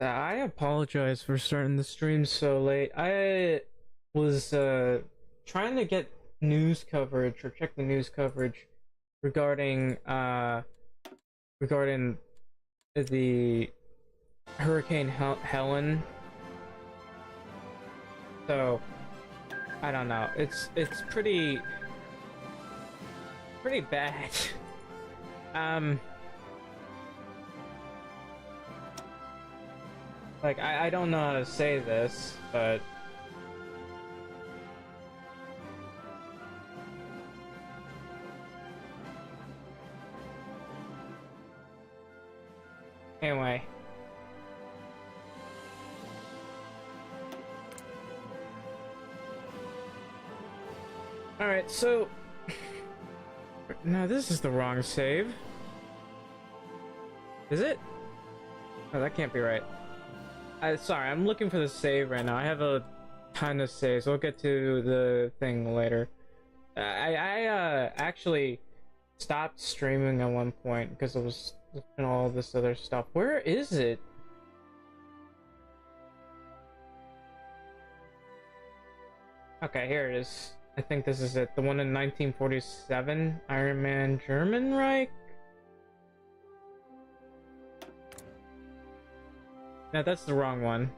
I apologize for starting the stream so late. I was trying to get news coverage or check the news coverage regarding regarding the Hurricane Helen. So I don't know. It's pretty bad. Um, like I don't know how to say this, but anyway. All right, so no, this is the wrong save. Is it? Oh, that can't be right. Sorry, I'm looking for the save right now. I have a ton of saves. We'll get to the thing later. I actually stopped streaming at one point because I was looking at all this other stuff. Where is it? Okay, here it is. I think this is it. The one in 1947, Iron Man German Reich? No, that's the wrong one.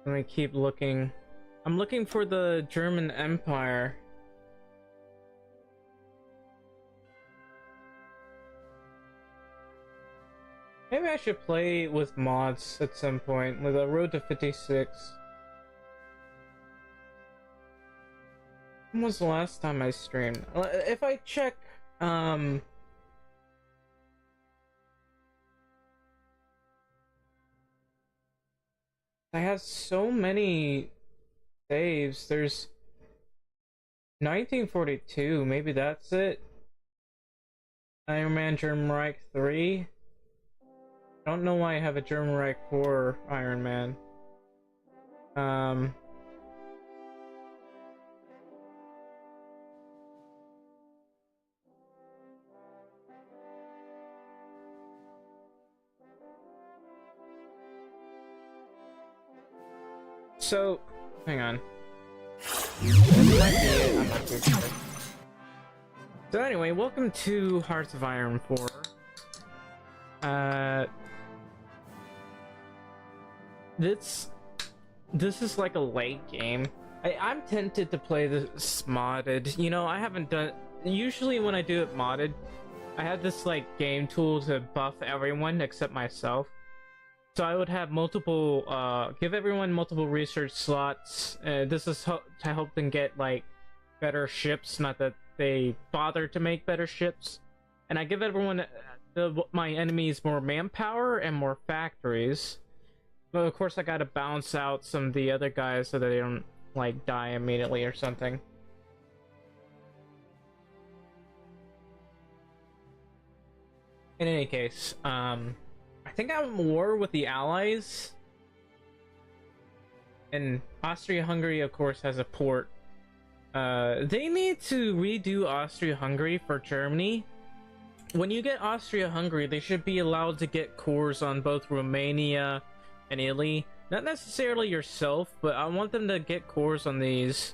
Let me keep looking. I'm looking for the German Empire. Maybe I should play with mods at some point, with a Road to 56. When was the last time I streamed? If I check, I have so many saves. There's 1942, maybe that's it. Iron Man German Reich 3. I don't know why I have a German Reich 4 Iron Man. Um, so, hang on. This might be it, I'm not too sure. So anyway, welcome to Hearts of Iron 4. This is like a late game. I'm tempted to play this modded. You know, I haven't done. Usually when I do it modded, I have this like game tool to buff everyone except myself. So I would have multiple, give everyone multiple research slots. This is to help them get like better ships. Not that they bother to make better ships. And I give everyone, my enemies, more manpower and more factories. But of course, I gotta balance out some of the other guys so that they don't like die immediately or something. In any case, I think I'm at war with the Allies. And Austria-Hungary, of course, has a port. They need to redo Austria-Hungary for Germany. When you get Austria-Hungary, they should be allowed to get cores on both Romania and Italy. Not necessarily yourself, but I want them to get cores on these,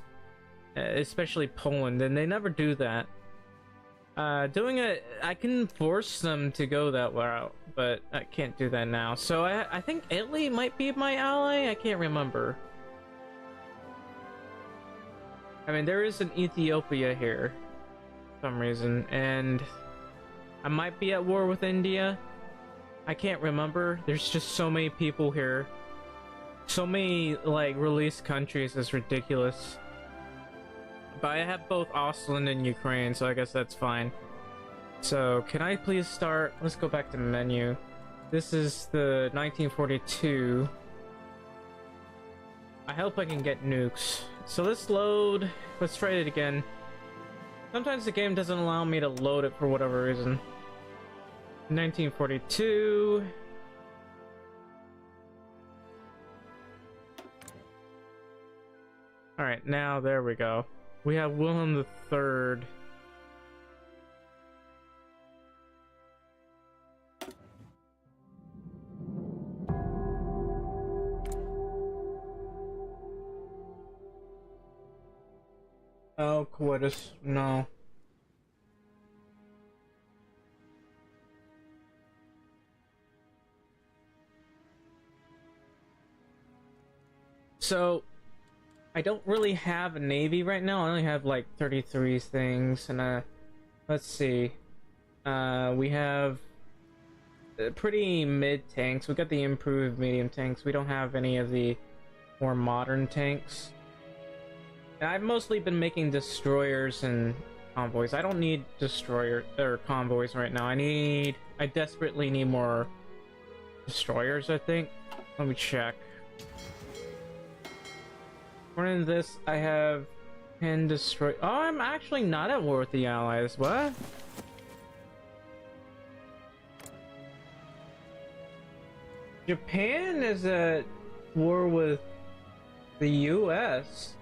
especially Poland, and they never do that. Doing it, I can force them to go that route, but I can't do that now. So I think Italy might be my ally. I can't remember. I mean, there is an Ethiopia here, for some reason, and I might be at war with India. I can't remember. There's just so many people here. So many, like, released countries is ridiculous. But I have both Ausland and Ukraine, so I guess that's fine. So, can I please start? Let's go back to menu. This is the 1942. I hope I can get nukes. So let's load. Let's try it again. Sometimes the game doesn't allow me to load it for whatever reason. 1942. Alright, now there we go. We have Wilhelm III. Oh, coitus, no. So, I don't really have a navy right now. I only have like 33 things, and let's see. We have pretty mid tanks. We got the improved medium tanks. We don't have any of the more modern tanks. And I've mostly been making destroyers and convoys. I don't need destroyer or convoys right now. I desperately need more destroyers, I think. Let me check. According to this, I have 10 destroy. Oh, I'm actually not at war with the Allies. What? Japan is at war with the US.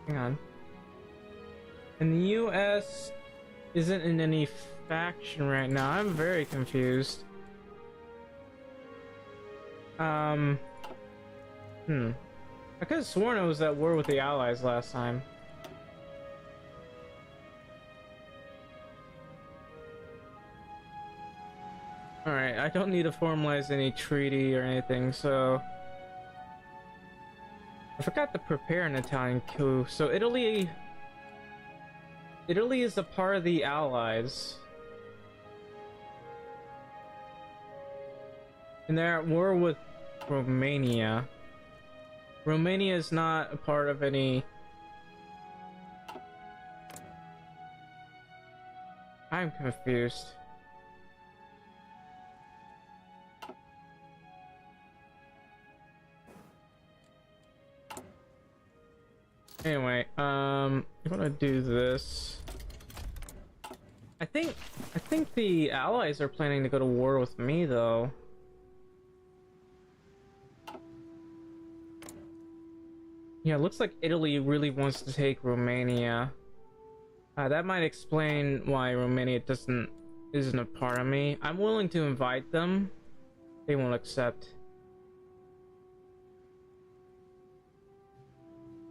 Hang on. And the US isn't in any faction right now. I'm very confused. I could have sworn I was at war with the Allies last time. Alright, I don't need to formalize any treaty or anything, so... I forgot to prepare an Italian coup. So Italy is a part of the Allies. And they're at war with Romania. Romania is not a part of any... I'm confused. Anyway, I'm gonna do this. I think the Allies are planning to go to war with me, though. Yeah, it looks like Italy really wants to take Romania. That might explain why Romania isn't a part of me. I'm willing to invite them. They won't accept.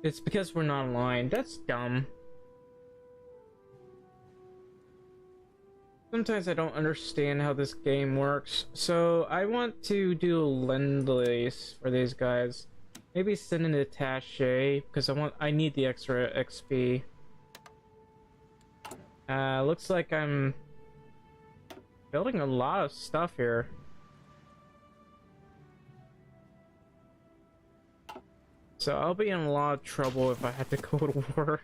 It's because we're not aligned. That's dumb. Sometimes I don't understand how this game works. So I want to do a lend-lease for these guys. Maybe send an attaché because I need the extra XP. Looks like I'm building a lot of stuff here. So I'll be in a lot of trouble if I have to go to war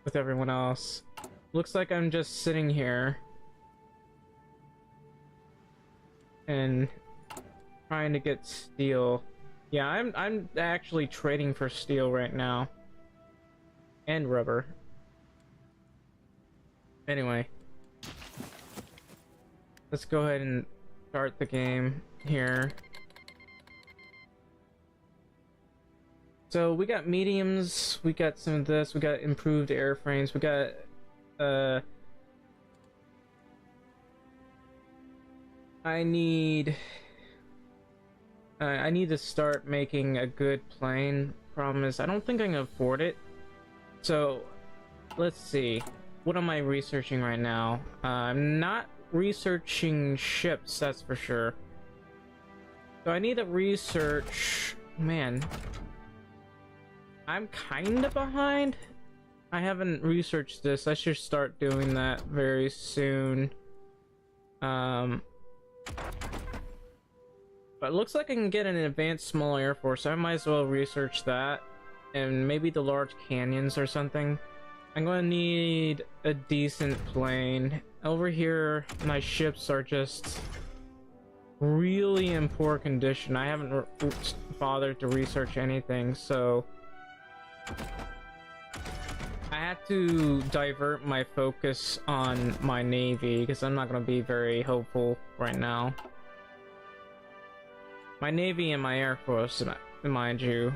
with everyone else. Looks like I'm just sitting here and trying to get steel. Yeah, I'm actually trading for steel right now. And rubber. Anyway. Let's go ahead and start the game here. So we got mediums, we got some of this, we got improved airframes, we got I need to start making a good plane. Problem is, I don't think I can afford it. So, let's see. What am I researching right now? I'm not researching ships, that's for sure. So I need to research... Man. I'm kinda behind. I haven't researched this. I should start doing that very soon. But it looks like I can get an advanced small air force. I might as well research that. And maybe the large canyons or something. I'm gonna need a decent plane. Over here, my ships are just really in poor condition. I haven't bothered to research anything, so... I have to divert my focus on my navy, because I'm not gonna be very hopeful right now. My navy and my air force, mind you.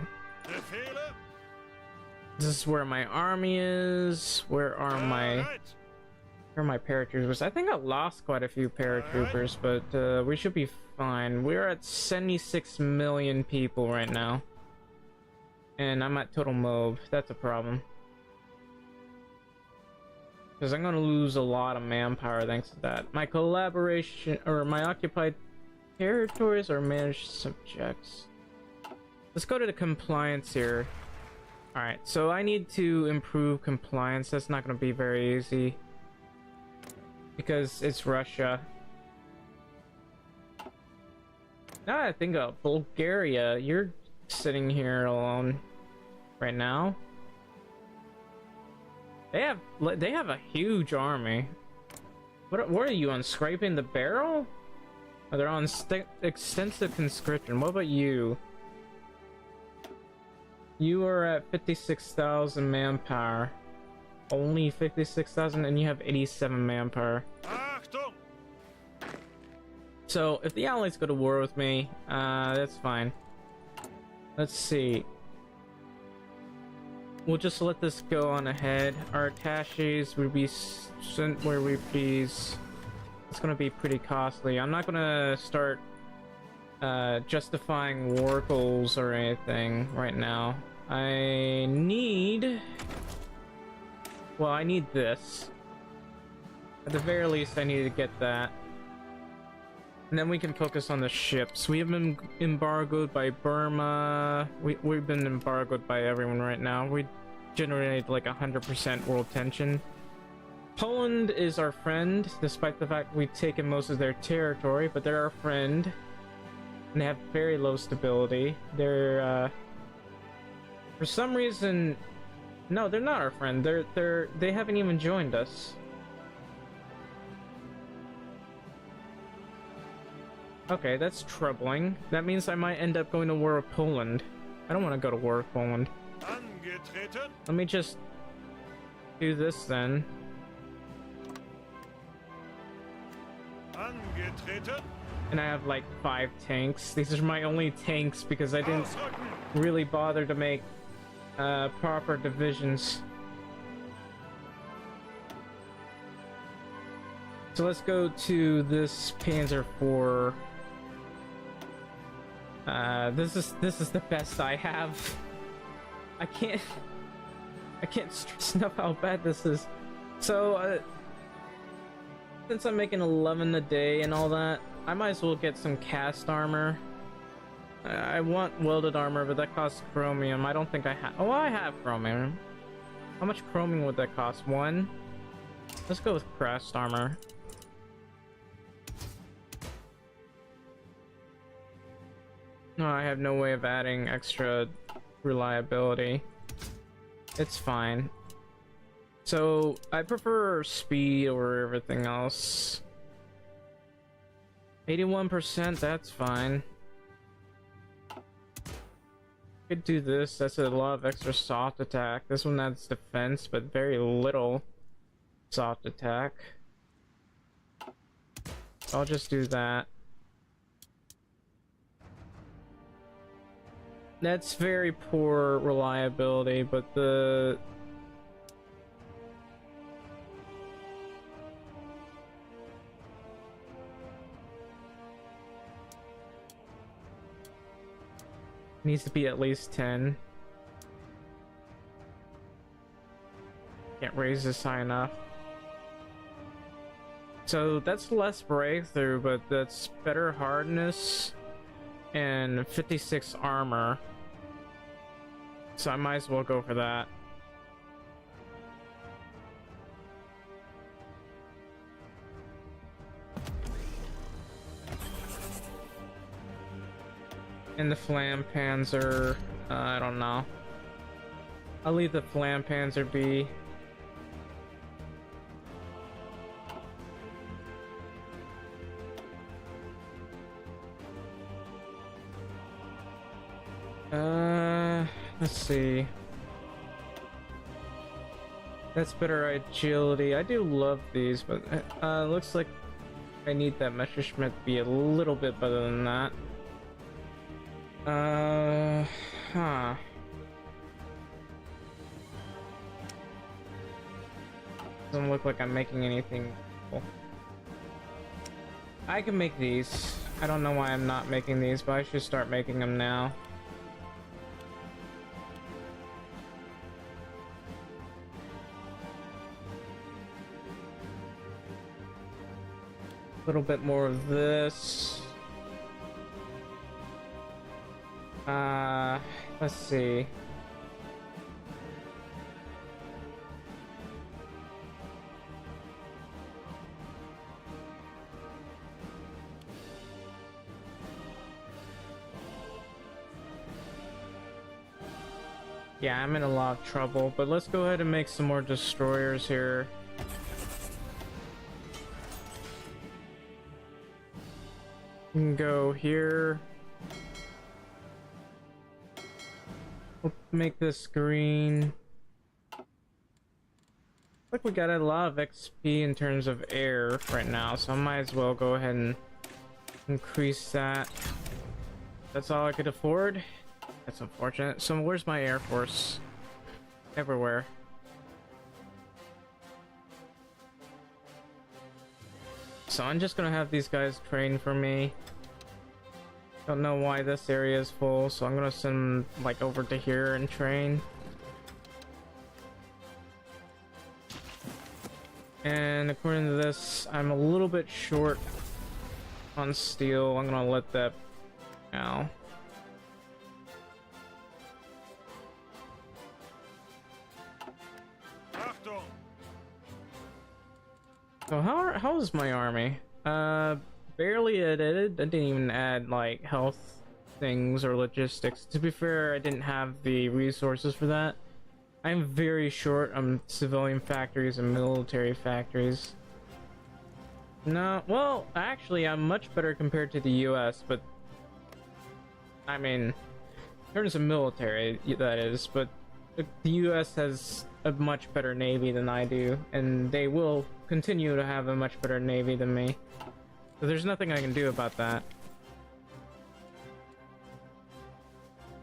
This is where my army is. Where are my paratroopers? I think I lost quite a few paratroopers, but we should be fine. We're at 76 million people right now. And I'm at total mob. That's a problem. Because I'm gonna lose a lot of manpower thanks to that. My collaboration, or my occupied territories are managed subjects. Let's go to the compliance here. Alright, so I need to improve compliance. That's not gonna be very easy. Because it's Russia. Now I think of Bulgaria, you're sitting here alone right now. They have a huge army. What are you on, scraping the barrel? Oh, they're on extensive conscription. What about you? You are at 56,000 manpower. Only 56,000, and you have 87 manpower. So if the allies go to war with me, that's fine. Let's see. We'll just let this go on ahead. Our attaches will be sent where we please. It's gonna be pretty costly. I'm not gonna start justifying war goals or anything right now. I need this. At the very least, I need to get that. And then we can focus on the ships. We have been embargoed by Burma. We've been embargoed by everyone right now. We generated like 100% world tension. Poland is our friend, despite the fact we've taken most of their territory, but they're our friend. And they have very low stability. They're, for some reason... No, they're not our friend. They haven't even joined us. Okay, that's troubling. That means I might end up going to war with Poland. I don't want to go to war with Poland. Let me just do this then. And I have like 5 tanks. These are my only tanks because I didn't really bother to make proper divisions. So let's go to this Panzer IV. This is the best I have. I can't stress enough how bad this is. So since I'm making 11 a day and all that, I might as well get some cast armor. I want welded armor, but that costs chromium. I don't think I have. Oh, I have chromium. How much chromium would that cost? 1? Let's go with cast armor. No, I have no way of adding extra reliability. It's fine. So, I prefer speed over everything else. 81%, that's fine. Could do this. That's a lot of extra soft attack. This one has defense, but very little soft attack. I'll just do that. That's very poor reliability, but the... needs to be at least 10. Can't raise this high enough. So that's less breakthrough, but that's better hardness and 56 armor. So I might as well go for that. And the Flam Panzer, I don't know. I'll leave the Flam Panzer be. Let's see. That's better agility. I do love these, but looks like I need that Messerschmitt to be a little bit better than that. Huh. Doesn't look like I'm making anything cool. I can make these. I don't know why I'm not making these, but I should start making them now. little bit more of this. Let's see. Yeah, I'm in a lot of trouble, but let's go ahead and make some more destroyers here. We can go here. We'll make this green. Like we got a lot of XP in terms of air right now, so I might as well go ahead and increase that. That's all I could afford. That's unfortunate. So where's my Air Force? Everywhere. So I'm just gonna have these guys train for me. Don't know why this area is full, so I'm gonna send them like over to here and train. And according to this, I'm a little bit short on steel. I'm gonna let that now. So how is my army? Barely added. I didn't even add like health things or logistics. To be fair, I didn't have the resources for that. I'm very short on civilian factories and military factories. No, well, actually, I'm much better compared to the US, but I mean, in terms of military, that is, but the US has a much better navy than I do, and they will continue to have a much better navy than me. So there's nothing I can do about that.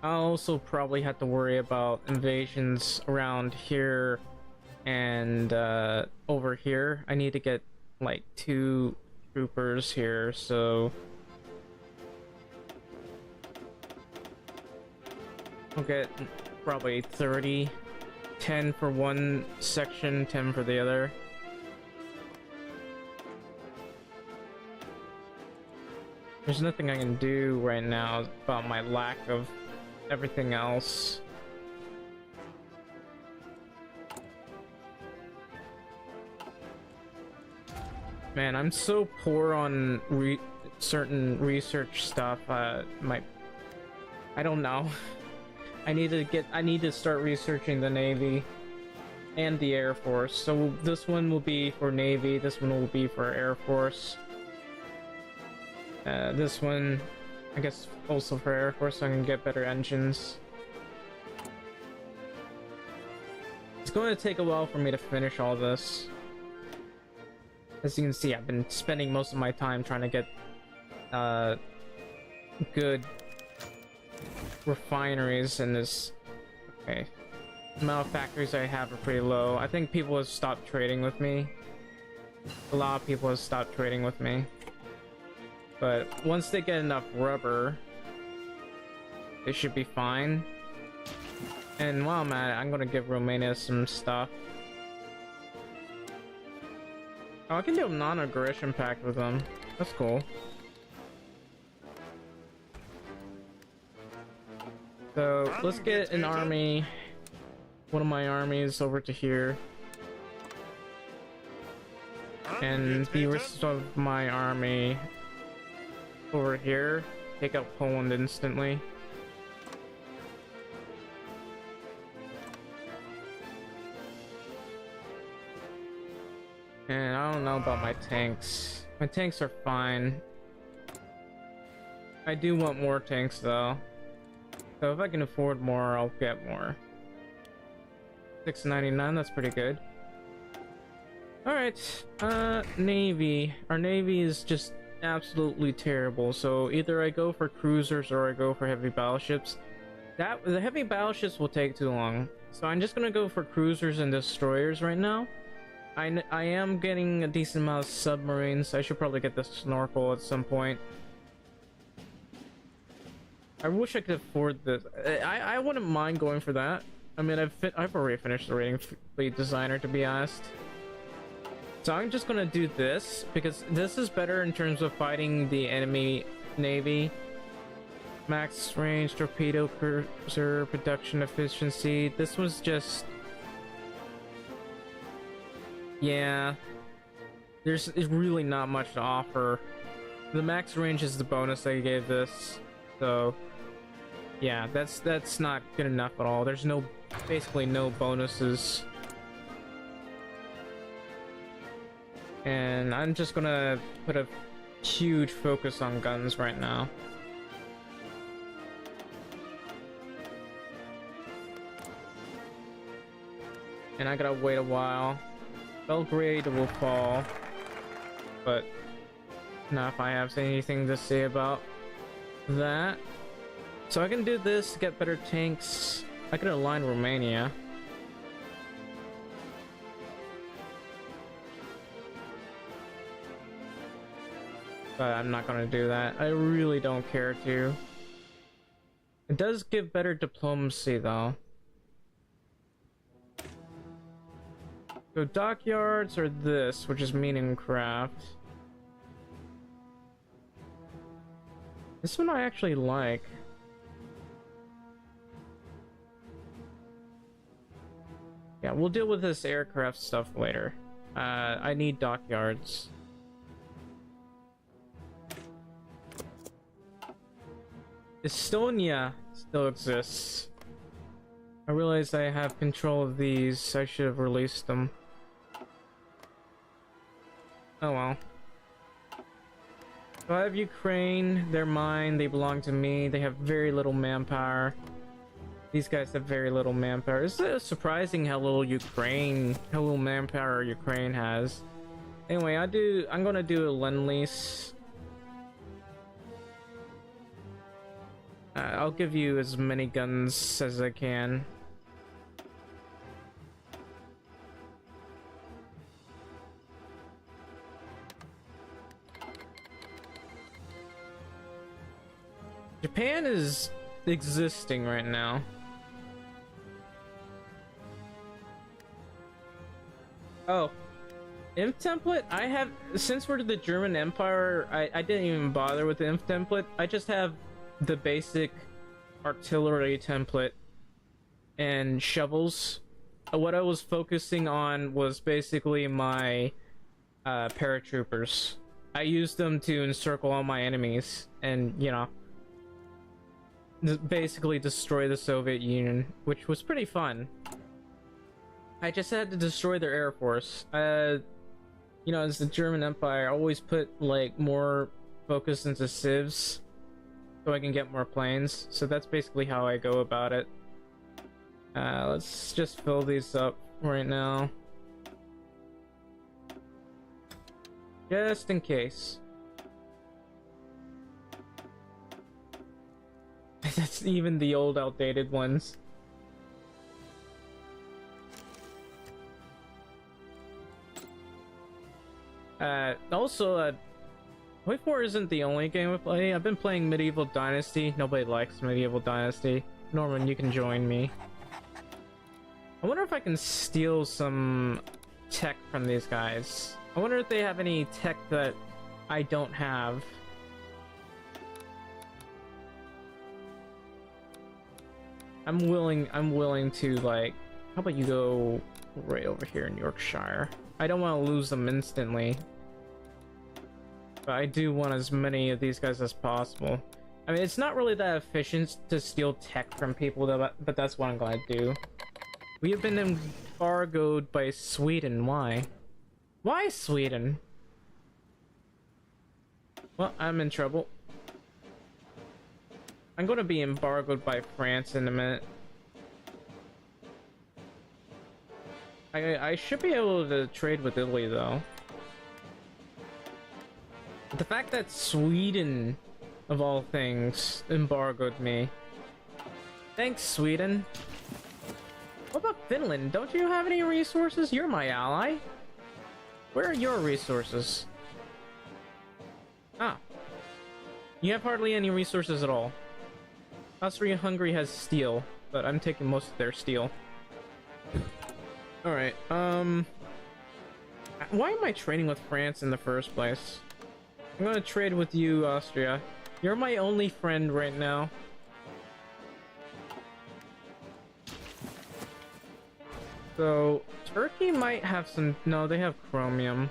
I'll also probably have to worry about invasions around here and over here. I need to get like 2 troopers here, so we'll get probably 30. 10 for one section, 10 for the other. There's nothing I can do right now about my lack of everything else. Man, I'm so poor on certain research stuff. I don't know. I need to start researching the Navy and the Air Force. So this one will be for Navy, this one will be for Air Force. This one, I guess, also for Air Force, so I can get better engines. It's going to take a while for me to finish all this. As you can see, I've been spending most of my time trying to get good refineries in this. Okay, the amount of factories I have are pretty low. I think people have stopped trading with me. A lot of people have stopped trading with me. But once they get enough rubber, they should be fine. And while I'm at it, I'm gonna give Romania some stuff. Oh, I can do a non-aggression pact with them. That's cool. So let's get an army, one of my armies over to here. And the rest of my army over here. Take out Poland instantly. And I don't know about my tanks. My tanks are fine. I do want more tanks though. So if I can afford more, I'll get more. $6.99, that's pretty good. Alright, Navy. Our Navy is just absolutely terrible. So either I go for cruisers or I go for heavy battleships. The heavy battleships will take too long. So I'm just gonna go for cruisers and destroyers right now. I am getting a decent amount of submarines. I should probably get the snorkel at some point. I wish I could afford this. I wouldn't mind going for that. I mean, I've already finished the rating fleet designer, to be honest. So I'm just gonna do this because this is better in terms of fighting the enemy navy. Max range, torpedo cruiser, production efficiency. This was just... yeah. There's really not much to offer. The max range is the bonus I gave this. So... yeah, that's not good enough at all. There's basically no bonuses. And I'm just gonna put a huge focus on guns right now. And I gotta wait a while. Belgrade will fall. But not if I have anything to say about that. So I can do this to get better tanks. I can align Romania. But I'm not gonna do that. I really don't care to. It does give better diplomacy though. So dockyards or this, which is meaning craft. This one I actually like. Yeah, we'll deal with this aircraft stuff later. I need dockyards. Estonia still exists. I realize I have control of these. I should have released them. Oh well. So I have Ukraine. They're mine. They belong to me. They have very little manpower. These guys have very little manpower. It's surprising how little manpower Ukraine has. Anyway, I'm gonna do a lend-lease. I'll give you as many guns as I can. Japan is existing right now. Oh, inf template? I have, since we're the German Empire, I didn't even bother with the inf template. I just have the basic artillery template and shovels. What I was focusing on was basically my paratroopers. I used them to encircle all my enemies and, you know, basically destroy the Soviet Union, which was pretty fun. I just had to destroy their air force. You know, as the German Empire, I always put like more focus into civs so I can get more planes. So that's basically how I go about it. Let's just fill these up right now, just in case. That's even the old outdated ones. Also, Wave 4 isn't the only game I play. I've been playing Medieval Dynasty. Nobody likes Medieval Dynasty. Norman, you can join me. I wonder if I can steal some tech from these guys. I wonder if they have any tech that I don't have. I'm willing to, like, how about you go right over here in Yorkshire? I don't want to lose them instantly, but I do want as many of these guys as possible. I mean, it's not really that efficient to steal tech from people, but that's what I'm gonna do. We have been embargoed by Sweden. Why? Why Sweden? Well, I'm in trouble. I'm gonna be embargoed by France in a minute. I should be able to trade with Italy though. The fact that Sweden, of all things, embargoed me. Thanks, Sweden. What about Finland? Don't you have any resources? You're my ally. Where are your resources? Ah. You have hardly any resources at all. Austria-Hungary has steel, but I'm taking most of their steel. Alright, Why am I trading with France in the first place? I'm gonna trade with you, Austria. You're my only friend right now. So, Turkey might have some... No, they have chromium.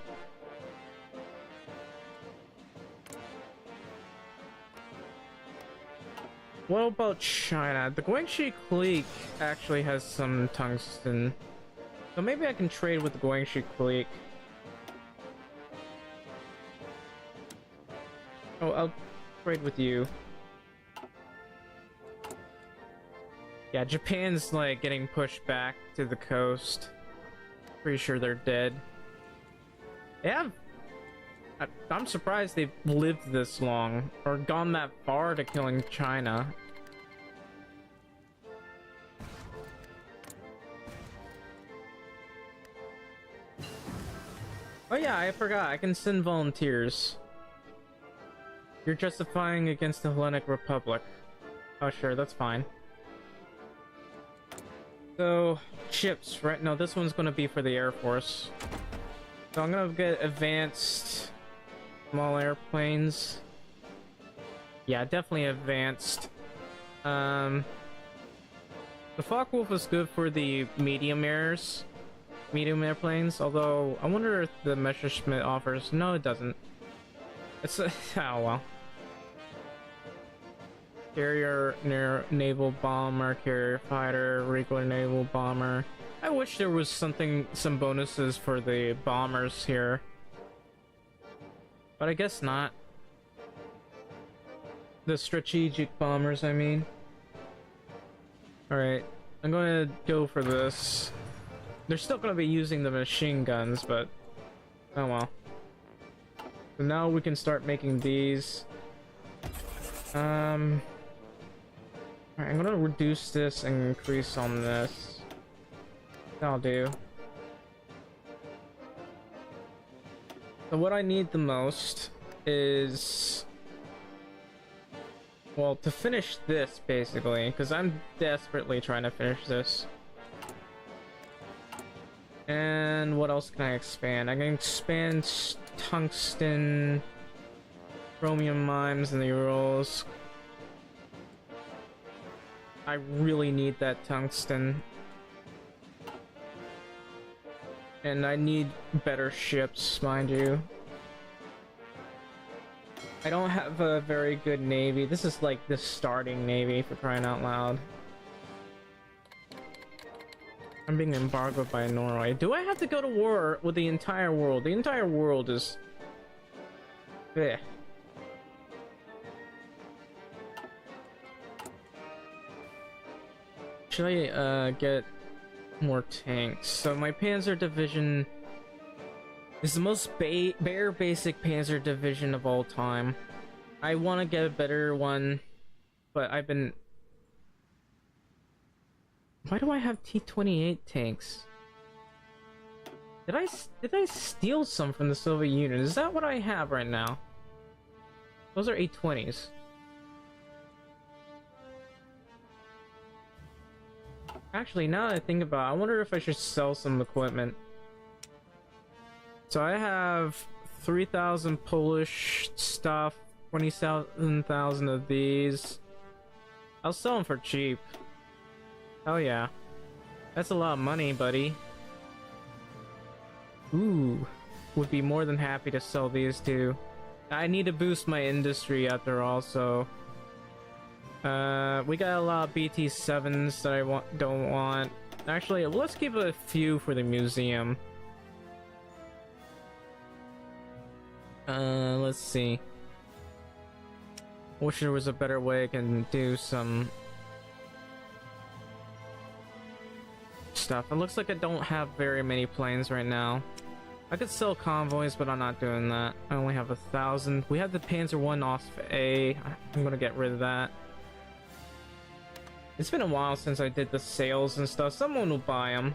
What about China? The Guangxi clique actually has some tungsten. So maybe I can trade with the Guangxi clique. Oh, I'll trade with you. Yeah, Japan's like getting pushed back to the coast. Pretty sure they're dead. Yeah, I'm surprised they've lived this long or gone that far to killing China. Oh yeah, I forgot. I can send volunteers. You're justifying against the Hellenic Republic. Oh sure, that's fine. So, ships, right? No, this one's gonna be for the Air Force. So I'm gonna get advanced small airplanes. Yeah, definitely advanced. The Focke-Wulf is good for the medium airplanes, although I wonder if the Messerschmitt offers... No, it doesn't. It's oh well. Carrier naval bomber, carrier fighter, regular naval bomber. I wish there was some bonuses for the bombers here, but I guess not. The strategic bombers, I mean. Alright, I'm gonna go for this. They're still gonna be using the machine guns, but oh well. So now we can start making these. Alright, I'm gonna reduce this and increase on this. That'll do. So what I need the most is... well, to finish this, basically, because I'm desperately trying to finish this. And what else can I expand? I can expand tungsten, chromium mines in the Urals. I really need that tungsten. And I need better ships, mind you. I don't have a very good navy. This is like the starting navy, for crying out loud. I'm being embargoed by Norway. Do I have to go to war with the entire world? The entire world is... bleh. Should I get more tanks? So my Panzer Division is the most bare basic Panzer Division of all time. I want to get a better one, but I've been... Why do I have T-28 tanks? Did I steal some from the Soviet Union? Is that what I have right now? Those are A-20s. Actually, now that I think about it, I wonder if I should sell some equipment. So I have 3,000 Polish stuff, 27,000 of these. I'll sell them for cheap. Oh yeah. That's a lot of money, buddy. Ooh. Would be more than happy to sell these too. I need to boost my industry after all, so... we got a lot of BT-7s that I don't want. Actually, let's keep a few for the museum. Let's see. Wish there was a better way I can do some stuff. It looks like I don't have very many planes right now. I could sell convoys, but I'm not doing that. I only have 1,000. We have the Panzer I Osp A. I'm gonna get rid of that. It's been a while since I did the sales and stuff. Someone will buy them.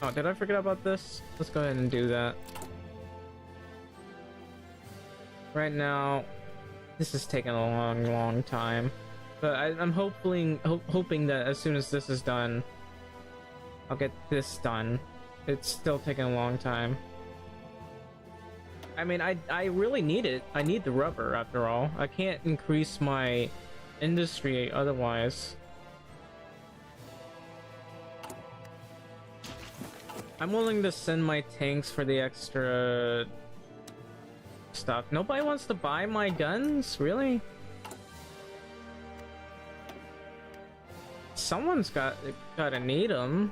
Oh, did I forget about this? Let's go ahead and do that. Right now, this is taking a long time. But I'm hoping that as soon as this is done, I'll get this done. it's still taking a long time. I mean, I really need it. I need the rubber after all. I can't increase my industry otherwise. I'm willing to send my tanks for the extra stuff. Nobody wants to buy my guns? Really? Someone's gotta need them.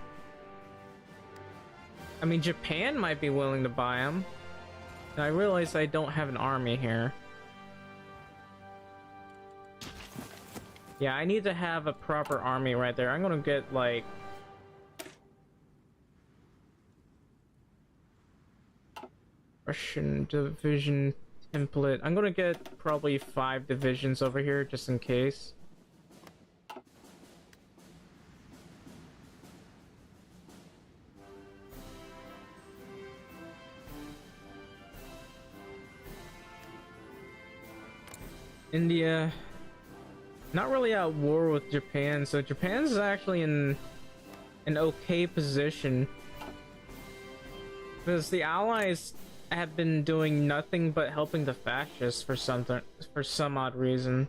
I mean, Japan might be willing to buy them. I realize I don't have an army here. Yeah, I need to have a proper army right there. I'm gonna get like Russian division template. I'm gonna get probably 5 divisions over here just in case. India, not really at war with Japan, so Japan's actually in an okay position because the Allies have been doing nothing but helping the fascists for some odd reason.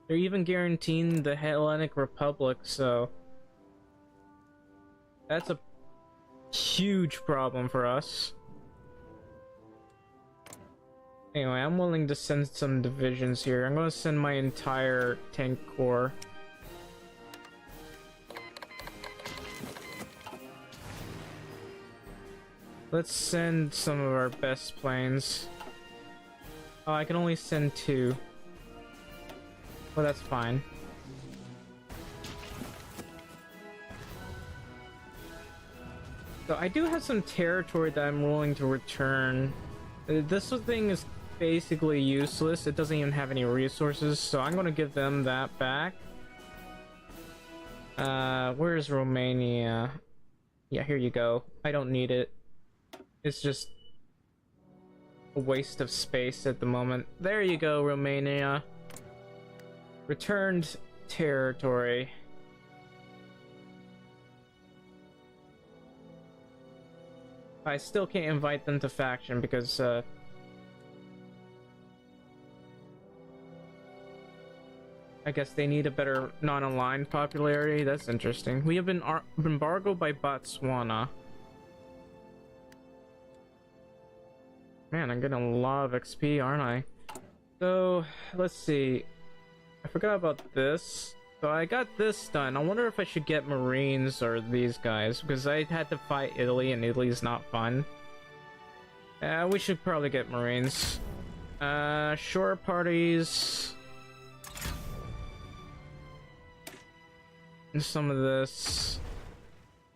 They're even guaranteeing the Hellenic Republic, so that's a huge problem for us. Anyway, I'm willing to send some divisions here. I'm gonna send my entire tank corps. Let's send some of our best planes. Oh, I can only send 2. Well, that's fine. So I do have some territory that I'm willing to return. This thing is basically useless. It doesn't even have any resources, so I'm gonna give them that back. Where's Romania? Yeah, here you go. I don't need it. It's just a waste of space at the moment. There you go, Romania. Returned territory. I still can't invite them to faction because I guess they need a better non-aligned popularity. That's interesting. We have been embargoed by Botswana. Man, I'm getting a lot of XP, aren't I? So, let's see. I forgot about this. So I got this done. I wonder if I should get Marines or these guys, because I had to fight Italy, and Italy's not fun. We should probably get Marines. Shore parties. And some of this.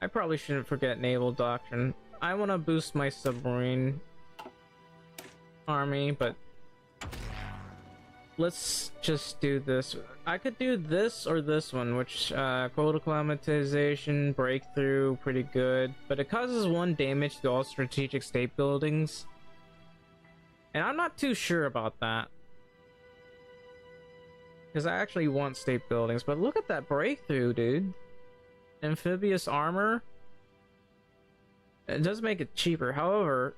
I probably shouldn't forget Naval Doctrine. I want to boost my submarine army, but let's just do this. I could do this or this one, which quota climatization, breakthrough, pretty good, but it causes 1 damage to all strategic state buildings, and I'm not too sure about that because I actually want state buildings. But look at that breakthrough, dude. Amphibious armor, it does make it cheaper. However,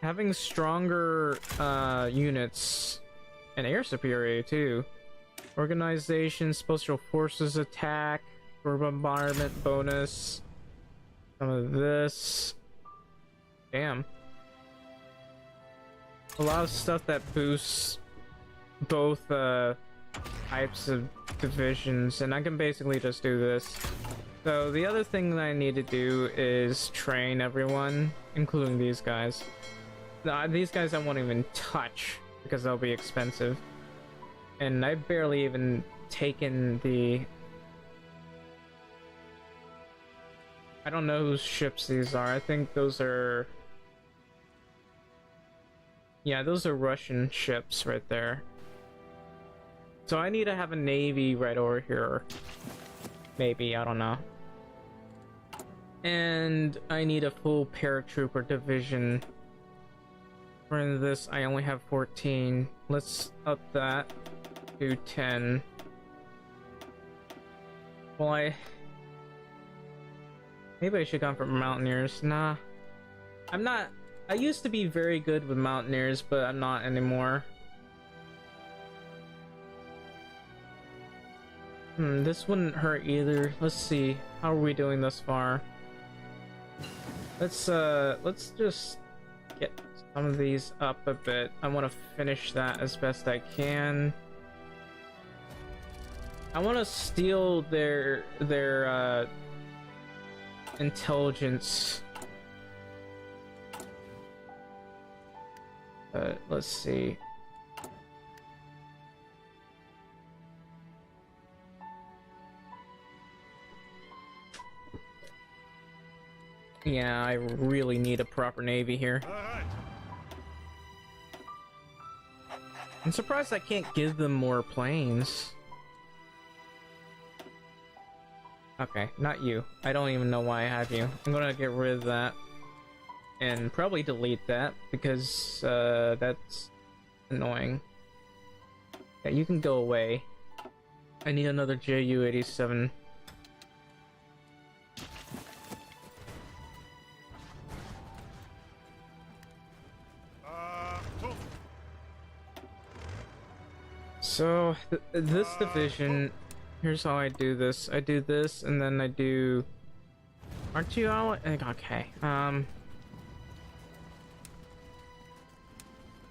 having stronger units and air superiority too. Organization, special forces attack, for bombardment bonus. Some of this. Damn. A lot of stuff that boosts both types of divisions, and I can basically just do this. So the other thing that I need to do is train everyone, including these guys. These guys I won't even touch because they'll be expensive, and I've barely even taken the... I don't know whose ships these are. I think those are... Yeah, those are Russian ships right there. So I need to have a navy right over here. Maybe, I don't know. And I need a full paratrooper division. For this, I only have 14. Let's up that to 10. Well, Maybe I should have gone for Mountaineers. Nah. I'm not... I used to be very good with Mountaineers, but I'm not anymore. This wouldn't hurt either. Let's see. How are we doing thus far? Let's just get some of these up a bit. I want to finish that as best I can. I want to steal their intelligence. Let's see. Yeah, I really need a proper navy here. I'm surprised I can't give them more planes. Okay, not you. I don't even know why I have you. I'm gonna get rid of that. And probably delete that, because that's annoying. Yeah, you can go away. I need another JU-87. So, this division, here's how I do this. I do this, and then I do... Aren't you all... Okay, I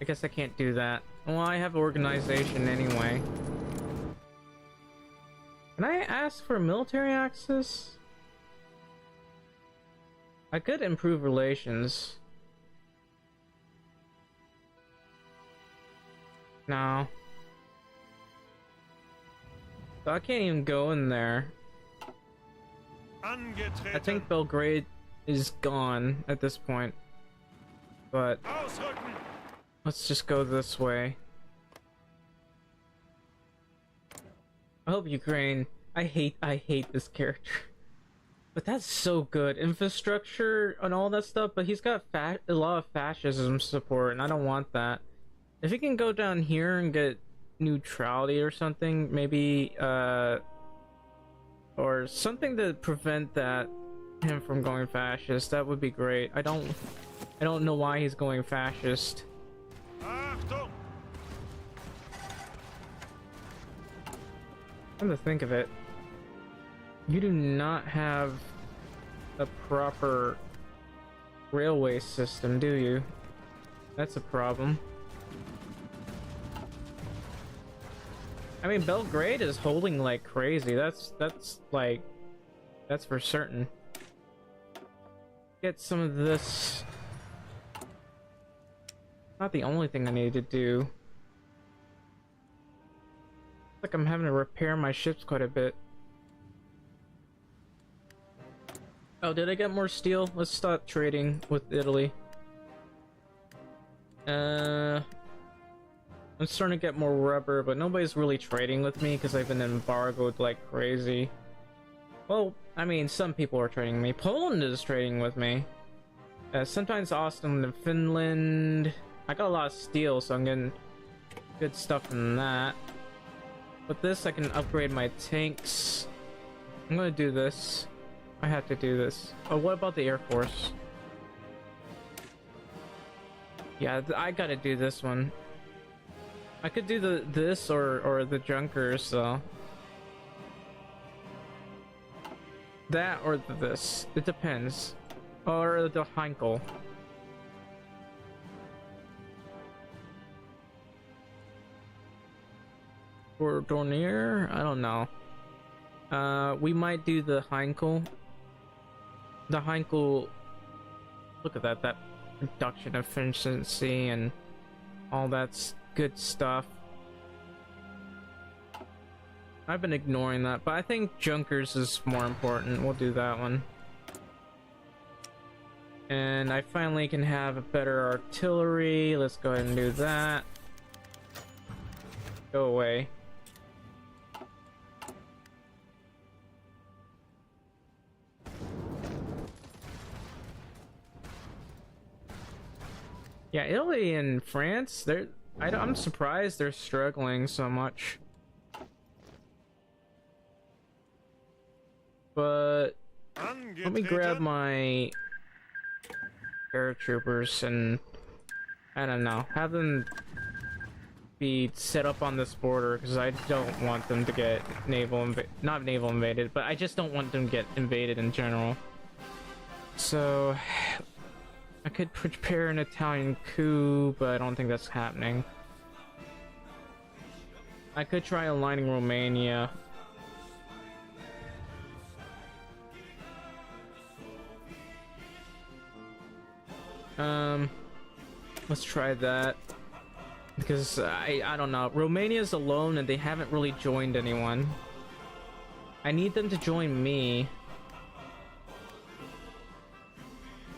guess I can't do that. Well, I have organization anyway. Can I ask for military access? I could improve relations. No. So I can't even go in there. I think Belgrade is gone at this point. But let's just go this way. I hope Ukraine. I hate this character. But that's so good. Infrastructure and all that stuff, but he's got a lot of fascism support, and I don't want that. If he can go down here and get neutrality or something, maybe, or something to prevent him from going fascist, that would be great. I don't know why he's going fascist. Come to think of it, you do not have a proper railway system, do you? That's a problem. I mean, Belgrade is holding like crazy. That's for certain. Get some of this. Not the only thing I need to do. Like I'm having to repair my ships quite a bit. Oh, did I get more steel? Let's start trading with Italy. I'm starting to get more rubber, but nobody's really trading with me because I've been embargoed like crazy. Well, I mean, some people are trading with me. Poland is trading with me. Sometimes Austin and Finland. I got a lot of steel, so I'm getting good stuff from that. With this, I can upgrade my tanks. I'm gonna do this. I have to do this. Oh, what about the Air Force? Yeah, I gotta do this one. I could do this or the Junkers, so that or this. It depends. Or the Heinkel. Or Dornier? I don't know. We might do the Heinkel. The Heinkel. Look at that production efficiency and all that's good stuff. I've been ignoring that, but I think Junkers is more important. We'll do that one. And I finally can have a better artillery. Let's go ahead and do that. Go away. Yeah, Italy and France, I'm surprised they're struggling so much. But Let me grab my paratroopers and I don't know, have them be set up on this border because I don't want them to get not naval invaded, but I just don't want them to get invaded in general. So I could prepare an Italian coup, but I don't think that's happening. I could try aligning Romania. Let's try that. Because I don't know. Romania's alone and they haven't really joined anyone. I need them to join me.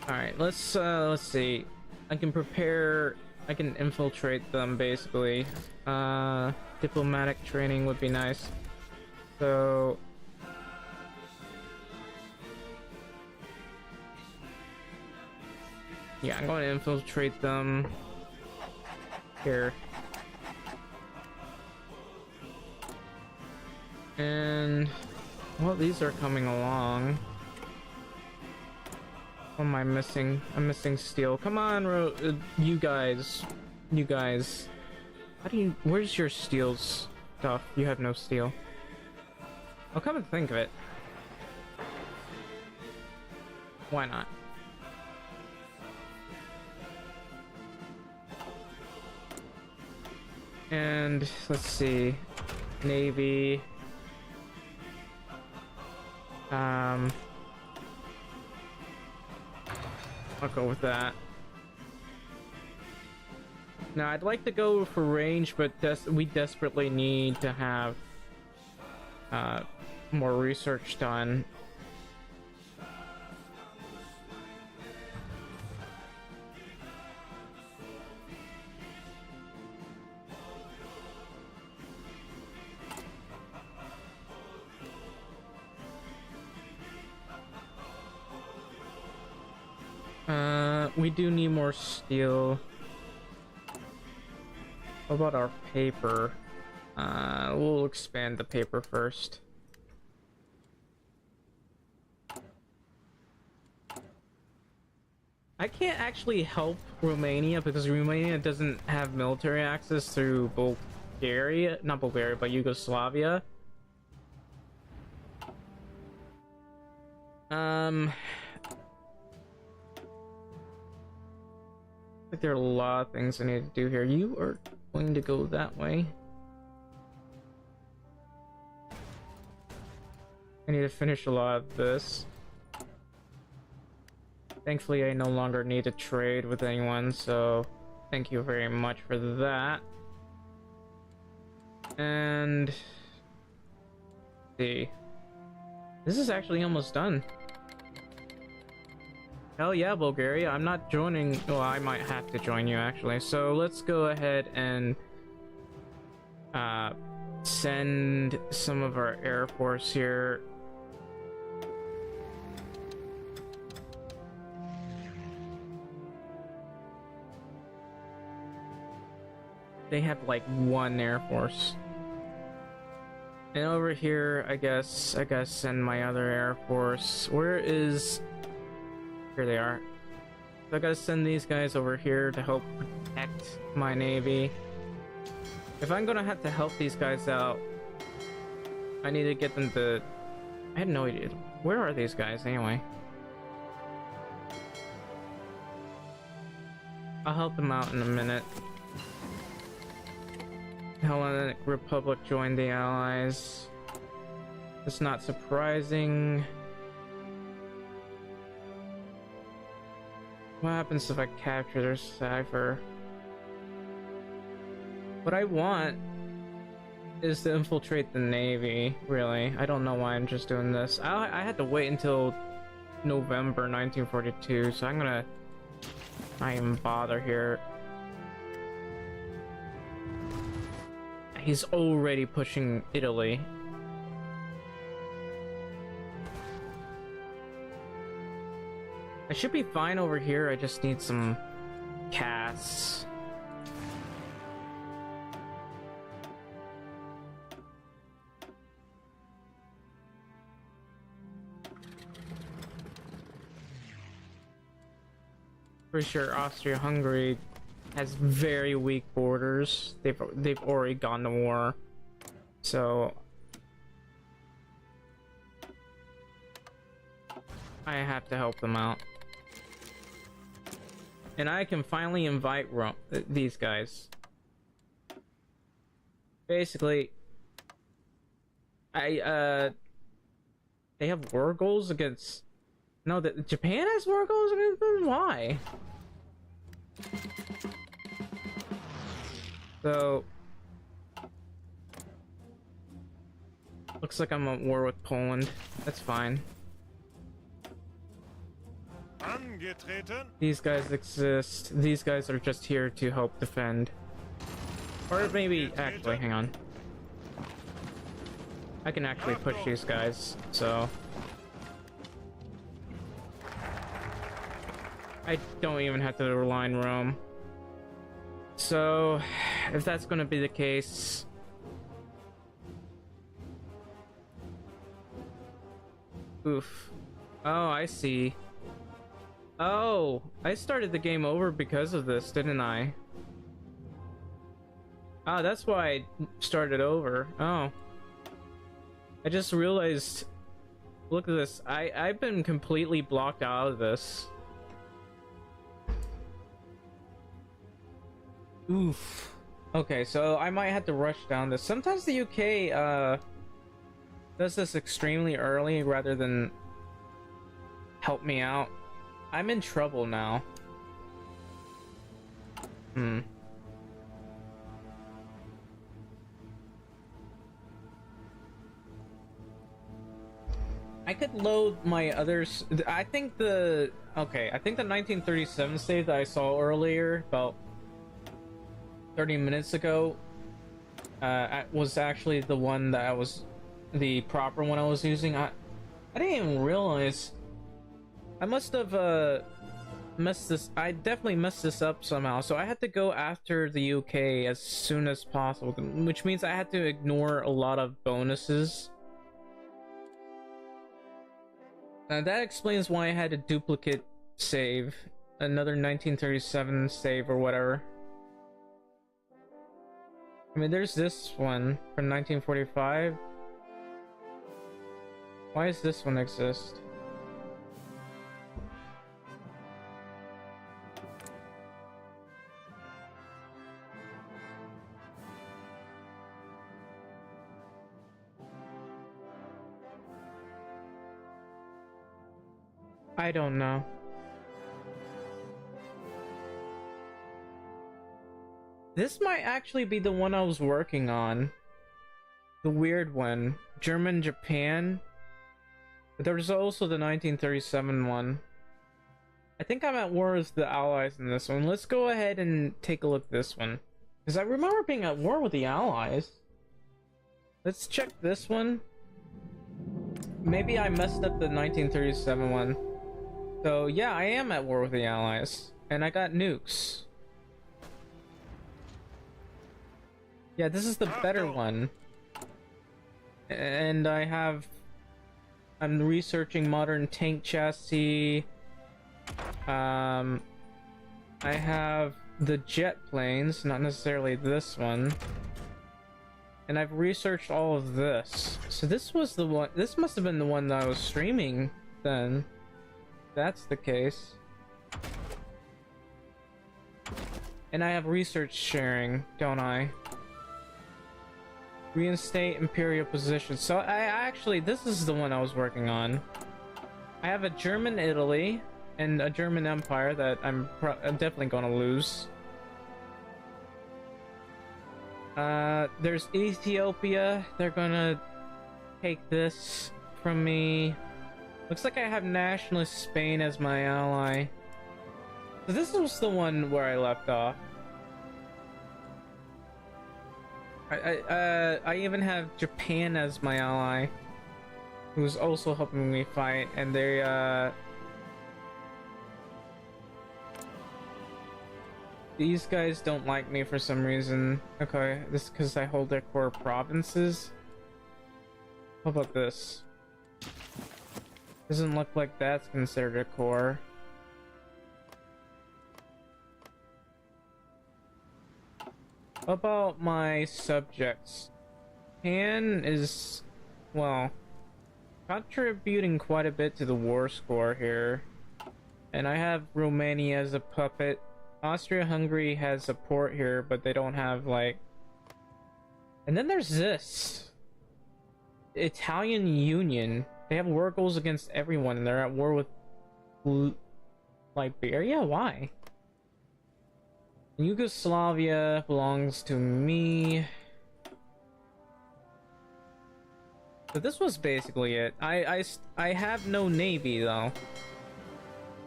Alright, let's see. I can infiltrate them basically. Diplomatic training would be nice. So yeah, I'm going to infiltrate them here. And well, these are coming along. What am I missing? I'm missing steel. Come on, you guys. You guys. How do you... Where's your steel stuff? You have no steel. I'll come and think of it. Why not? And let's see. Navy. I'll go with that. Now, I'd like to go for range, but we desperately need to have more research done. We do need more steel. What about our paper? We'll expand the paper first. I can't actually help Romania because Romania doesn't have military access through Bulgaria, not Bulgaria, but Yugoslavia. Like there are a lot of things I need to do here. You are going to go that way. I need to finish a lot of this. Thankfully, I no longer need to trade with anyone, so thank you very much for that. And let's see, this is actually almost done. Hell yeah, Bulgaria. I'm not joining. Well, I might have to join you actually. So let's go ahead and send some of our Air Force here. They have like one Air Force. And over here, I guess I gotta send my other Air Force. Where is... Here they are. So I gotta send these guys over here to help protect my Navy. If I'm gonna have to help these guys out, I need to get them to... I had no idea. Where are these guys anyway? I'll help them out in a minute. Hellenic Republic joined the Allies. It's not surprising. What happens if I capture their cipher? What I want is to infiltrate the Navy, really. I don't know why I'm just doing this. I had to wait until November 1942, so I'm gonna not even bother here. He's already pushing Italy. I should be fine over here, I just need some casts. pretty sure Austria-Hungary has very weak borders. They've already gone to war, so I have to help them out. And I can finally invite these guys. Basically, they have war goals against. No, that Japan has war goals against them. Why? So, looks like I'm at war with Poland. That's fine. These guys exist. These guys are just here to help defend. Or maybe, actually, hang on. I can actually push these guys, so... I don't even have to rely on Rome. So, if that's gonna be the case... Oof. Oh, I see. Oh, I started the game over because of this, didn't I? Ah, that's why I started over. Oh. I just realized... Look at this. I've been completely blocked out of this. Oof. Okay, so I might have to rush down this. Sometimes the UK, does this extremely early rather than help me out. I'm in trouble now. I could load my others. I think the 1937 save that I saw earlier, about 30 minutes ago, was actually the one that the proper one I was using. I didn't even realize. I must have messed this. I definitely messed this up somehow. So I had to go after the UK as soon as possible, which means I had to ignore a lot of bonuses. That explains why I had a duplicate save, another 1937 save or whatever. I mean, there's this one from 1945. Why does this one exist? I don't know. This might actually be the one I was working on. The weird one. German Japan. But there was also the 1937 one. I think I'm at war with the Allies in this one. Let's go ahead and take a look at this one. Because I remember being at war with the Allies. Let's check this one. Maybe I messed up the 1937 one. So yeah, I am at war with the Allies. And I got nukes. Yeah, this is the better one. And I'm researching modern tank chassis. I have the jet planes, not necessarily this one. And I've researched all of this. So this was the one, this must have been the one that I was streaming then. That's the case. And I have research sharing, don't I? Reinstate Imperial position. So I actually, this is the one I was working on. I have a German Italy and a German Empire that I'm definitely gonna lose. There's Ethiopia. They're gonna take this from me. Looks like I have Nationalist Spain as my ally. So this was the one where I left off. I even have Japan as my ally, who's also helping me fight, and these guys don't like me for some reason. Okay, this is because I hold their core provinces. How about this? Doesn't look like that's considered a core. About my subjects, Han is, well, contributing quite a bit to the war score here. And I have Romania as a puppet. Austria-Hungary has support here, but they don't have, like... And then there's this. Italian Union. They have war goals against everyone, and they're at war with Liberia? Why? Yugoslavia belongs to me. But this was basically it. I have no navy, though.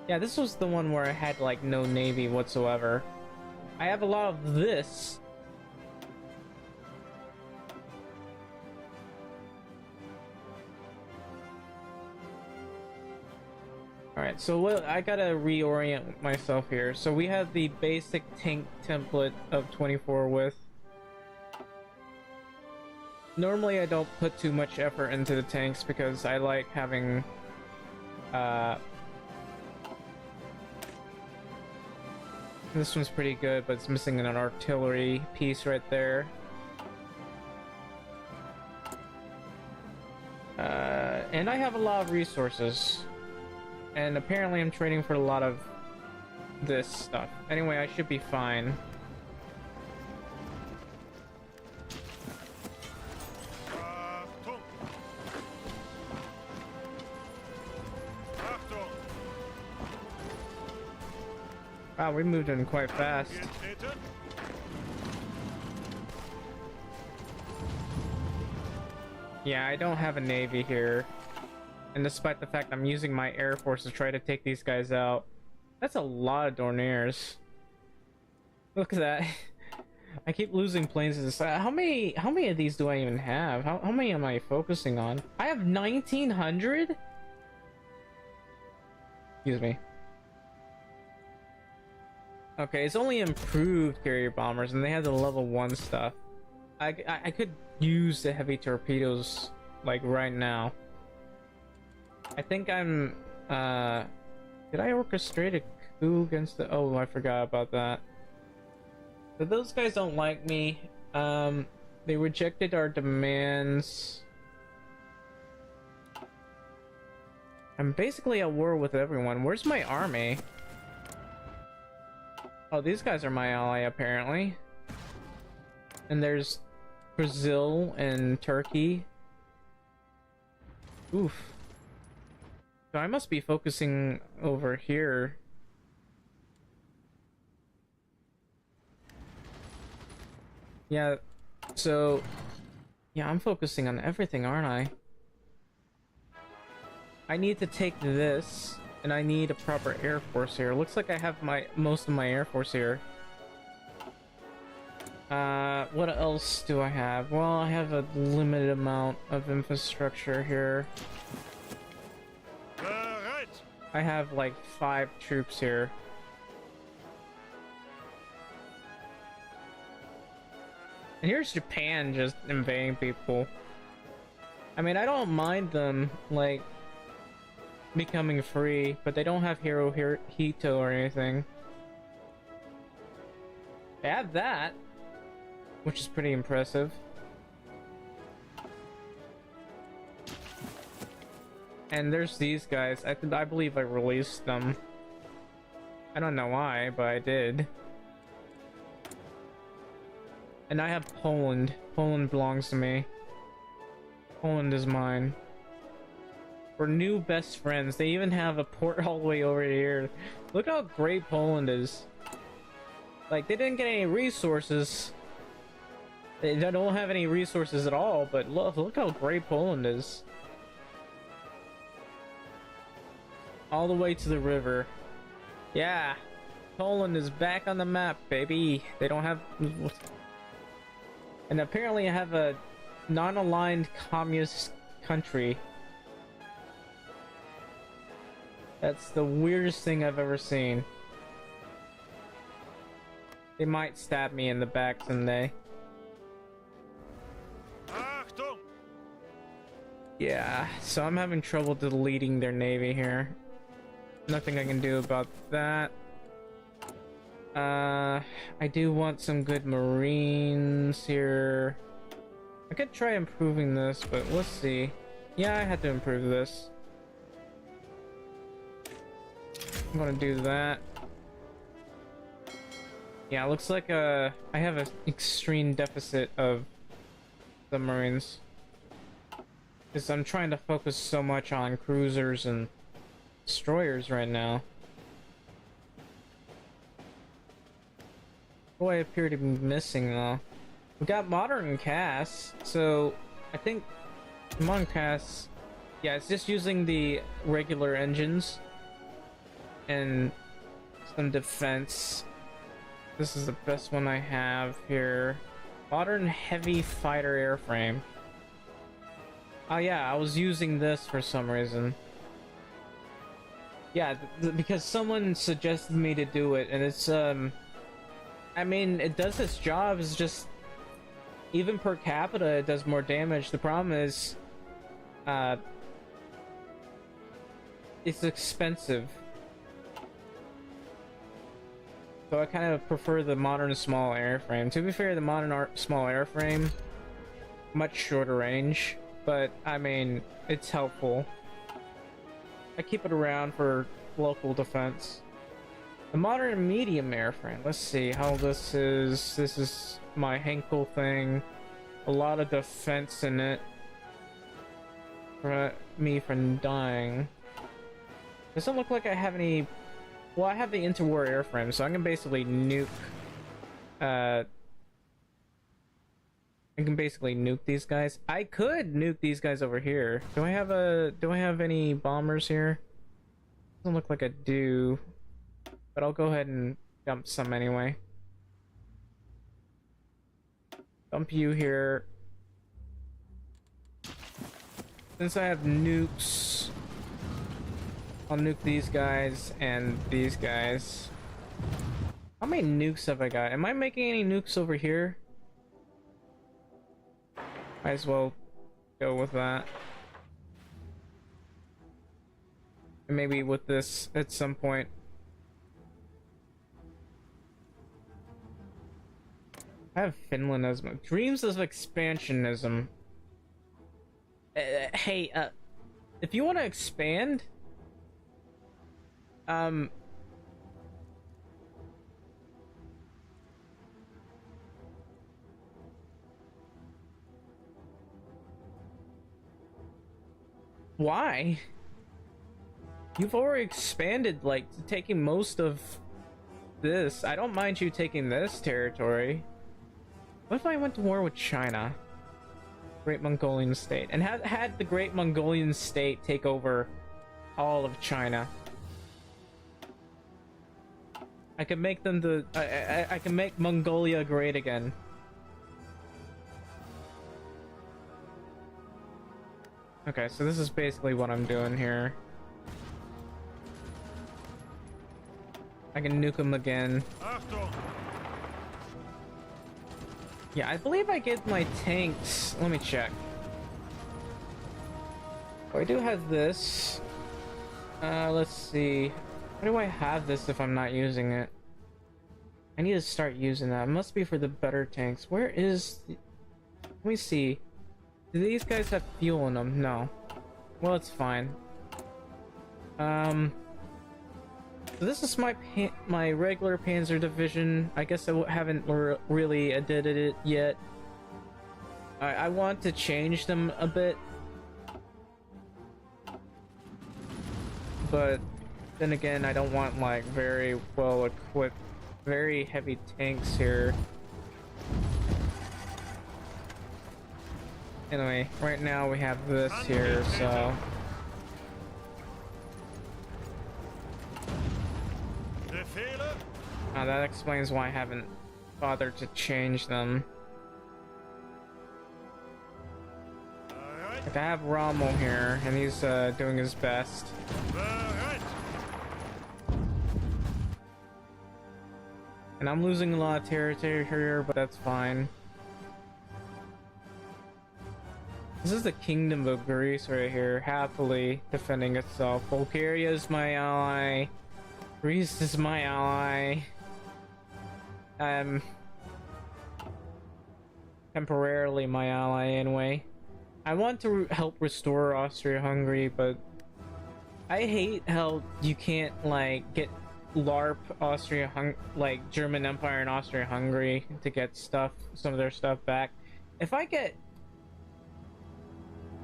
Yeah, this was the one where I had, like, no navy whatsoever. I have a lot of this. Alright, so what I gotta reorient myself here. So we have the basic tank template of 24 width. Normally I don't put too much effort into the tanks because I like having this one's pretty good, but it's missing an artillery piece right there. And I have a lot of resources. And apparently I'm trading for a lot of this stuff. Anyway, I should be fine. Wow, we moved in quite fast. Yeah, I don't have a navy here. And despite the fact I'm using my air force to try to take these guys out. That's a lot of Dorniers. Look at that. I keep losing planes to the side. How many of these do I even have? How many am I focusing on? I have 1900? Excuse me. Okay, it's only improved carrier bombers and they have the level 1 stuff. I could use the heavy torpedoes like right now. I think I'm did I orchestrate a coup against the... Oh, I forgot about that. So those guys don't like me. They rejected our demands. I'm basically at war with everyone. Where's my army? Oh, these guys are my ally apparently. And there's Brazil and Turkey. Oof. So I must be focusing over here. Yeah, so... Yeah, I'm focusing on everything, aren't I? I need to take this, and I need a proper air force here. Looks like I have most of my air force here. What else do I have? Well, I have a limited amount of infrastructure here. I have like 5 troops here. And here's Japan just invading people. I mean, I don't mind them, like, becoming free, but they don't have Hirohito or anything. They have that, which is pretty impressive. And there's these guys. I believe I released them. I don't know why, but I did. And I have Poland. Poland belongs to me. Poland is mine. We're new best friends. They even have a port all the way over here. Look how great Poland is. Like, they didn't get any resources. They don't have any resources at all, but look how great Poland is. All the way to the river. Yeah, Poland is back on the map, baby. They don't have... And apparently I have a non-aligned communist country. That's the weirdest thing I've ever seen. They might stab me in the back someday. Yeah, so I'm having trouble deleting their navy here. Nothing I can do about that. I do want some good marines here. I could try improving this, but let's see. Yeah, I had to improve this. I'm gonna do that. Yeah, it looks like I have an extreme deficit of submarines. Because I'm trying to focus so much on cruisers and destroyers right now. What I appear to be missing though. We got modern casts, so I think modern casts, yeah, it's just using the regular engines and some defense. This is the best one I have here. Modern heavy fighter airframe. Oh yeah, I was using this for some reason. Yeah, because someone suggested me to do it, and it's I mean, it does its job. It's just even per capita, it does more damage. The problem is, it's expensive. So I kind of prefer the modern small airframe. To be fair, the modern small airframe, much shorter range, but I mean, it's helpful. I keep it around for local defense. The modern medium airframe. Let's see how this is. This is my Henkel thing. A lot of defense in it. For me from dying. Doesn't look like I have any. Well, I have the interwar airframe, so I can basically nuke. I can basically nuke these guys. I could nuke these guys over here. Do I have any bombers here? Doesn't look like I do. But I'll go ahead and dump some anyway. Dump you here. Since I have nukes, I'll nuke these guys and these guys. How many nukes have I got? Am I making any nukes over here? Might as well go with that. And maybe with this at some point. I have Finland as my dreams of expansionism. Hey, if you want to expand, why? You've already expanded, like, taking most of this. I don't mind you taking this territory. What if I went to war with China? Great Mongolian state. And had the Great Mongolian state take over all of China. I could make them the... I can make Mongolia great again. Okay, so this is basically what I'm doing here. I can nuke them again. Yeah, I believe I get my tanks. Let me check. Oh, I do have this. Let's see. Why do I have this if I'm not using it? I need to start using that. It must be for the better tanks. Where is... Let me see. Do these guys have fuel in them? No. Well, it's fine. So this is my regular Panzer division. I guess I haven't really edited it yet. I want to change them a bit, but then again, I don't want like very well equipped, very heavy tanks here. Anyway, right now we have this here, so. That explains why I haven't bothered to change them. Like I have Rommel here, and he's doing his best. And I'm losing a lot of territory here, but that's fine. This is the Kingdom of Greece right here, happily defending itself. Bulgaria is my ally. Greece is my ally. I'm temporarily my ally anyway. I want to help restore Austria-Hungary, but I hate how you can't like get LARP like German Empire and Austria-Hungary to get some of their stuff back. If I get,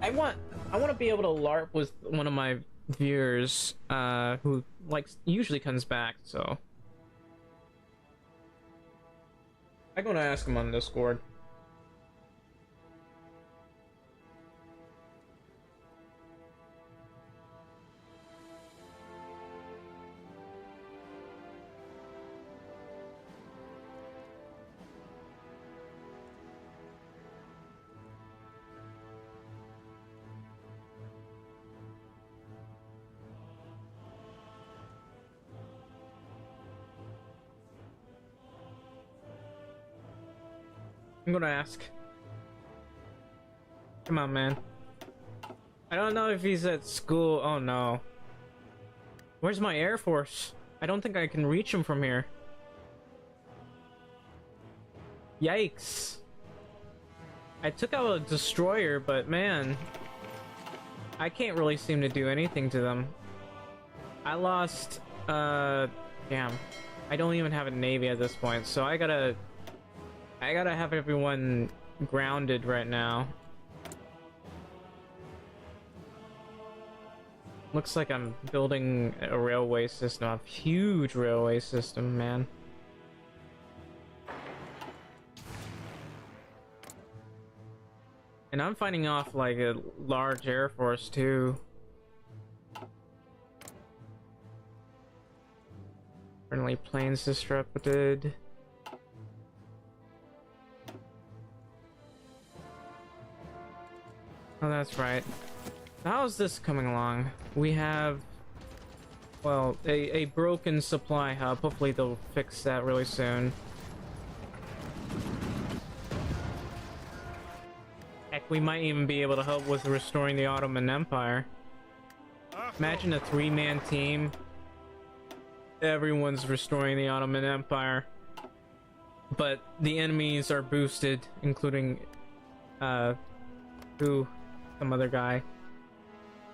I want to be able to LARP with one of my viewers, who usually comes back. So I'm gonna ask him on Discord. I'm gonna ask. Come on, man. I don't know if he's at school. Oh no. Where's my Air Force? I don't think I can reach him from here. Yikes. I took out a destroyer, but man, I can't really seem to do anything to them. I lost, damn. I don't even have a navy at this point, so I gotta have everyone grounded right now. Looks like I'm building a railway system, a huge railway system, man. And I'm fighting off like a large air force too. Friendly planes disrupted. Oh, that's right. How's this coming along? We have, well, a broken supply hub. Hopefully they'll fix that really soon. Heck, we might even be able to help with restoring the Ottoman Empire. Imagine a three-man team. Everyone's restoring the Ottoman Empire. But the enemies are boosted, including, some other guy.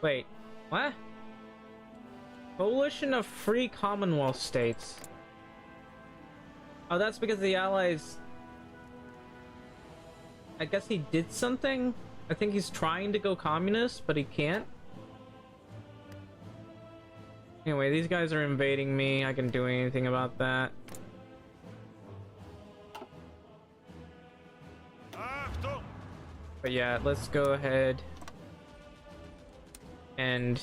Wait, what? Coalition of Free Commonwealth States. Oh, that's because the Allies... I guess he did something? I think he's trying to go communist, but he can't. Anyway, these guys are invading me. I can do anything about that. But yeah, let's go ahead and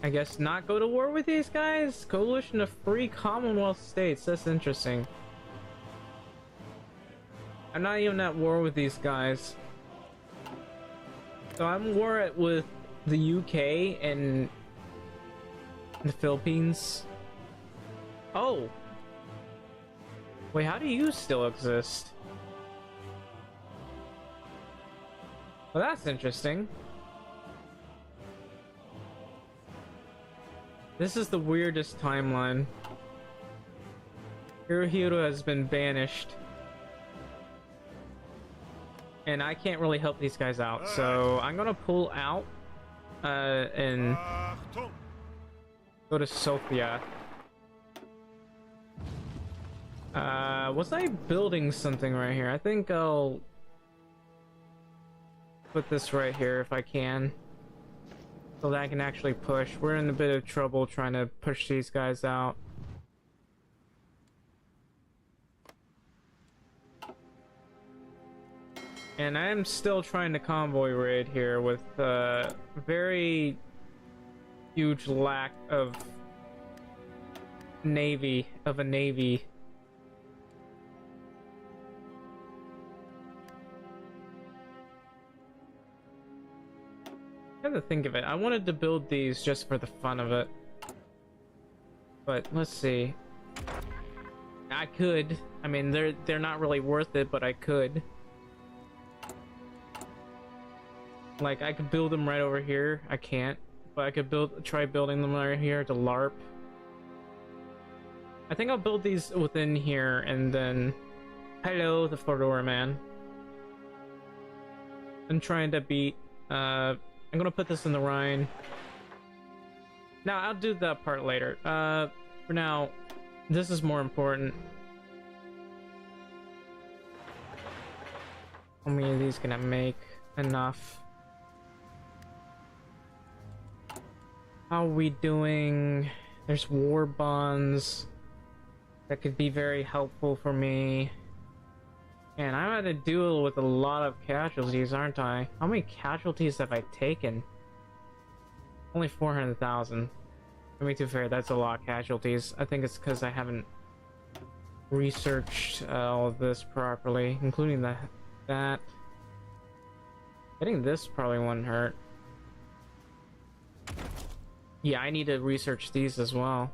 I guess not go to war with these guys? Coalition of Free Commonwealth States. That's interesting. I'm not even at war with these guys. So I'm war with the UK and the Philippines. Oh! Wait, how do you still exist? Well, that's interesting. This is the weirdest timeline. Hirohito has been banished. And I can't really help these guys out, so I'm gonna pull out and go to Sofia. Was I building something right here? I think I'll put this right here if I can, so that I can actually push. We're in a bit of trouble trying to push these guys out. And I am still trying to convoy raid here with very huge lack of a navy. Come to think of it, I wanted to build these just for the fun of it. But let's see. I could. I mean, they're not really worth it, but I could. Like, I could build them right over here. I can't. But I could try building them right here to LARP. I think I'll build these within here, and then... Hello, the Fedora man. I'm trying to beat... I'm gonna put this in the Rhine. Now, I'll do that part later. For now, this is more important. How many of these can I make? Enough. How are we doing? There's war bonds. That could be very helpful for me. And I'm at a duel with a lot of casualties, aren't I? How many casualties have I taken? Only 400,000. To be too fair, that's a lot of casualties. I think it's because I haven't researched all of this properly, including that. Getting this probably wouldn't hurt. Yeah, I need to research these as well.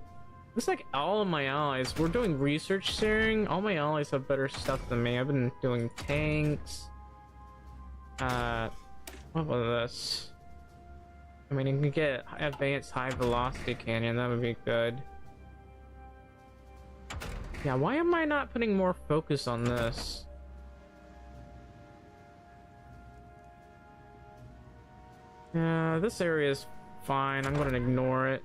Looks like all of my allies, we're doing research sharing. All my allies have better stuff than me. I've been doing tanks. What was this? I mean, you can get advanced high velocity cannon, that would be good. Yeah, why am I not putting more focus on this? Yeah, this area is fine. I'm gonna ignore it.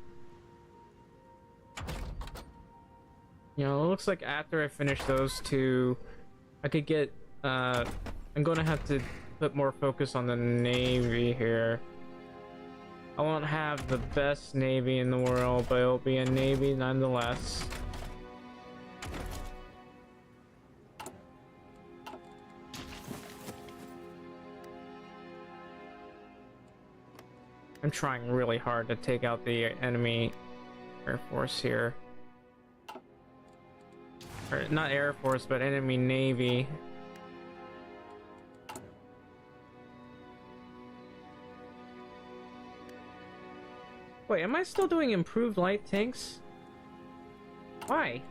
You know, it looks like after I finish those two, I could get, I'm gonna have to put more focus on the Navy here. I won't have the best Navy in the world, but it'll be a Navy nonetheless. I'm trying really hard to take out the enemy Air Force here. Or not Air Force, but enemy Navy. Wait, am I still doing improved light tanks? Why?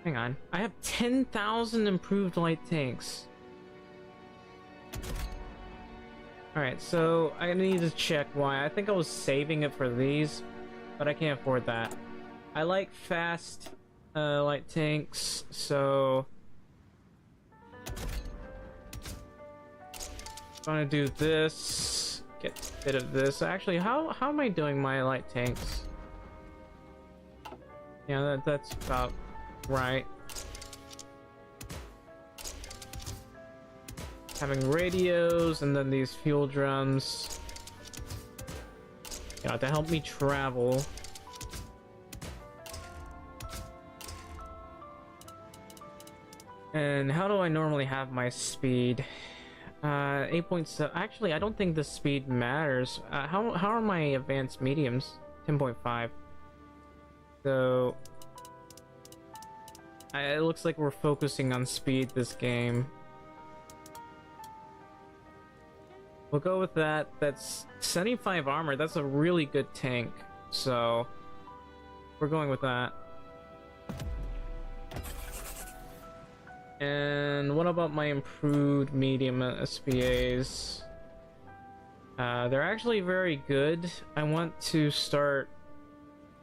Hang on. I have 10,000 improved light tanks. Alright, so I need to check why. I think I was saving it for these, but I can't afford that. I like fast light tanks, so I'm gonna do this, get a bit of this. Actually, how am I doing my light tanks? Yeah, that's about right. Having radios and then these fuel drums, you know, to help me travel. And how do I normally have my speed? 8.7. Actually, I don't think the speed matters. How are my advanced mediums? 10.5. So it looks like we're focusing on speed this game. We'll go with that. That's 75 armor. That's a really good tank. So we're going with that. And what about my improved medium SPAs? They're actually very good. I want to start...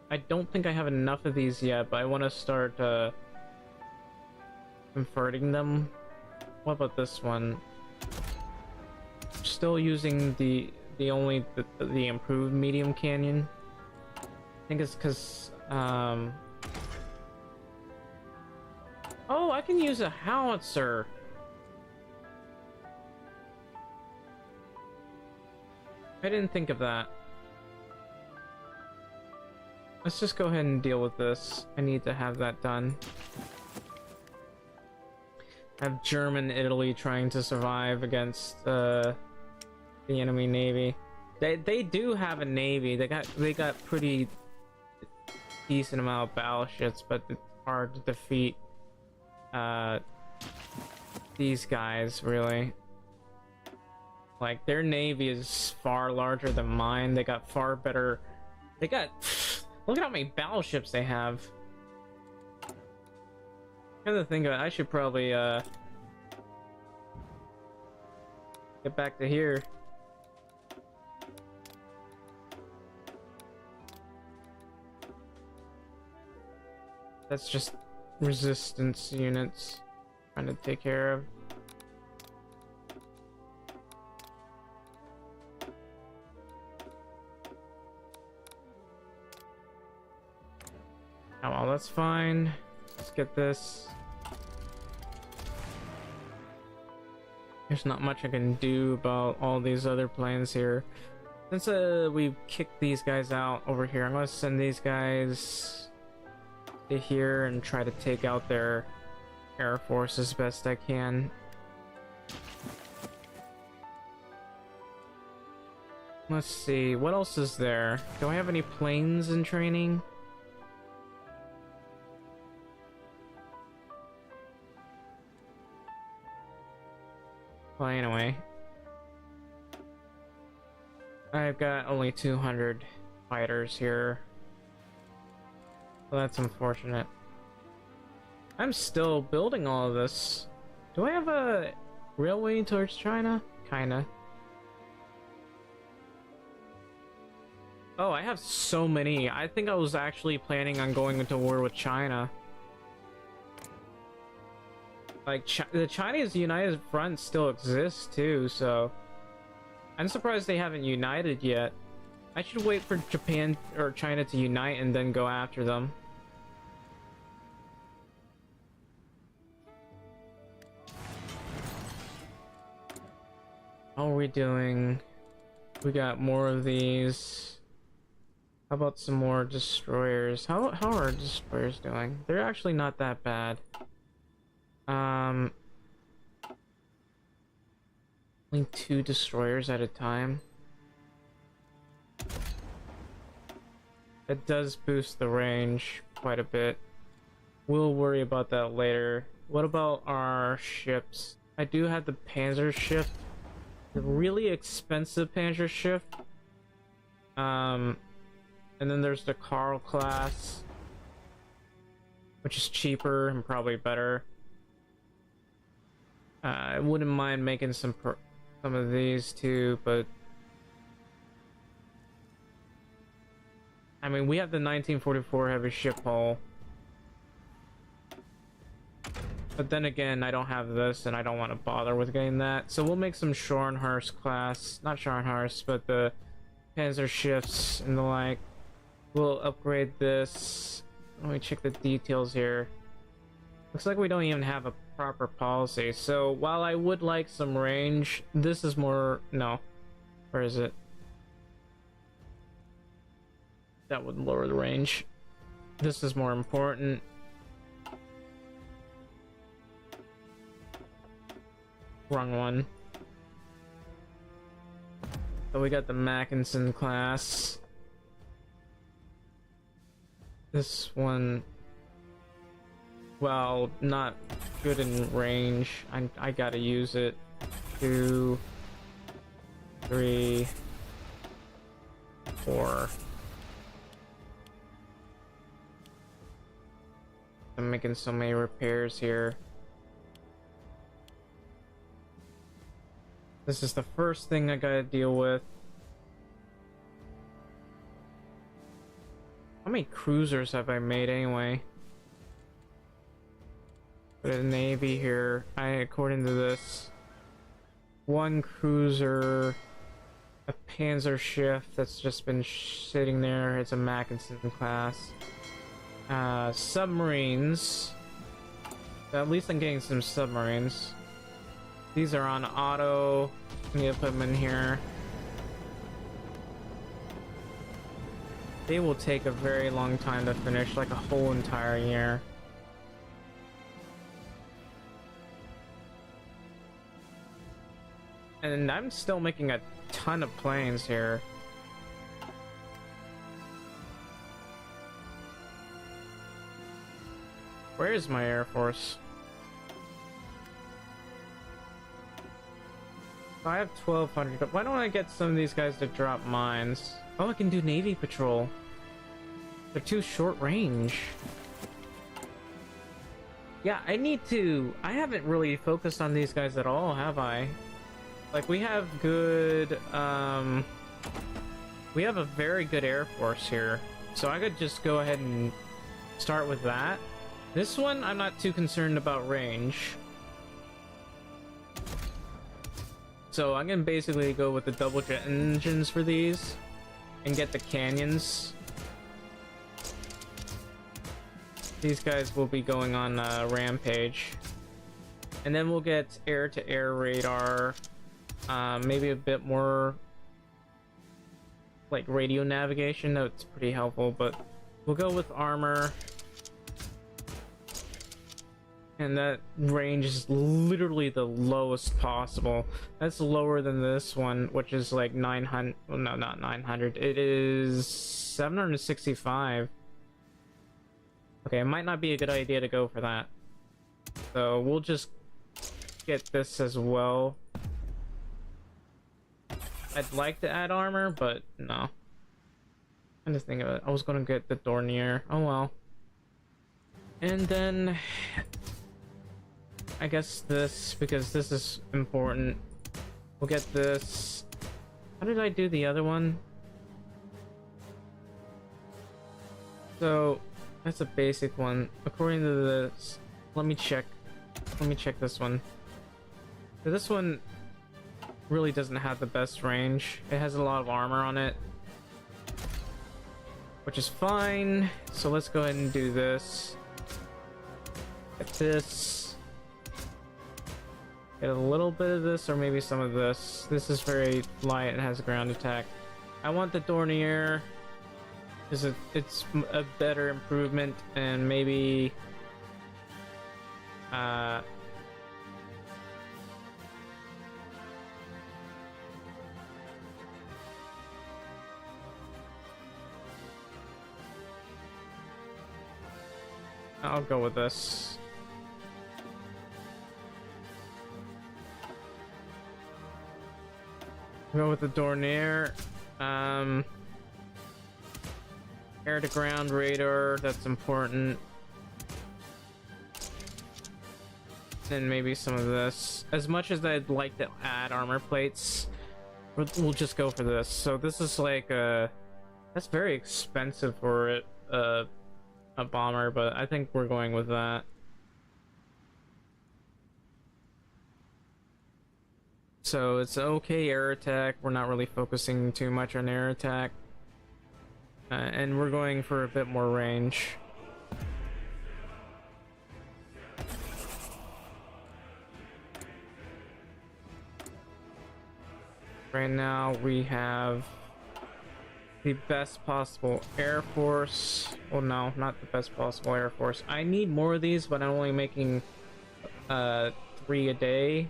I don't think I have enough of these yet, but I want to start converting them. What about this one? Still using the improved medium canyon. I think it's because oh, I can use a howitzer. I didn't think of that. Let's just go ahead and deal with this. I need to have that done. I have German Italy trying to survive against the enemy navy. They do have a navy. They got pretty decent amount of battleships, but it's hard to defeat these guys, really. Like, their navy is far larger than mine. They got far better... They got... Look at how many battleships they have. Come to think of it, I should probably get back to here. That's just resistance units trying to take care of. Oh well, that's fine. Let's get this. There's not much I can do about all these other planes here. Since we kicked these guys out over here, I'm gonna send these guys to here and try to take out their air force as best I can. Let's see, what else is there? Do I have any planes in training? Well, anyway. I've got only 200 fighters here. Well, that's unfortunate. I'm still building all of this. Do I have a railway towards China? Kinda. Oh, I have so many. I think I was actually planning on going into war with China. Like, the Chinese United Front still exists too, so... I'm surprised they haven't united yet. I should wait for Japan or China to unite and then go after them. How are we doing? We got more of these. How about some more destroyers? How are our destroyers doing? They're actually not that bad. Only 2 destroyers at a time. It does boost the range quite a bit. We'll worry about that later. What about our ships? I do have the Panzer ship. The really expensive Panzer ship. And then there's the Karl class, which is cheaper and probably better. I wouldn't mind making some of these too, but I mean, we have the 1944 heavy ship hull, but then again, I don't have this, and I don't want to bother with getting that. So we'll make some Scharnhorst class, not Scharnhorst, but the Panzer ships and the like. We'll upgrade this. Let me check the details here. Looks like we don't even have a proper policy. So while I would like some range, this is more... No. Where is it? That would lower the range. This is more important. Wrong one. So we got the Mackinson class. This one, well, not good in range. I gotta use it. 2, 3, 4. I'm making so many repairs here. This is the first thing I gotta deal with. How many cruisers have I made anyway? Put a navy here. According to this, 1 cruiser, a Panzer ship that's just been sitting there. It's a Mackinson class. Submarines. At least I'm getting some submarines. These are on auto. I need to put them in here. They will take a very long time to finish, like a whole entire year. And I'm still making a ton of planes here. Where is my Air Force? I have 1,200. Why don't I get some of these guys to drop mines? Oh, I can do Navy patrol. They're too short range. Yeah, I haven't really focused on these guys at all, have I? Like, we have good, we have a very good Air Force here. So I could just go ahead and start with that. This one, I'm not too concerned about range. So I'm gonna basically go with the double jet engines for these and get the canyons. These guys will be going on Rampage. And then we'll get air-to-air radar. Maybe a bit more like radio navigation. That's pretty helpful, but we'll go with armor. And that range is literally the lowest possible. That's lower than this one, which is like 900. Well, no, not 900. It is 765. Okay, it might not be a good idea to go for that. So we'll just get this as well. I'd like to add armor, but no. I'm just thinking of it. I was gonna get the Dornier. Oh well. And then I guess this, because this is important. We'll get this. How did I do the other one? So that's a basic one. According to this, let me check this one. So this one really doesn't have the best range. It has a lot of armor on it, which is fine. So let's go ahead and do this. Get this. Get a little bit of this, or maybe some of this. This is very light and has a ground attack. I want the Dornier. It's a better improvement, and maybe I'll go with this. Go with the Dornier. Air to ground radar, that's important. And maybe some of this. As much as I'd like to add armor plates, we'll just go for this. So this is like that's very expensive for it, a bomber, but I think we're going with that. So it's okay air attack. We're not really focusing too much on air attack. And we're going for a bit more range. Right now we have the best possible Air Force. Well, no, not the best possible Air Force. I need more of these, but I'm only making 3 a day,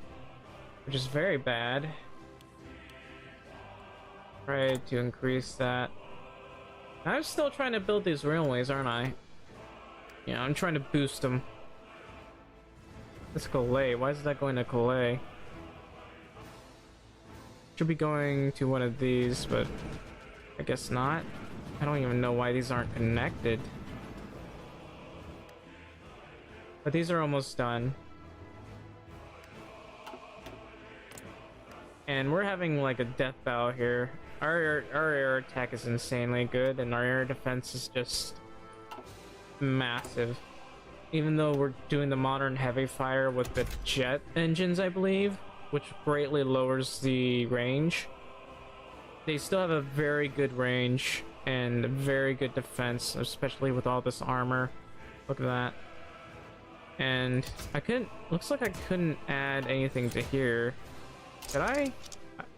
which is very bad. Try to increase that. I'm still trying to build these railways, aren't I? Yeah, I'm trying to boost them. Let's Calais. Why is that going to Calais? Should be going to one of these, but I guess not. I don't even know why these aren't connected. But these are almost done. And we're having like a death battle here. Our air attack is insanely good, and our air defense is just massive. Even though we're doing the modern heavy fire with the jet engines, I believe, which greatly lowers the range, they still have a very good range and very good defense, especially with all this armor. Look at that. And I couldn't, looks like I couldn't add anything to here. Could I?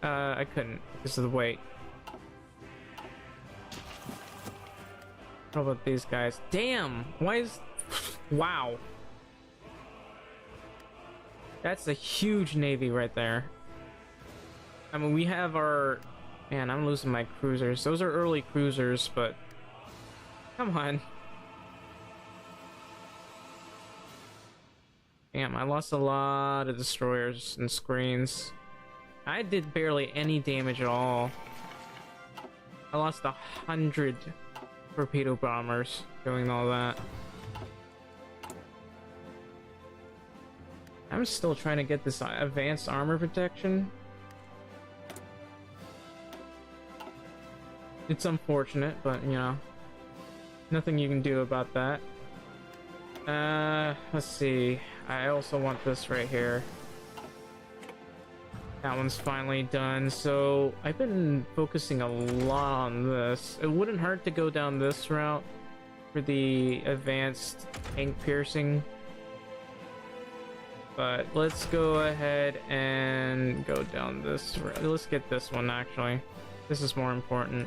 I couldn't because of the weight. What about these guys? Damn! Why is... Wow. That's a huge navy right there. I mean, we have our... Man, I'm losing my cruisers. Those are early cruisers, but... Come on. Damn, I lost a lot of destroyers and screens. I did barely any damage at all. I lost 100 torpedo bombers doing all that. I'm still trying to get this advanced armor protection. It's unfortunate, but you know, nothing you can do about that. Let's see. I also want this right here. That one's finally done. So I've been focusing a lot on this. It wouldn't hurt to go down this route for the advanced tank piercing. But let's go ahead and go down this route. Let's get this one actually. This is more important.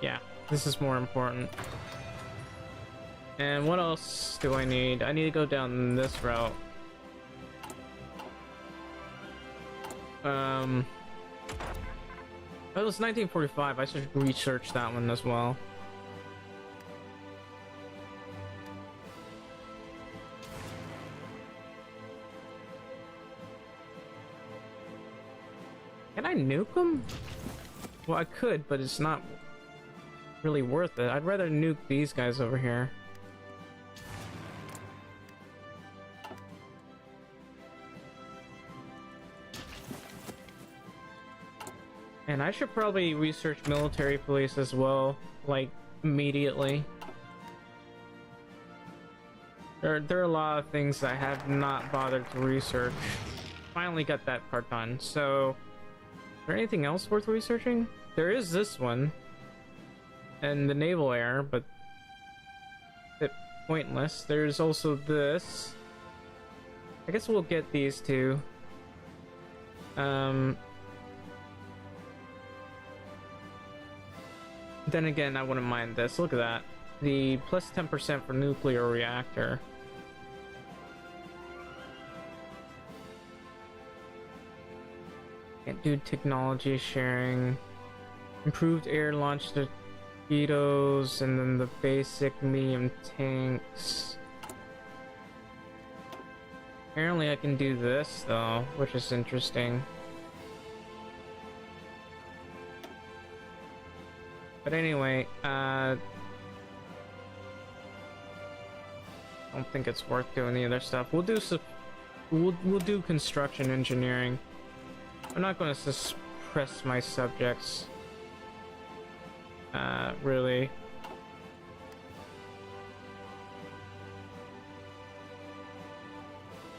Yeah, this is more important. And what else do I need? I need to go down this route. It was 1945. I should research that one as well. Can I nuke them? Well, I could, but it's not really worth it. I'd rather nuke these guys over here. And I should probably research military police as well, like, immediately. There are a lot of things I have not bothered to research. Finally got that part done. So, is there anything else worth researching? There is this one. And the naval air, but a bit pointless. There's also this. I guess we'll get these two. Then again, I wouldn't mind this. Look at that. The plus 10% for nuclear reactor. Can't do technology sharing. Improved air launch torpedoes, and then the basic medium tanks. Apparently I can do this though, which is interesting. But anyway, I don't think it's worth doing the other stuff. We'll do construction engineering. I'm not going to suppress my subjects. Really.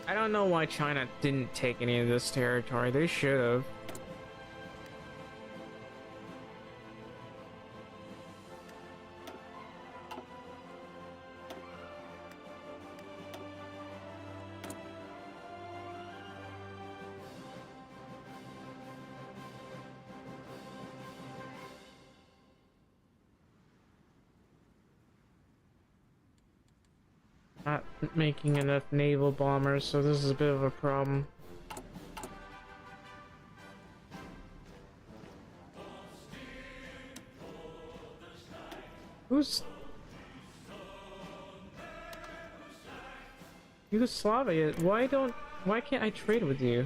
I don't know why China didn't take any of this territory. They should have. Not making enough naval bombers, so this is a bit of a problem. Who's Yugoslavia? Why can't I trade with you?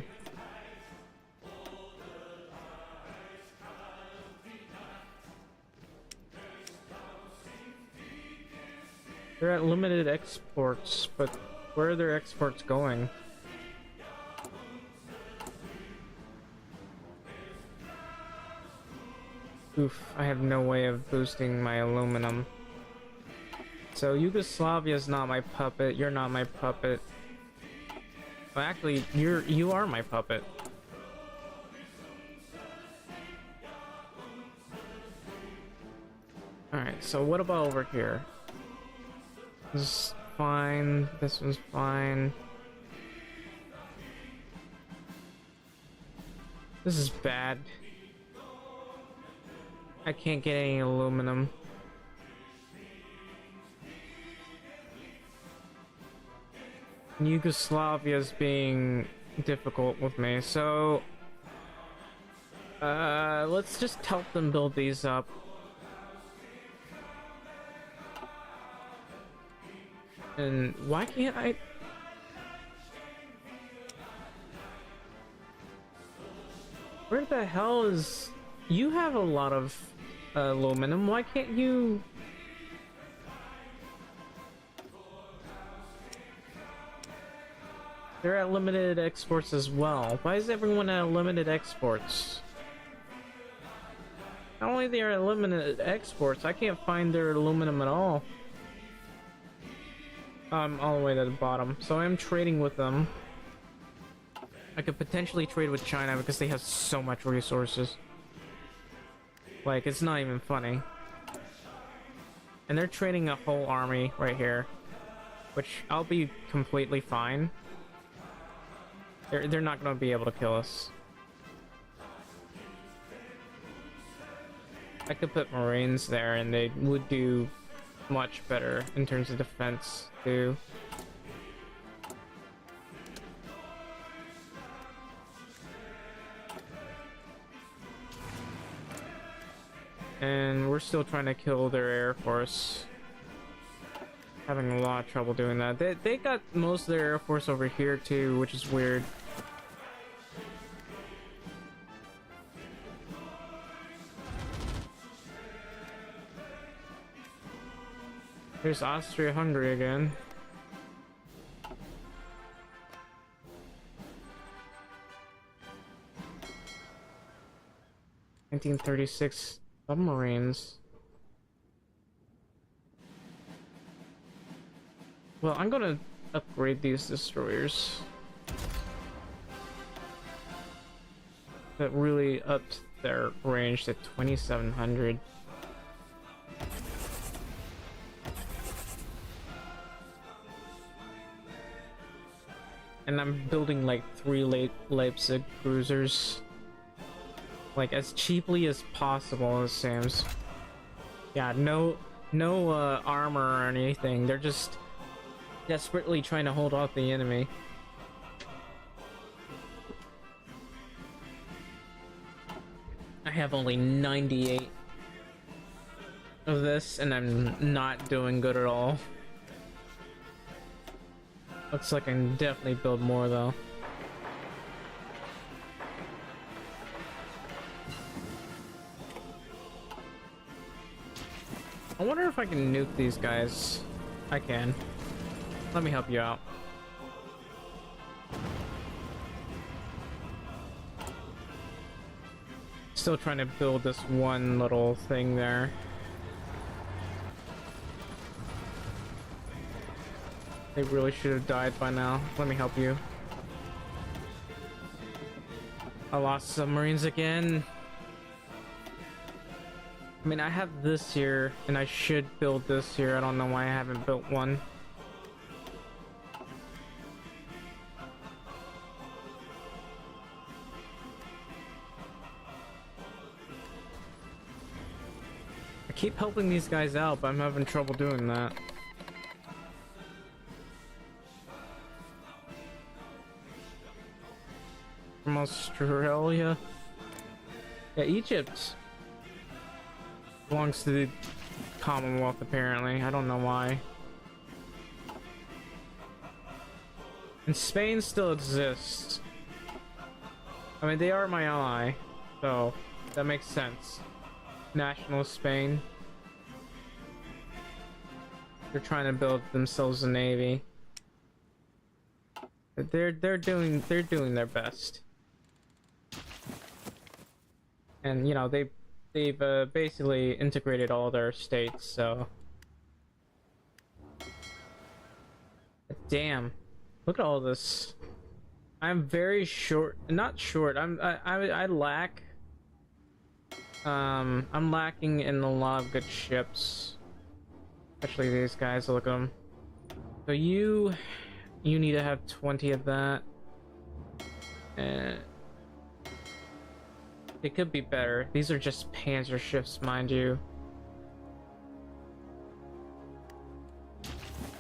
They're at limited exports, but where are their exports going? Oof, I have no way of boosting my aluminum. So Yugoslavia's not my puppet, you're not my puppet. Well, actually, you are my puppet. Alright, so what about over here? This is fine. This one's fine. This is bad. I can't get any aluminum. Yugoslavia's being difficult with me, so let's just help them build these up. And why can't I? Where the hell is... You have a lot of aluminum, why can't you... They're at limited exports as well. Why is everyone at limited exports? Not only they are at limited exports, I can't find their aluminum at all. all the way to the bottom, so I'm trading with them. I could potentially trade with China because they have so much resources. Like, it's not even funny. And they're trading a whole army right here, which I'll be completely fine. They're not gonna be able to kill us. I could put Marines there and they would do much better in terms of defense too. And we're still trying to kill their air force. Having a lot of trouble doing that. They got most of their air force over here too, which is weird. Here's Austria-Hungary again. (1936) submarines. Well, I'm gonna upgrade these destroyers. That really upped their range to 2,700. And I'm building like 3 Leipzig cruisers. Like as cheaply as possible, it seems. Yeah, no armor or anything. They're just desperately trying to hold off the enemy. I have only 98 of this, and I'm not doing good at all. Looks like I can definitely build more though. I wonder if I can nuke these guys. I can. Let me help you out. Still trying to build this one little thing there. They really should have died by now. Let me help you. I lost submarines again. I mean, I have this here, and I should build this here. I don't know why I haven't built one. I keep helping these guys out, but I'm having trouble doing that. From Australia? Yeah, Egypt belongs to the Commonwealth, apparently. I don't know why. And Spain still exists. I mean, they are my ally, so that makes sense. National Spain. They're trying to build themselves a navy. They're doing their best. And you know, they've basically integrated all their states, so damn, look at all this. I'm very short, not short, I lack I'm lacking in a lot of good ships, especially these guys. Look at them. So you need to have 20 of that, and it could be better. These are just panzer ships, mind you.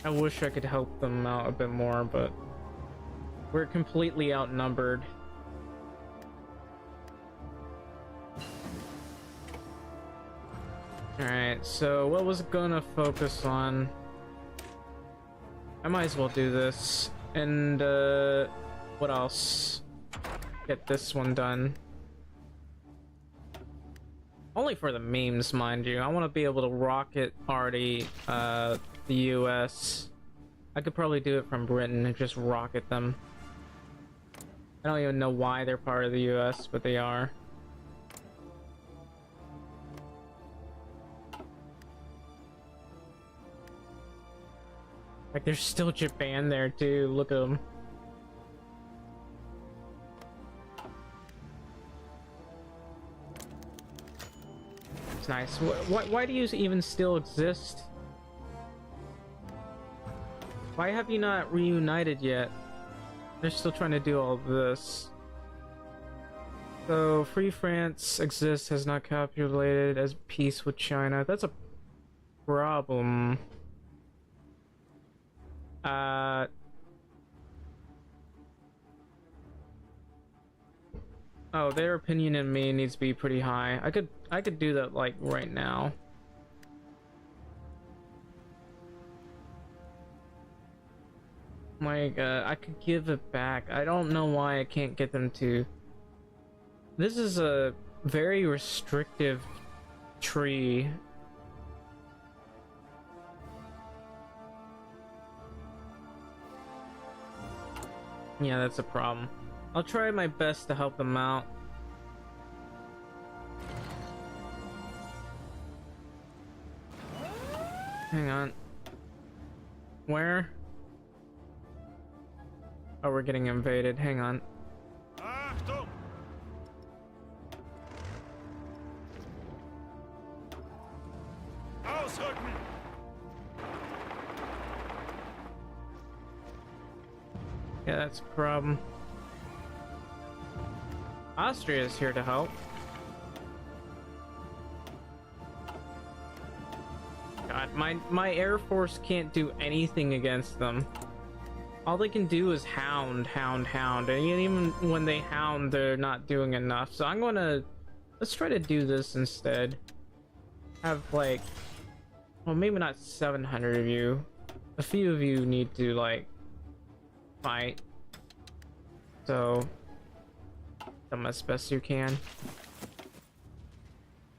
I wish I could help them out a bit more, but we're completely outnumbered. Alright, so what was gonna focus on? I might as well do this. And what else? Get this one done. Only for the memes, mind you. I want to be able to rocket already the US. I could probably do it from Britain and just rocket them. I don't even know why they're part of the US, but they are. Like, there's still Japan there too. Look at them. It's nice. Why do you even still exist? Why have you not reunited yet? They're still trying to do all of this. So, Free France exists, has not capitulated as peace with China. That's a problem. Oh, their opinion in me needs to be pretty high. I could do that like right now. Like, I could give it back. I don't know why I can't get them to. This is a very restrictive tree. Yeah, that's a problem. I'll try my best to help them out. Hang on. Where? Oh, we're getting invaded. Hang on. Achtung! Ausrücken! Yeah, that's a problem. Austria is here to help. God, my Air Force can't do anything against them. All they can do is hound. And even when they hound, they're not doing enough. So I'm gonna... Let's try to do this instead. Have like... Well, maybe not 700 of you. A few of you need to, like... fight. So... do as best you can.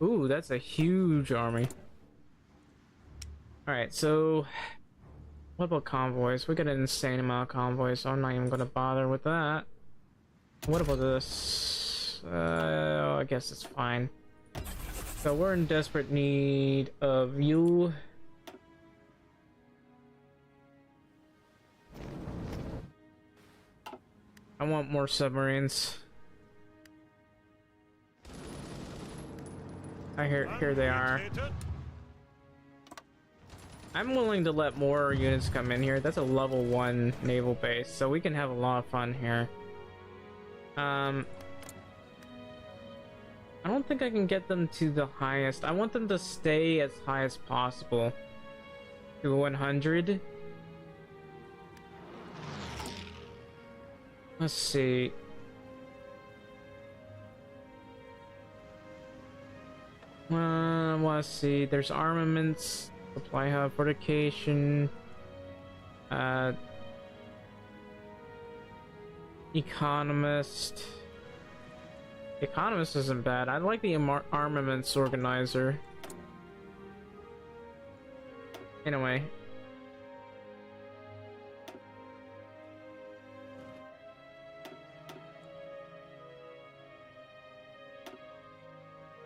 Ooh, that's a huge army. Alright, so... what about convoys? We got an insane amount of convoys, so I'm not even gonna bother with that. What about this? I guess it's fine. So we're in desperate need of you. I want more submarines. Here they are. I'm willing to let more units come in here. That's a level 1 naval base, so we can have a lot of fun here. I don't think I can get them to the highest. I want them to stay as high as possible. To 100. Let's see. Let's see. There's armaments. Supply hub, fortification, economist. Economist isn't bad. I like the armaments organizer. Anyway.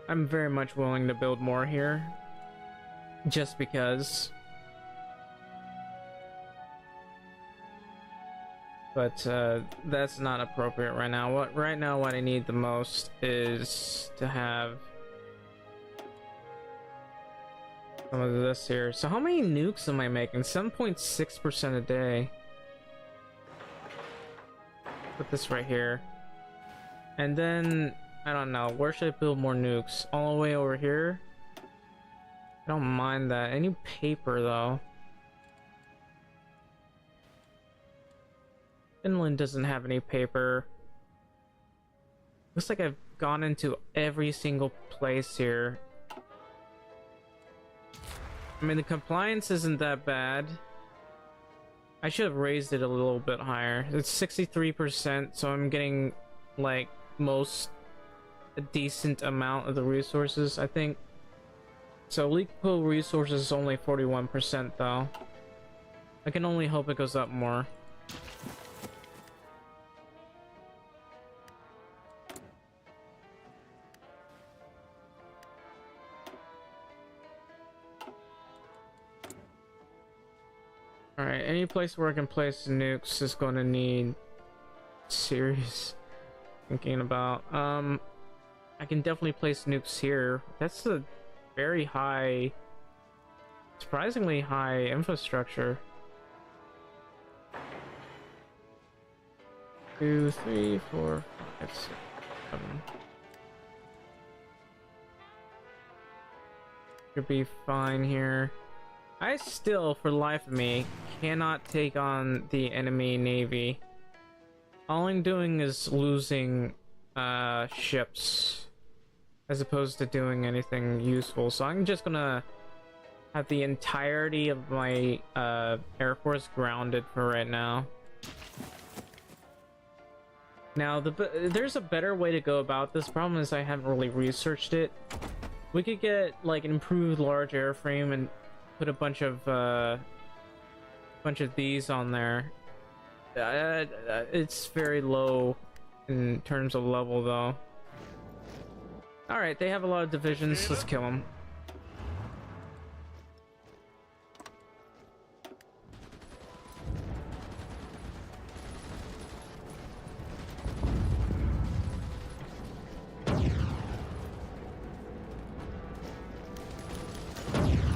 I'm very much willing to build more here. Just because. But that's not appropriate right now. What I need the most is to have some of this here. So how many nukes am I making? 7.6% a day. Put this right here. And then I don't know, where should I build more nukes? All the way over here? I don't mind that. I need paper though. Finland doesn't have any paper. Looks like I've gone into every single place here. I mean, the compliance isn't that bad. I should have raised it a little bit higher. It's 63%, so I'm getting like a decent amount of the resources, I think. So legal resources is only 41% though. I can only hope it goes up more. Alright, any place where I can place nukes is going to need serious thinking about. I can definitely place nukes here. That's a very high, surprisingly high infrastructure. 2, 3, 4, 5, 6, 7. Should be fine here. I still, for the life of me, cannot take on the enemy navy. All I'm doing is losing ships as opposed to doing anything useful. So I'm just gonna have the entirety of my Air Force grounded for right now. Now, there's a better way to go about this. Problem is I haven't really researched it. We could get like an improved large airframe and put a bunch of these on there. It's very low in terms of level, though. All right, they have a lot of divisions. Let's kill them.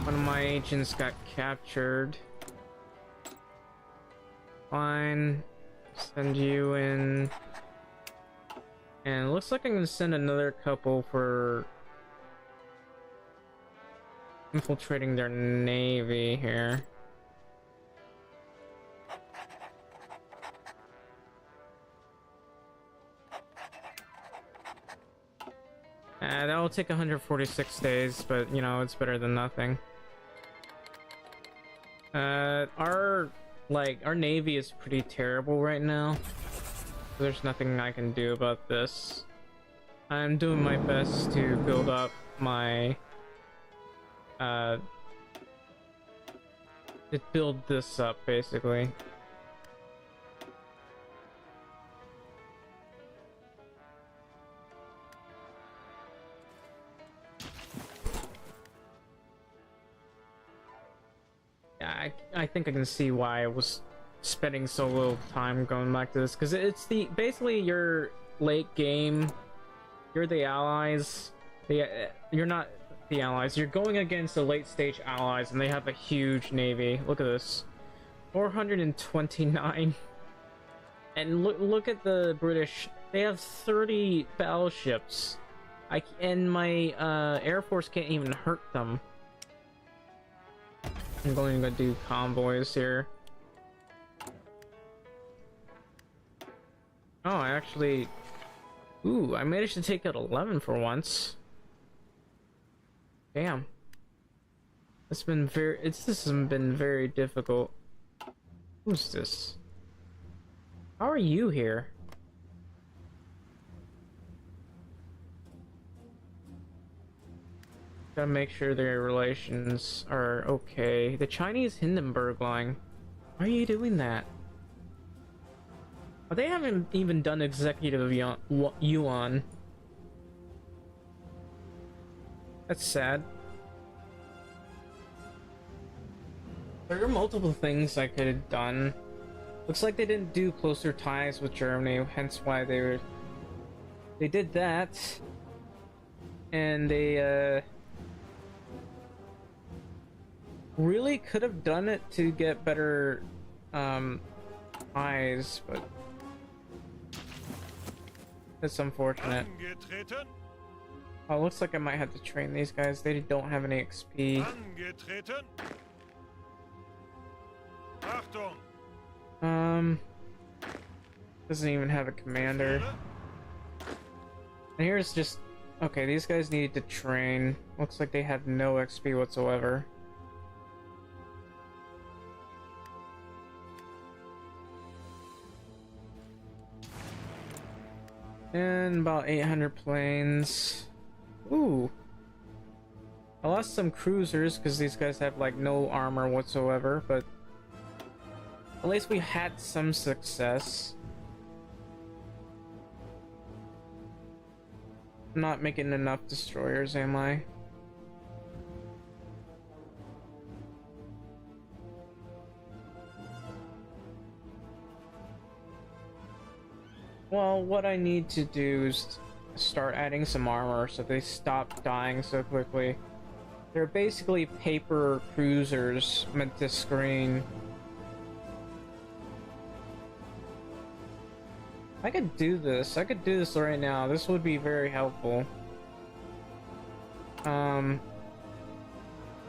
One of my agents got captured. Fine. Send you in. And it looks like I'm gonna send another couple for infiltrating their navy here. That'll take 146 days, but you know, it's better than nothing. Our navy is pretty terrible right now. There's nothing I can do about this. I'm doing my best to build up my to build this up, basically. Yeah, I think I can see why I was spending so little time going back to this, because it's basically your late game. You're the allies. You're not the allies. You're going against the late stage allies, and they have a huge navy. Look at this, 429. And look at the British. They have 30 battleships. And my Air Force can't even hurt them. I'm going to do convoys here. Oh, I actually... Ooh, I managed to take out 11 for once. Damn. This has been very difficult. Who's this? How are you here? Gotta make sure their relations are okay. The Chinese Hindenburg line. Why are you doing that? Oh, they haven't even done executive yuan. That's sad. There are multiple things I could have done. Looks like they didn't do closer ties with Germany, hence why they did that. And they really could have done it to get better ties, but that's unfortunate. Oh, looks like I might have to train these guys. They don't have any XP. Doesn't even have a commander. And here's just... Okay, these guys need to train. Looks like they have no XP whatsoever. And about 800 planes. Ooh. I lost some cruisers because these guys have like no armor whatsoever, but at least we had some success. I'm not making enough destroyers, am I? Well, what I need to do is start adding some armor so they stop dying so quickly. They're basically paper cruisers meant to screen. I could do this. I could do this right now. This would be very helpful. I'm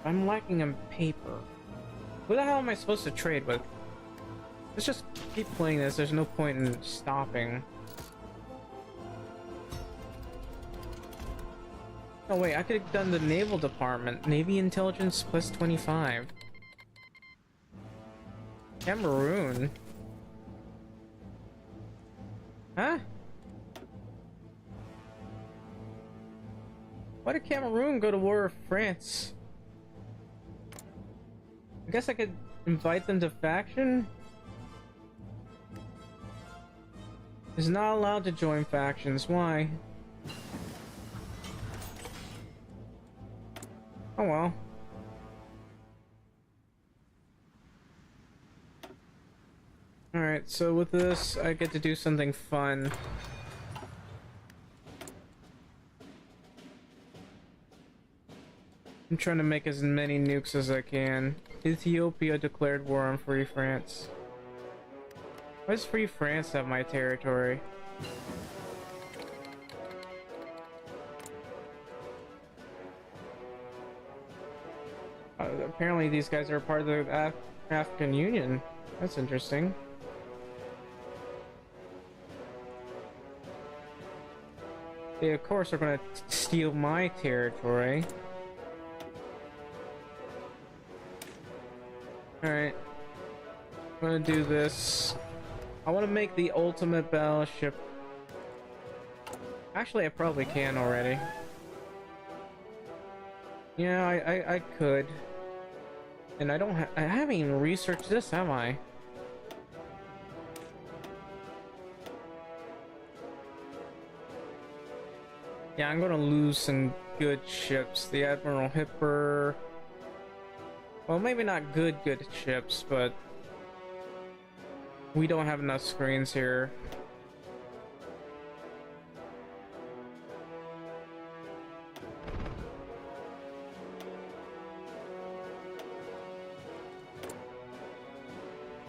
lacking in paper. Who the hell am I supposed to trade with? Let's just keep playing this. There's no point in stopping. Oh wait, I could have done the naval department. Navy intelligence plus 25. Cameroon. Huh? Why did Cameroon go to war with France? I guess I could invite them to faction? Is not allowed to join factions. Why? Oh well. Alright, so with this, I get to do something fun. I'm trying to make as many nukes as I can. Ethiopia declared war on Free France. Why does Free France have my territory? Apparently these guys are part of the African Union. That's interesting. They of course are gonna steal my territory. Alright. I'm gonna do this. I want to make the ultimate battleship. Actually, I probably can already. Yeah, I could. And I haven't even researched this, have I? Yeah, I'm gonna lose some good ships. The Admiral Hipper. Well, maybe not good ships, but we don't have enough screens here.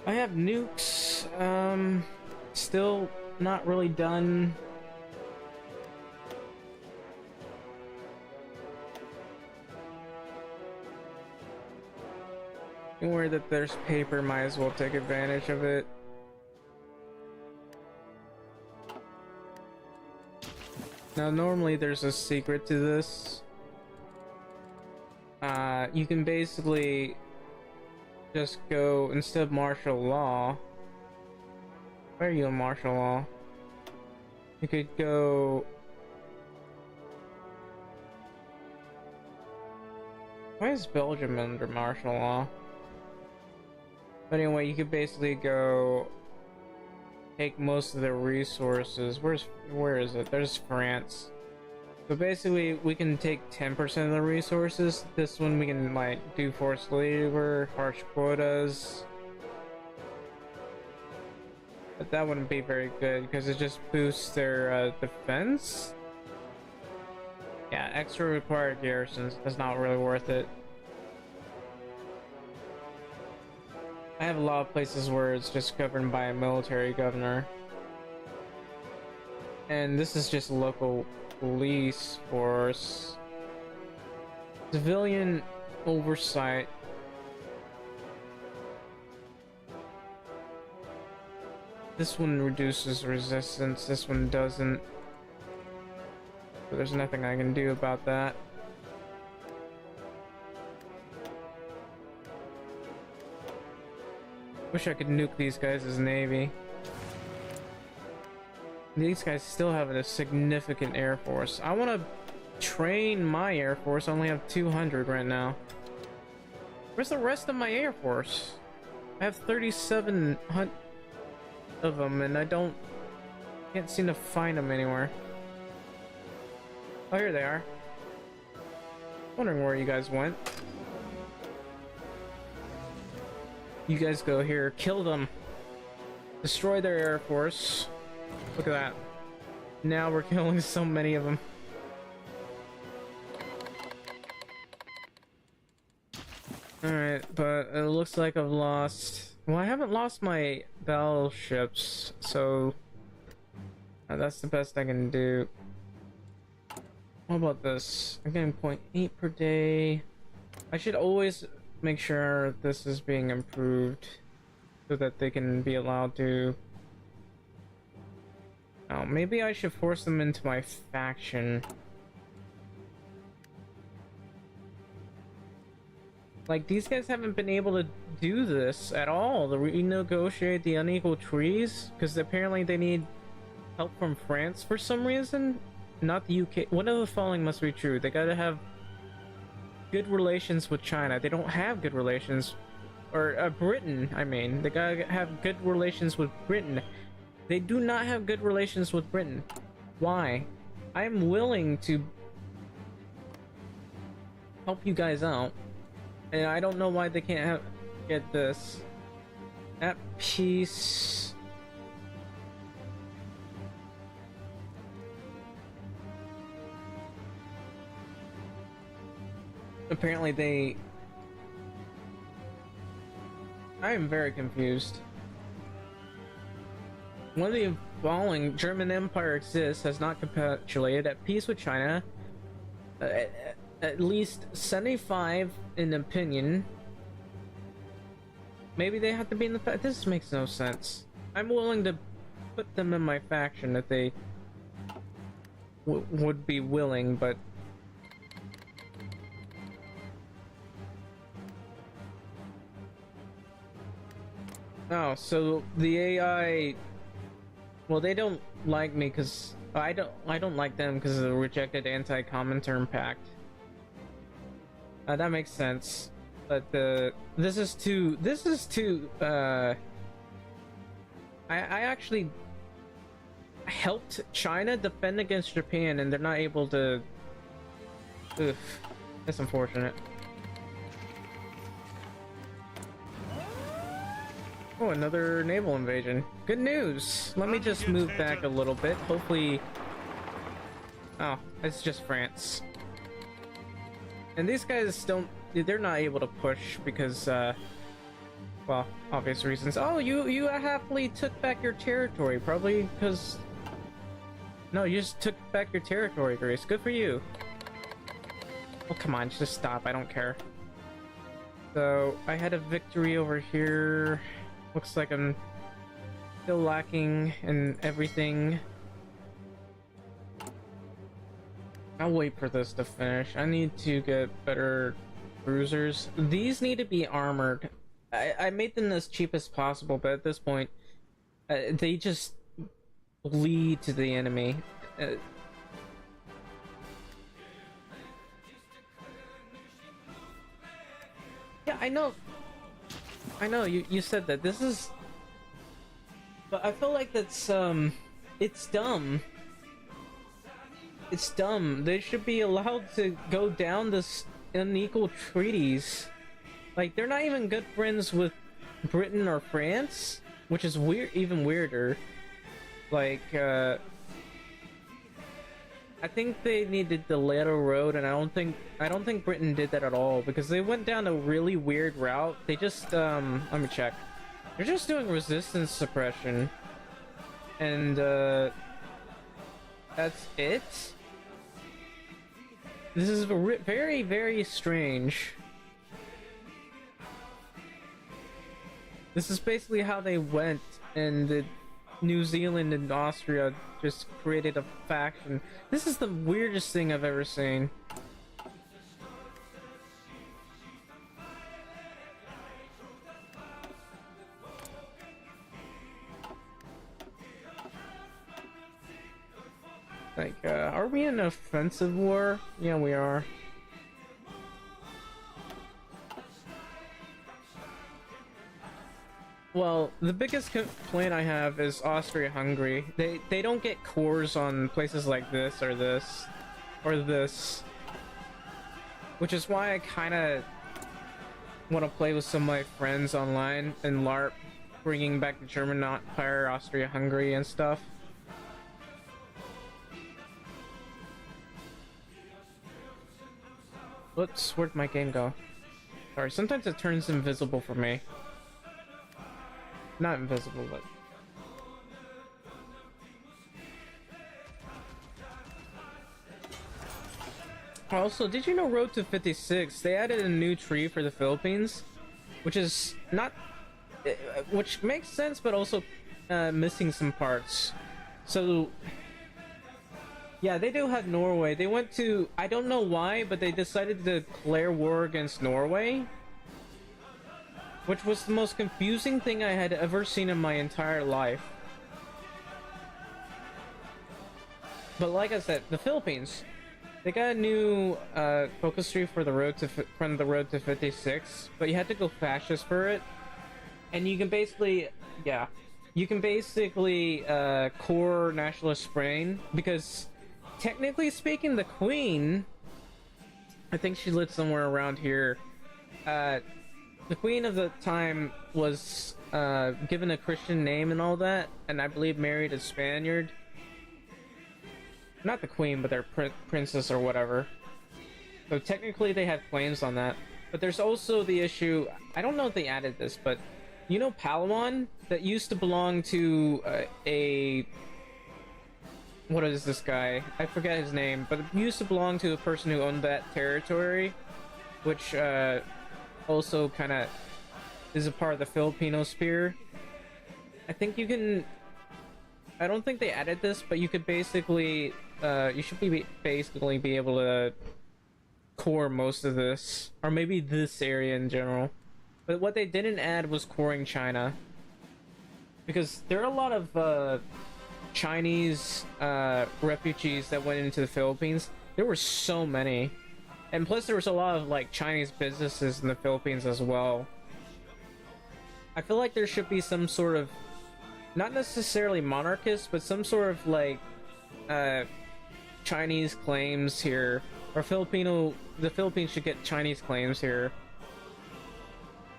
I have nukes, still not really done. Anywhere that there's paper, might as well take advantage of it. Now, normally there's a secret to this. You can basically just go, instead of martial law, where are you in martial law? You could go, why is Belgium under martial law? But anyway, you could basically go take most of the resources. Where is it? There's France. So basically, we can take 10% of the resources. This one we can like do forced labor, harsh quotas. But that wouldn't be very good because it just boosts their defense. Yeah, extra required garrisons is not really worth it. I have a lot of places where it's just governed by a military governor. And this is just local police force. Civilian oversight. This one reduces resistance, this one doesn't. So there's nothing I can do about that. Wish I could nuke these guys as navy. These guys still have a significant air force. I want to train my air force. I only have 200 right now. Where's the rest of my air force? I have 3,700 of them, and can't seem to find them anywhere. Oh, here they are. Wondering where you guys went. You guys go here, kill them, destroy their air force. Look at that. Now we're killing so many of them. Alright, but it looks like I've lost... Well, I haven't lost my battleships, so... that's the best I can do. What about this? I'm getting 0.8 per day. I should always make sure this is being improved so that they can be allowed to... Oh, maybe I should force them into my faction. Like, these guys haven't been able to do this at all, to renegotiate the unequal treaties, because apparently they need help from France for some reason, not the UK. One of the following must be true. They gotta have good relations with China. They don't have good relations, or Britain, I mean. They gotta have good relations with Britain. They do not have good relations with Britain. Why? I'm willing to help you guys out. And I don't know why they can't get this. At peace. Apparently they... I am very confused. One of the following: German Empire exists, has not capitulated, at peace with China. At least 75 in opinion. Maybe they have to be in the this makes no sense. I'm willing to put them in my faction if they would be willing, but oh, so the AI, well, they don't like me because I don't like them because of the rejected anti-Comintern pact. That makes sense, but this is too I actually helped China defend against Japan and they're not able to. Ugh, that's unfortunate. Oh, another naval invasion. Good news. Let me just move back a little bit. Hopefully. Oh, it's just France. And these guys they're not able to push because, well, obvious reasons. Oh, you happily took back your territory, probably because... No, you just took back your territory, Grace. Good for you. Oh, come on, just stop. I don't care. So, I had a victory over here. Looks like I'm still lacking in everything. I'll wait for this to finish. I need to get better cruisers. These need to be armored. I made them as cheap as possible, but at this point, they just bleed to the enemy. Yeah, I know. You said that. This is... But I feel like that's, it's dumb. It's dumb. They should be allowed to go down this unequal treaties. Like, they're not even good friends with Britain or France, which is weird, even weirder. Like, I think they needed the lateral road, and I don't think Britain did that at all, because they went down a really weird route. They just, let me check. They're just doing resistance suppression. And, that's it? This is very, very strange. This is basically how they went, and New Zealand and Austria just created a faction. This is the weirdest thing I've ever seen. Like, are we in an offensive war? Yeah, we are. Well, the biggest complaint I have is Austria-Hungary. They don't get cores on places like this or this or this, which is why I kind of want to play with some of my friends online and LARP, bringing back the German Empire, Austria-Hungary, and stuff. Whoops, where'd my game go? Sorry, sometimes it turns invisible for me. Not invisible, but... Also, did you know Road to 56, they added a new tree for the Philippines? Which is not... which makes sense, but also missing some parts. So... yeah, they do have Norway. They went to... I don't know why, but they decided to declare war against Norway. Which was the most confusing thing I had ever seen in my entire life. But like I said, the Philippines... they got a new focus tree for the road to from the Road to 56, but you had to go fascist for it, and you can basically, yeah, you can basically core nationalist Spain because, technically speaking, the Queen, I think she lived somewhere around here. The Queen of the time was given a Christian name and all that, and I believe married a Spaniard. Not the queen, but their princess or whatever. So technically they have claims on that. But there's also the issue, I don't know if they added this, but you know Palawan? That used to belong to what is this guy? I forget his name, but it used to belong to a person who owned that territory, which also kind of is a part of the Filipino sphere. I think you can... I don't think they added this, but you could basically... you should basically be able to core most of this, or maybe this area in general. But what they didn't add was coring China, because there are a lot of Chinese refugees that went into the Philippines. There were so many, and plus there was a lot of like Chinese businesses in the Philippines as well. I feel like there should be some sort of, not necessarily monarchist, but some sort of like Chinese claims here, or the Philippines should get Chinese claims here.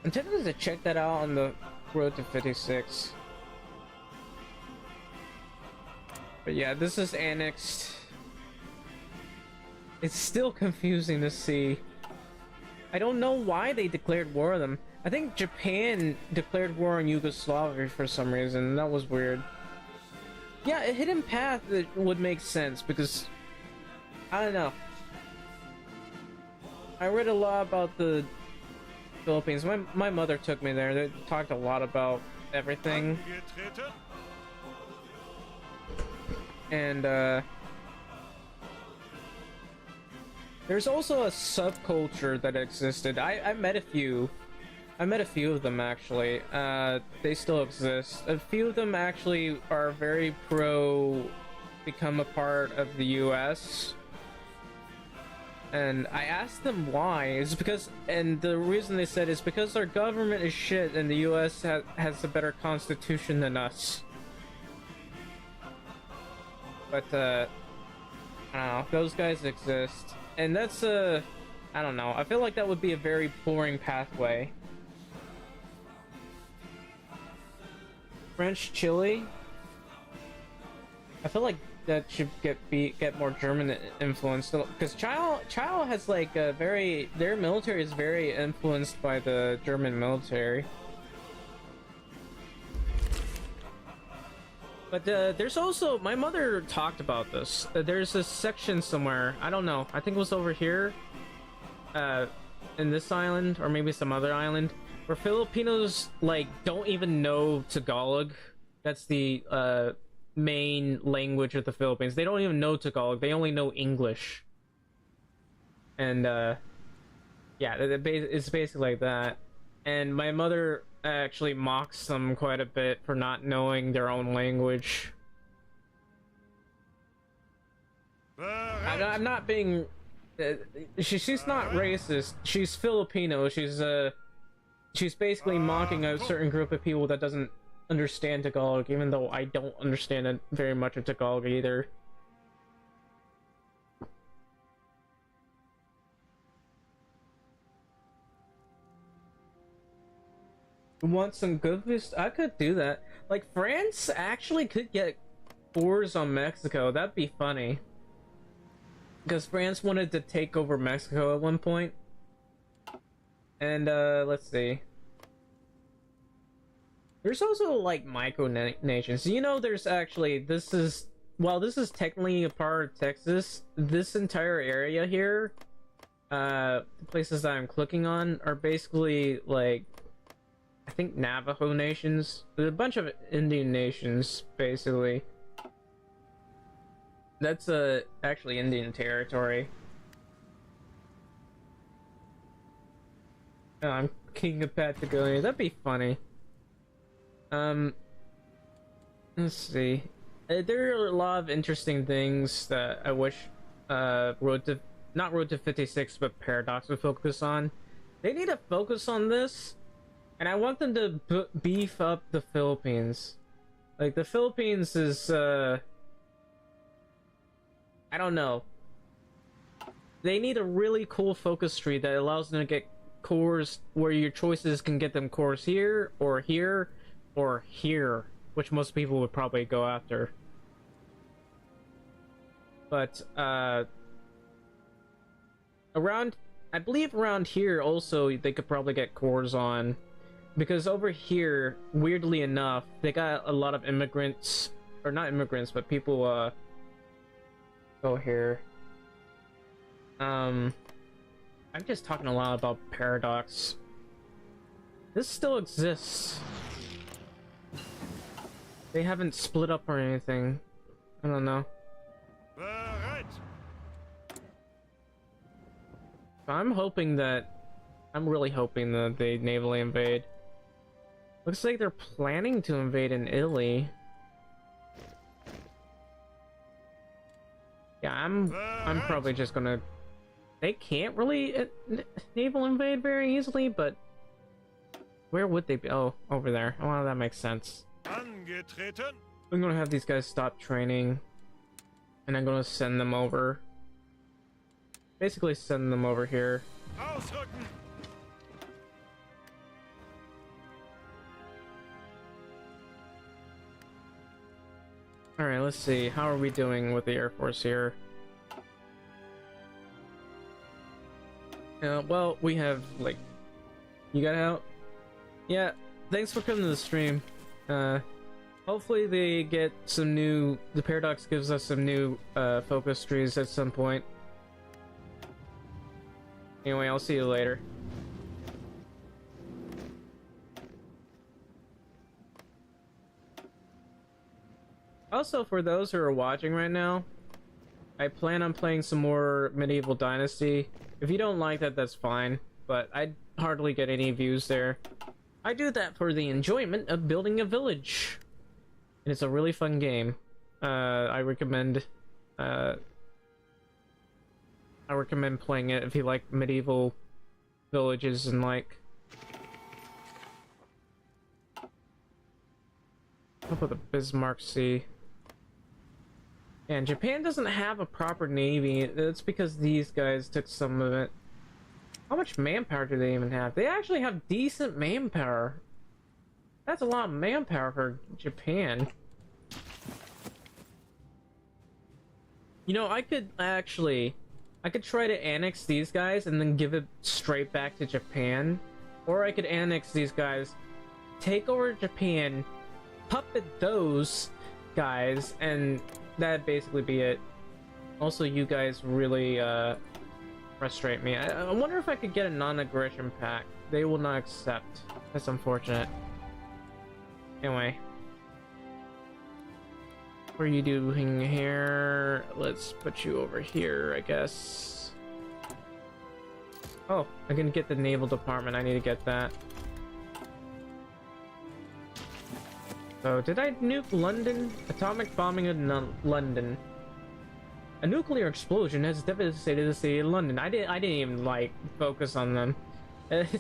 I'm tempted to check that out on the Road to 56. But yeah, this is annexed. It's still confusing to see. I don't know why they declared war on them. I think Japan declared war on Yugoslavia for some reason. That was weird. Yeah, a hidden path that would make sense because... I don't know. I read a lot about the Philippines. My mother took me there. They talked a lot about everything. And there's also a subculture that existed. I met a few. I met a few of them actually. They still exist. A few of them actually are very pro become a part of the US. And I asked them why. It's because, and the reason they said is because our government is shit and the US has a better constitution than us. But I don't know, those guys exist. And that's I don't know, I feel like that would be a very boring pathway. French Chile? I feel like that should get more German influence, because Chile has like a very, their military is very influenced by the German military. But there's also, my mother talked about this. There's a section somewhere, I don't know, I think it was over here, in this island, or maybe some other island, where Filipinos, like, don't even know Tagalog. That's the, main language of the Philippines. They don't even know Tagalog, they only know English. And, yeah, it's basically like that. And my mother actually mocks them quite a bit for not knowing their own language. I'm not being... she's not racist. She's Filipino. She's basically mocking a certain group of people that doesn't understand Tagalog, even though I don't understand it very much of Tagalog either. Want some good fish? I could do that. Like, France actually could get wars on Mexico. That'd be funny. because France wanted to take over Mexico at one point. And let's see. There's also like micro nations. You know, there's actually this is technically a part of Texas. This entire area here, the places that I'm clicking on are basically like, I think Navajo nations. There's a bunch of Indian nations basically. That's actually Indian territory. Oh, I'm king of Patagonia. That'd be funny. Let's see. There are a lot of interesting things that I wish not Road to 56, but Paradox would focus on. They need to focus on this, and I want them to beef up the Philippines. Like, the Philippines is, I don't know. They need a really cool focus tree that allows them to get cores where your choices can get them cores here, or here, or here, which most people would probably go after. But, I believe around here also they could probably get cores on. Because over here, weirdly enough, they got a lot of immigrants, or not immigrants, but people, go here. I'm just talking a lot about Paradox. This still exists. They haven't split up or anything. I don't know. I'm really hoping that they navally invade. Looks like they're planning to invade in Italy. Yeah, I'm probably just gonna... They can't really naval invade very easily, but... Where would they be? Oh, over there. Oh, well, that makes sense. Angetreten. I'm gonna have these guys stop training. And I'm gonna send them over. Basically send them over here. Ausrücken. Alright, let's see. How are we doing with the Air Force here? Well, we have, like... You got out? Yeah, thanks for coming to the stream. Hopefully they get some new... The Paradox gives us some new, focus trees at some point. Anyway, I'll see you later. Also, for those who are watching right now, I plan on playing some more Medieval Dynasty. If you don't like that, that's fine, but I hardly get any views there. I do that for the enjoyment of building a village. And it's a really fun game. I recommend playing it if you like medieval villages and like... How about the Bismarck Sea? And Japan doesn't have a proper navy. It's because these guys took some of it. How much manpower do they even have? They actually have decent manpower. That's a lot of manpower for Japan. You know, I could try to annex these guys and then give it straight back to Japan. Or I could annex these guys, take over Japan, puppet those guys, and that'd basically be it. Also, you guys really frustrate me. I wonder if I could get a non-aggression pact. They will not accept. That's unfortunate. Anyway. What are you doing here? Let's put you over here, I guess. Oh, I can get the naval department. I need to get that. So, did I nuke London? Atomic bombing of London. A nuclear explosion has devastated the city of London. I didn't even, like, focus on them.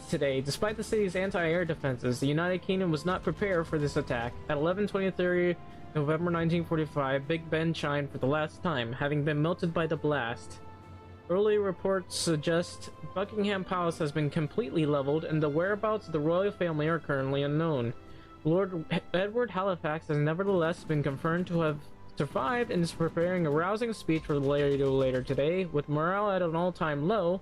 Today, despite the city's anti-air defenses, the United Kingdom was not prepared for this attack. At 11:23 November 1945, Big Ben chimed for the last time, having been melted by the blast. Early reports suggest Buckingham Palace has been completely leveled, and the whereabouts of the royal family are currently unknown. Lord Edward Halifax has nevertheless been confirmed to have survived and is preparing a rousing speech for the radio later today. With morale at an all-time low,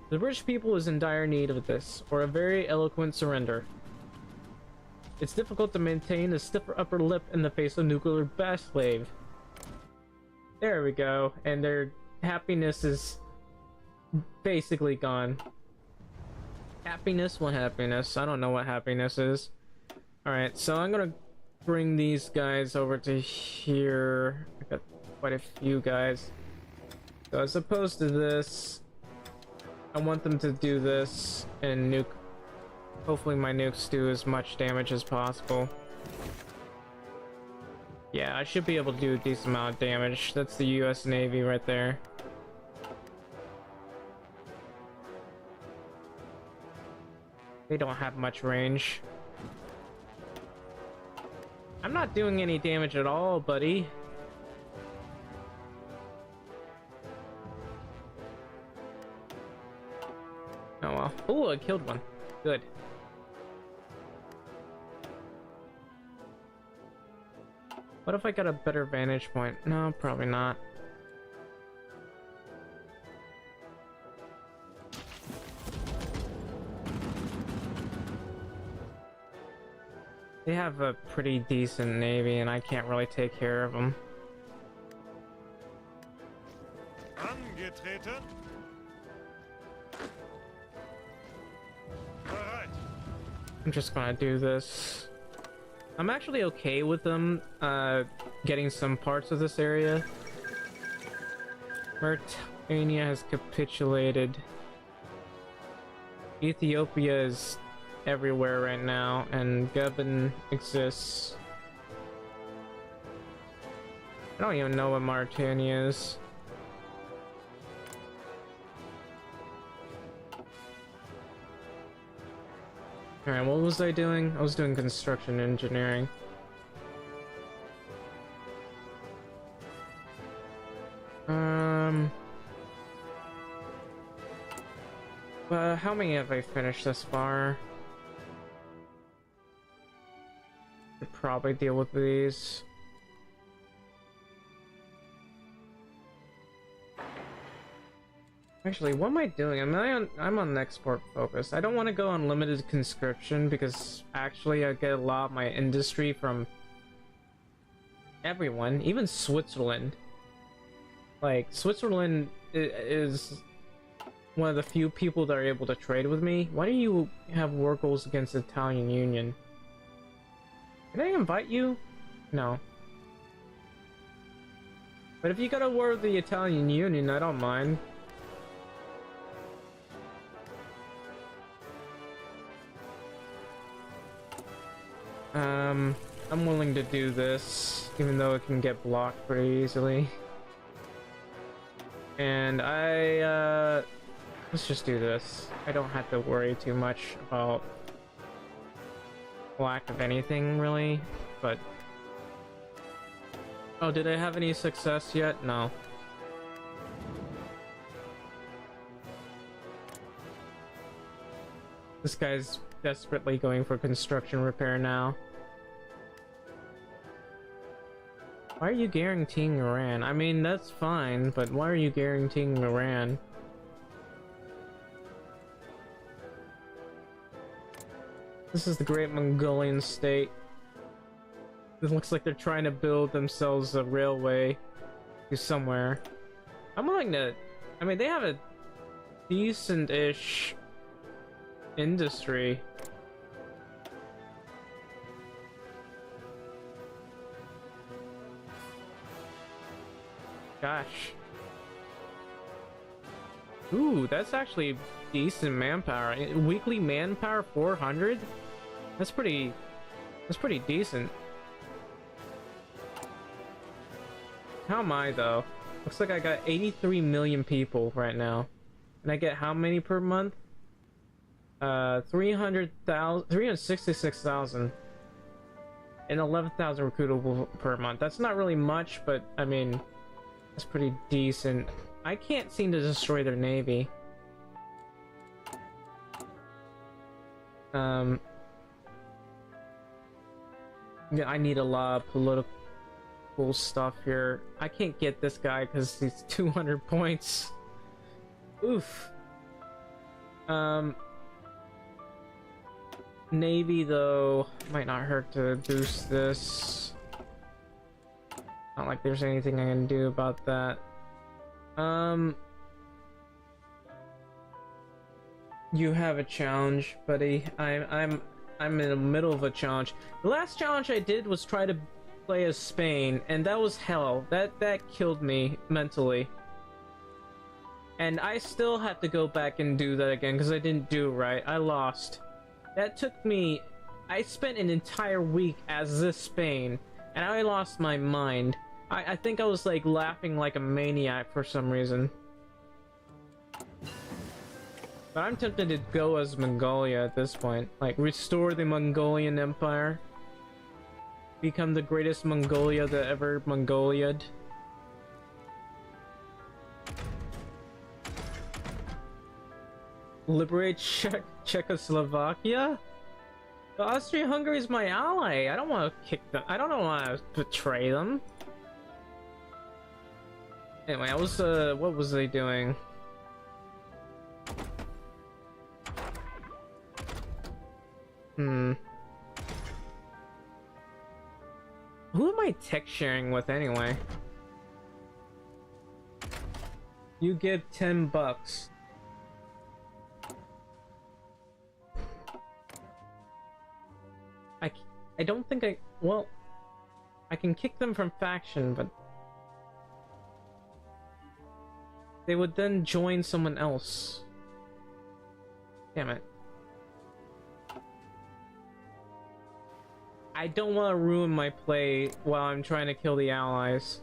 the British people is in dire need of this, or a very eloquent surrender. It's difficult to maintain a stiff upper lip in the face of nuclear backslave. There we go, and their happiness is basically gone. Happiness? What happiness? I don't know what happiness is. Alright, so I'm gonna bring these guys over to here. I got quite a few guys. So as opposed to this, I want them to do this and nuke. Hopefully my nukes do as much damage as possible. Yeah, I should be able to do a decent amount of damage. That's the US Navy right there. They don't have much range. I'm not doing any damage at all, buddy. Oh well. Oh, I killed one. Good. What if I got a better vantage point? No, probably not. They have a pretty decent navy, and I can't really take care of them. Angetreten. Bereit. I'm just gonna do this. I'm actually okay with them getting some parts of this area. Mauritania has capitulated. Ethiopia is everywhere right now, and Gabon exists. I don't even know what Mauritania is. Alright, what was I doing? I was doing construction engineering. How many have I finished thus far? Could probably deal with these. Actually, what am I doing? I'm on export focus. I don't want to go on limited conscription because actually I get a lot of my industry from everyone, even Switzerland. Like, Switzerland is one of the few people that are able to trade with me. Why do you have war goals against the Italian Union? Can I invite you? No. But if you got a war with the Italian Union, I don't mind. I'm willing to do this, even though it can get blocked pretty easily. And let's just do this. I don't have to worry too much about lack of anything, really, but... Oh, did I have any success yet? No. This guy's desperately going for construction repair now. Why are you guaranteeing Iran? I mean, that's fine, but why are you guaranteeing Iran? This is the Great Mongolian State. It looks like they're trying to build themselves a railway to somewhere. I'm willing to... I mean, they have a decent-ish industry. Gosh. Ooh, that's actually decent manpower. Weekly manpower 400? That's pretty decent. How am I though? Looks like I got 83 million people right now. And I get how many per month? 366,000 and 11,000 recruitable per month. That's not really much, but I mean, that's pretty decent. I can't seem to destroy their navy. Yeah, I need a lot of political. cool stuff here. I can't get this guy because he's 200 points. Oof. Navy though might not hurt to boost this. Not like there's anything I can do about that. You have a challenge, buddy. I'm in the middle of a challenge. The last challenge I did was try to play as Spain, and that was hell. That killed me mentally. And I still have to go back and do that again because I didn't do it right. I lost. That took me... I spent an entire week as this Spain, and I lost my mind. I think I was like laughing like a maniac for some reason. But I'm tempted to go as Mongolia at this point. Like, restore the Mongolian Empire. Become the greatest Mongolia that ever Mongolia'd. Liberate Czechoslovakia? Austria-Hungary is my ally. I don't want to kick them. I don't want to betray them. Anyway, I was, what was they doing? Who am I tech sharing with anyway? You give $10. I don't think well, I can kick them from faction, but they would then join someone else. Damn it. I don't want to ruin my play while I'm trying to kill the allies.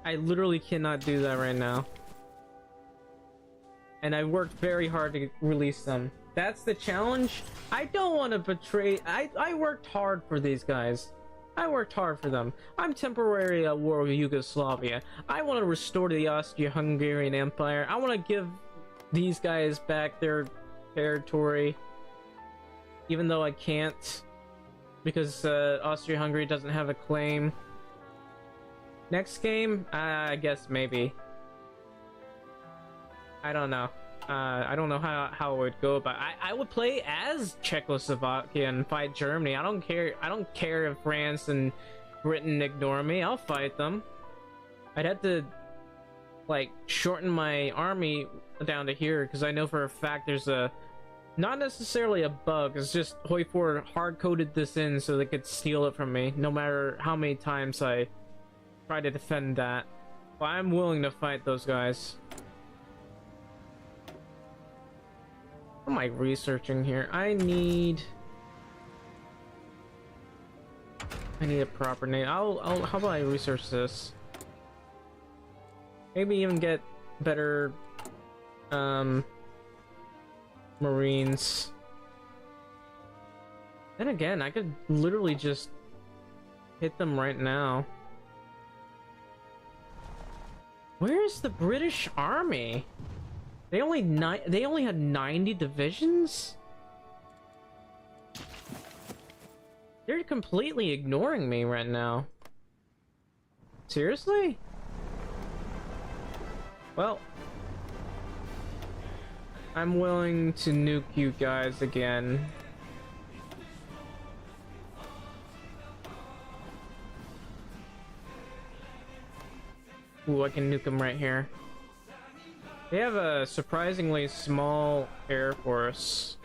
I literally cannot do that right now. And I worked very hard to release them. That's the challenge? I don't want to betray... I worked hard for these guys. I worked hard for them. I'm temporarily at war with Yugoslavia. I want to restore the Austria-Hungarian Empire. I want to give these guys back their territory. Even though I can't. Because Austria-Hungary doesn't have a claim. Next game? I guess maybe. I don't know. I don't know how it would go, but I would play as Czechoslovakia and fight Germany. I don't care if France and Britain ignore me. I'll fight them. I'd have to like shorten my army down to here because I know for a fact there's a not necessarily a bug. It's just Hoi 4 hard-coded this in so they could steal it from me no matter how many times I try to defend that. But I'm willing to fight those guys. What am I researching here? I need a proper name. How about I research this? Maybe even get better Marines. Then again, I could literally just hit them right now. Where's the British Army? They only had 90 divisions? They're completely ignoring me right now. Seriously? Well, I'm willing to nuke you guys again. Ooh, I can nuke them right here. They have a surprisingly small air force.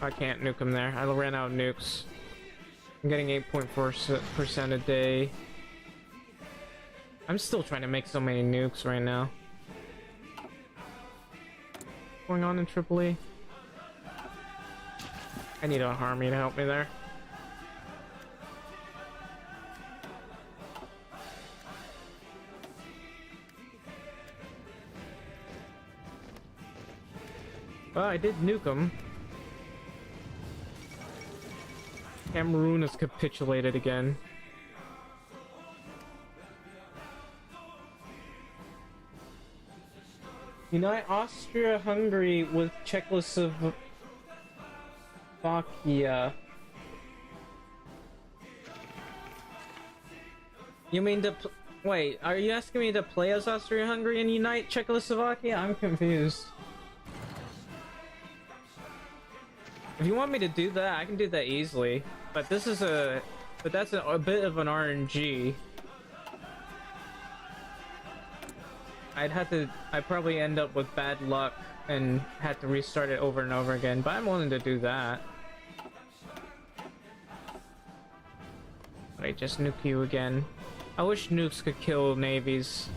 I can't nuke them there. I ran out of nukes. I'm getting 8.4% a day. I'm still trying to make so many nukes right now. What's going on in Tripoli? I need an army to help me there. Well, I did nuke them. Cameroon has capitulated again. Unite Austria-Hungary with Czechoslovakia. Czechoslovakia. You mean to wait, are you asking me to play as Austria-Hungary and unite Czechoslovakia? I'm confused. If you want me to do that, I can do that easily. But this is but that's a bit of an RNG. I'd probably end up with bad luck and had to restart it over and over again, but I'm willing to do that. Wait, just nuke you again. I wish nukes could kill navies.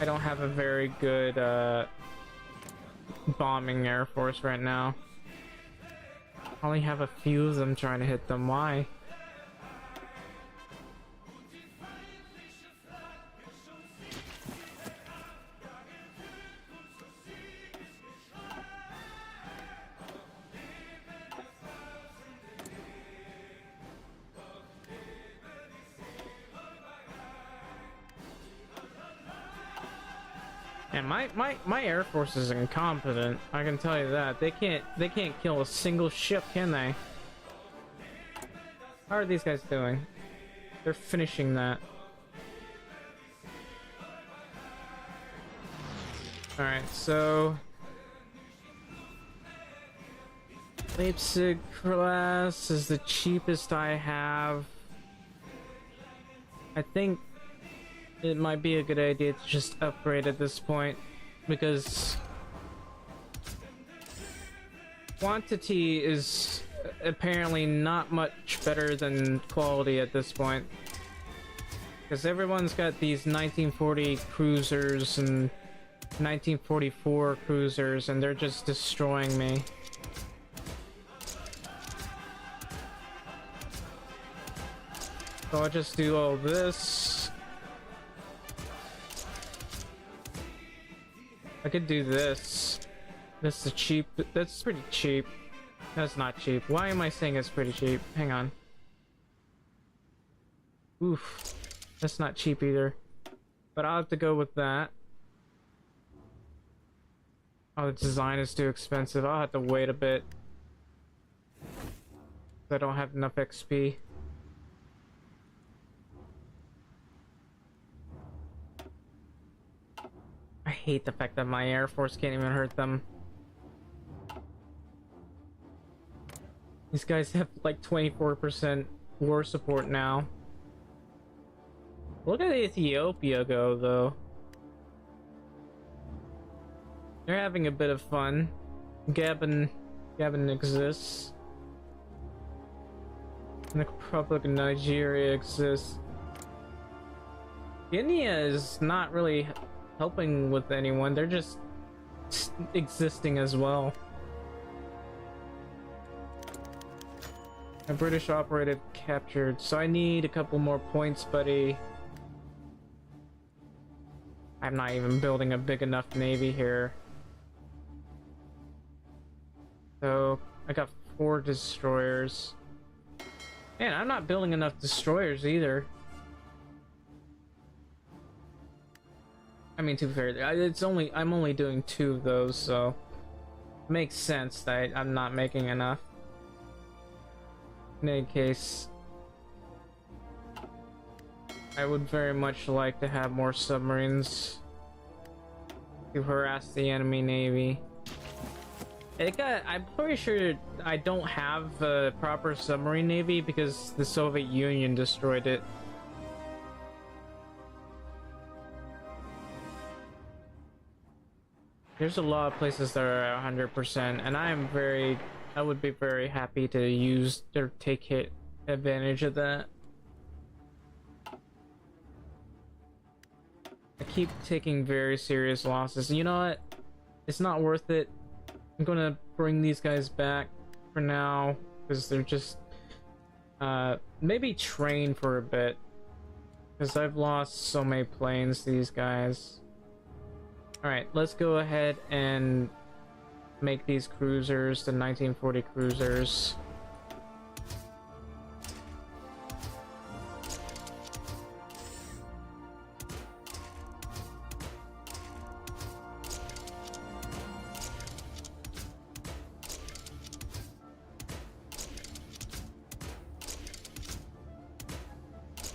I don't have a very good bombing air force right now. I only have a few of them trying to hit them. Why? And my air force is incompetent. I can tell you that. They can't kill a single ship, can they? How are these guys doing? They're finishing that. Alright, so Leipzig class is the cheapest I have. I think it might be a good idea to just upgrade at this point, because quantity is apparently not much better than quality at this point. Because everyone's got these 1940 cruisers and 1944 cruisers, and they're just destroying me. So I'll just do all this. I could do this. This is cheap. That's pretty cheap. That's not cheap. Why am I saying it's pretty cheap? Hang on. Oof. That's not cheap either. But I'll have to go with that. Oh, the design is too expensive. I'll have to wait a bit. I don't have enough XP. I hate the fact that my Air Force can't even hurt them. These guys have like 24% war support now. Look at Ethiopia go, though. They're having a bit of fun. Gabon exists. And the Republic of Nigeria exists. Guinea is not really helping with anyone. They're just existing as well. A British operative captured, so I need a couple more points, buddy. I'm not even building a big enough navy here. So I got 4 destroyers. Man, I'm not building enough destroyers either. I mean, to be fair, I'm only doing 2 of those, so it makes sense that I'm not making enough. In any case, I would very much like to have more submarines to harass the enemy navy. I'm pretty sure I don't have a proper submarine navy because the Soviet Union destroyed it. There's a lot of places that are 100%, and I would be very happy to use or take advantage of that. I keep taking very serious losses. You know what? It's not worth it. I'm gonna bring these guys back for now because they're just maybe train for a bit, because I've lost so many planes to these guys. Alright, let's go ahead and make these cruisers the 1940 cruisers.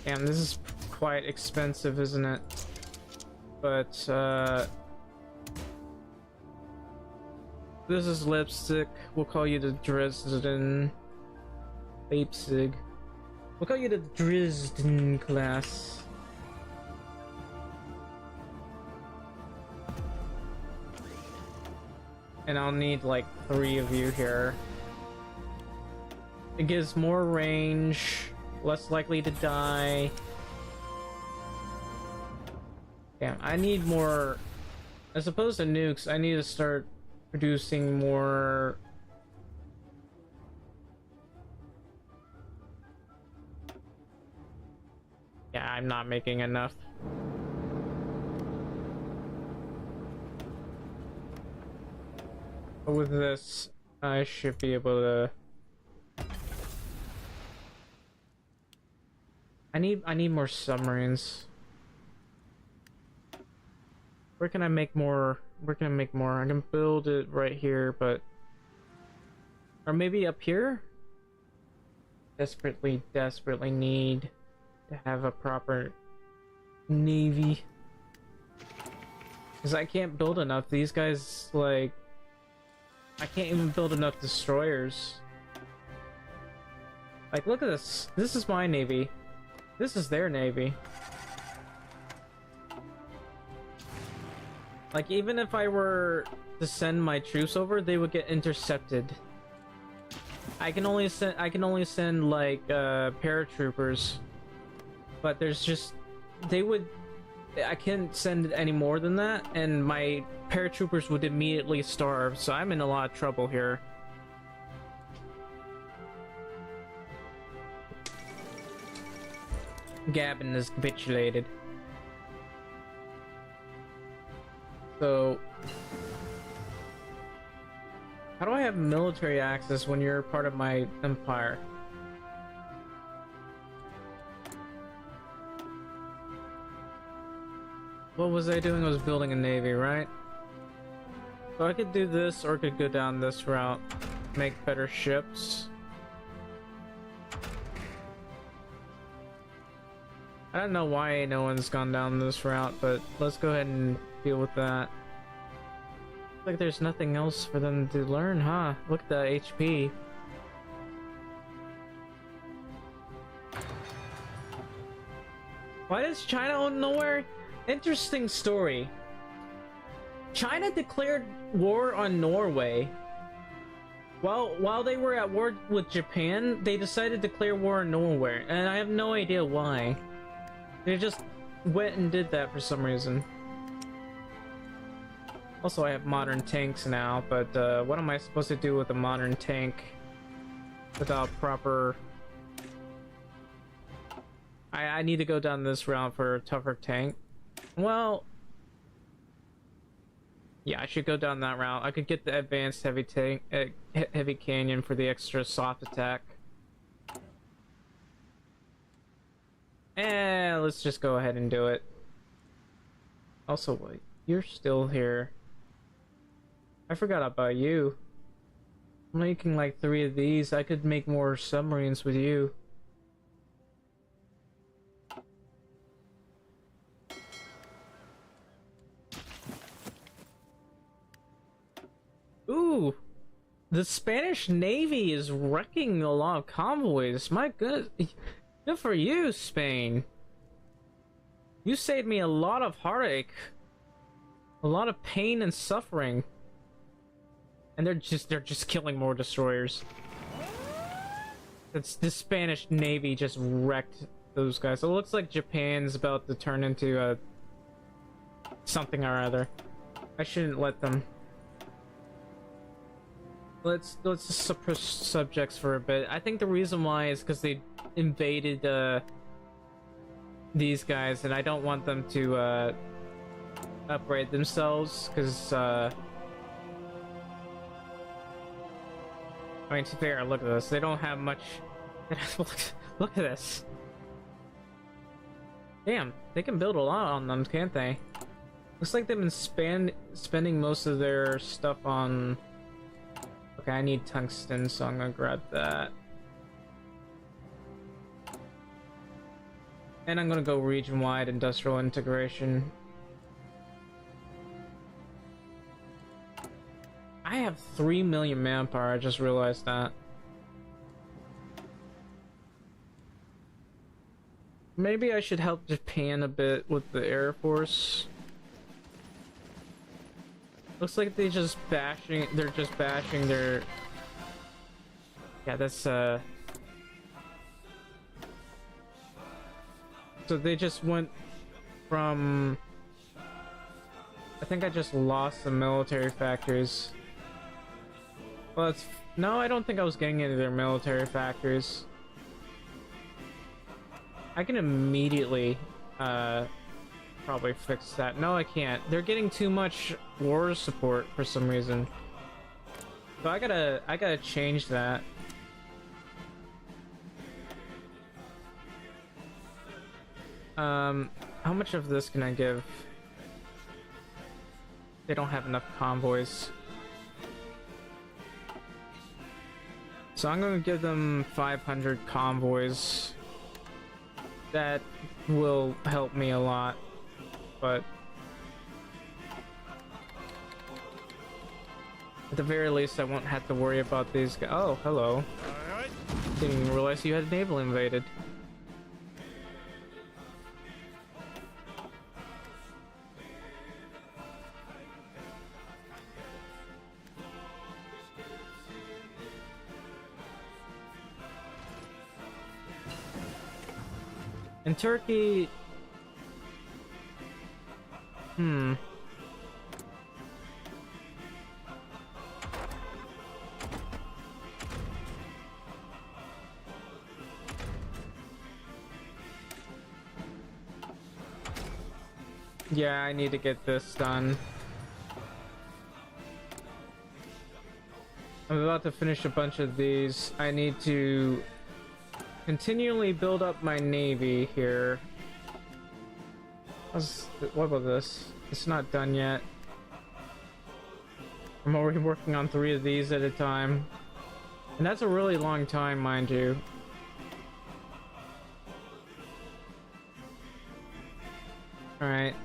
Damn, this is quite expensive, isn't it? But, this is lipstick. We'll call you the Dresden Leipzig. We'll call you the Dresden class. And I'll need like 3 of you here. It gives more range, less likely to die. Damn, I need more. As opposed to nukes, I need to start producing more. Yeah, I'm not making enough. But with this, I should be able to. I need more submarines. Where can I make more? Where can I make more? I can build it right here, but or maybe up here? Desperately need to have a proper navy. Because I can't build enough. These guys, like, I can't even build enough destroyers. Like, look at this. This is my navy. This is their navy. Like, even if I were to send my troops over, they would get intercepted. I can only send like paratroopers, but there's just I can't send any more than that, and my paratroopers would immediately starve. So I'm in a lot of trouble here. Gavin is capitulated. So, how do I have military access when you're part of my empire? What was I doing? I was building a navy, right? So I could do this, or I could go down this route, make better ships. I don't know why no one's gone down this route, but let's go ahead and deal with that. Like there's nothing else for them to learn, huh? Look at the HP. Why does China own nowhere? Interesting story. China declared war on Norway. While they were at war with Japan, they decided to declare war on Norway, and I have no idea why. They just went and did that for some reason. Also, I have modern tanks now, but what am I supposed to do with a modern tank without proper... I need to go down this route for a tougher tank. Well... yeah, I should go down that route. I could get the advanced heavy tank, heavy canyon for the extra soft attack. And let's just go ahead and do it. Also, wait, you're still here. I forgot about you. I'm making like 3 of these. I could make more submarines with you. Ooh, the Spanish Navy is wrecking a lot of convoys. My goodness. Good for you, Spain. You saved me a lot of heartache. A lot of pain and suffering. And they're just killing more destroyers. It's the Spanish Navy just wrecked those guys. So it looks like Japan's about to turn into something or other. I shouldn't let them. Let's just suppress subjects for a bit. I think the reason why is because they invaded these guys, and I don't want them to upgrade themselves, because I mean, to be fair, look at this. They don't have much. Look at this. Damn, they can build a lot on them, can't they? Looks like they've been spending most of their stuff on... Okay, I need tungsten, so I'm gonna grab that. And I'm gonna go region-wide industrial integration. I have 3 million manpower, I just realized that. Maybe I should help Japan a bit with the Air Force. Looks like they're just bashing their... Yeah, that's, So they just went from... I think I just lost the military factories. Well, it's... No, I don't think I was getting into their military factories. I can immediately, probably fix that. No, I can't. They're getting too much war support for some reason. So I gotta change that. How much of this can I give? They don't have enough convoys. So I'm gonna give them 500 convoys. That will help me a lot, but at the very least I won't have to worry about these guys. Oh, hello. Alright. Didn't realize you had naval invaded. In Turkey... Yeah, I need to get this done. I'm about to finish a bunch of these. I need to continually build up my navy here. What about this? It's not done yet. I'm already working on 3 of these at a time. And that's a really long time, mind you. Alright.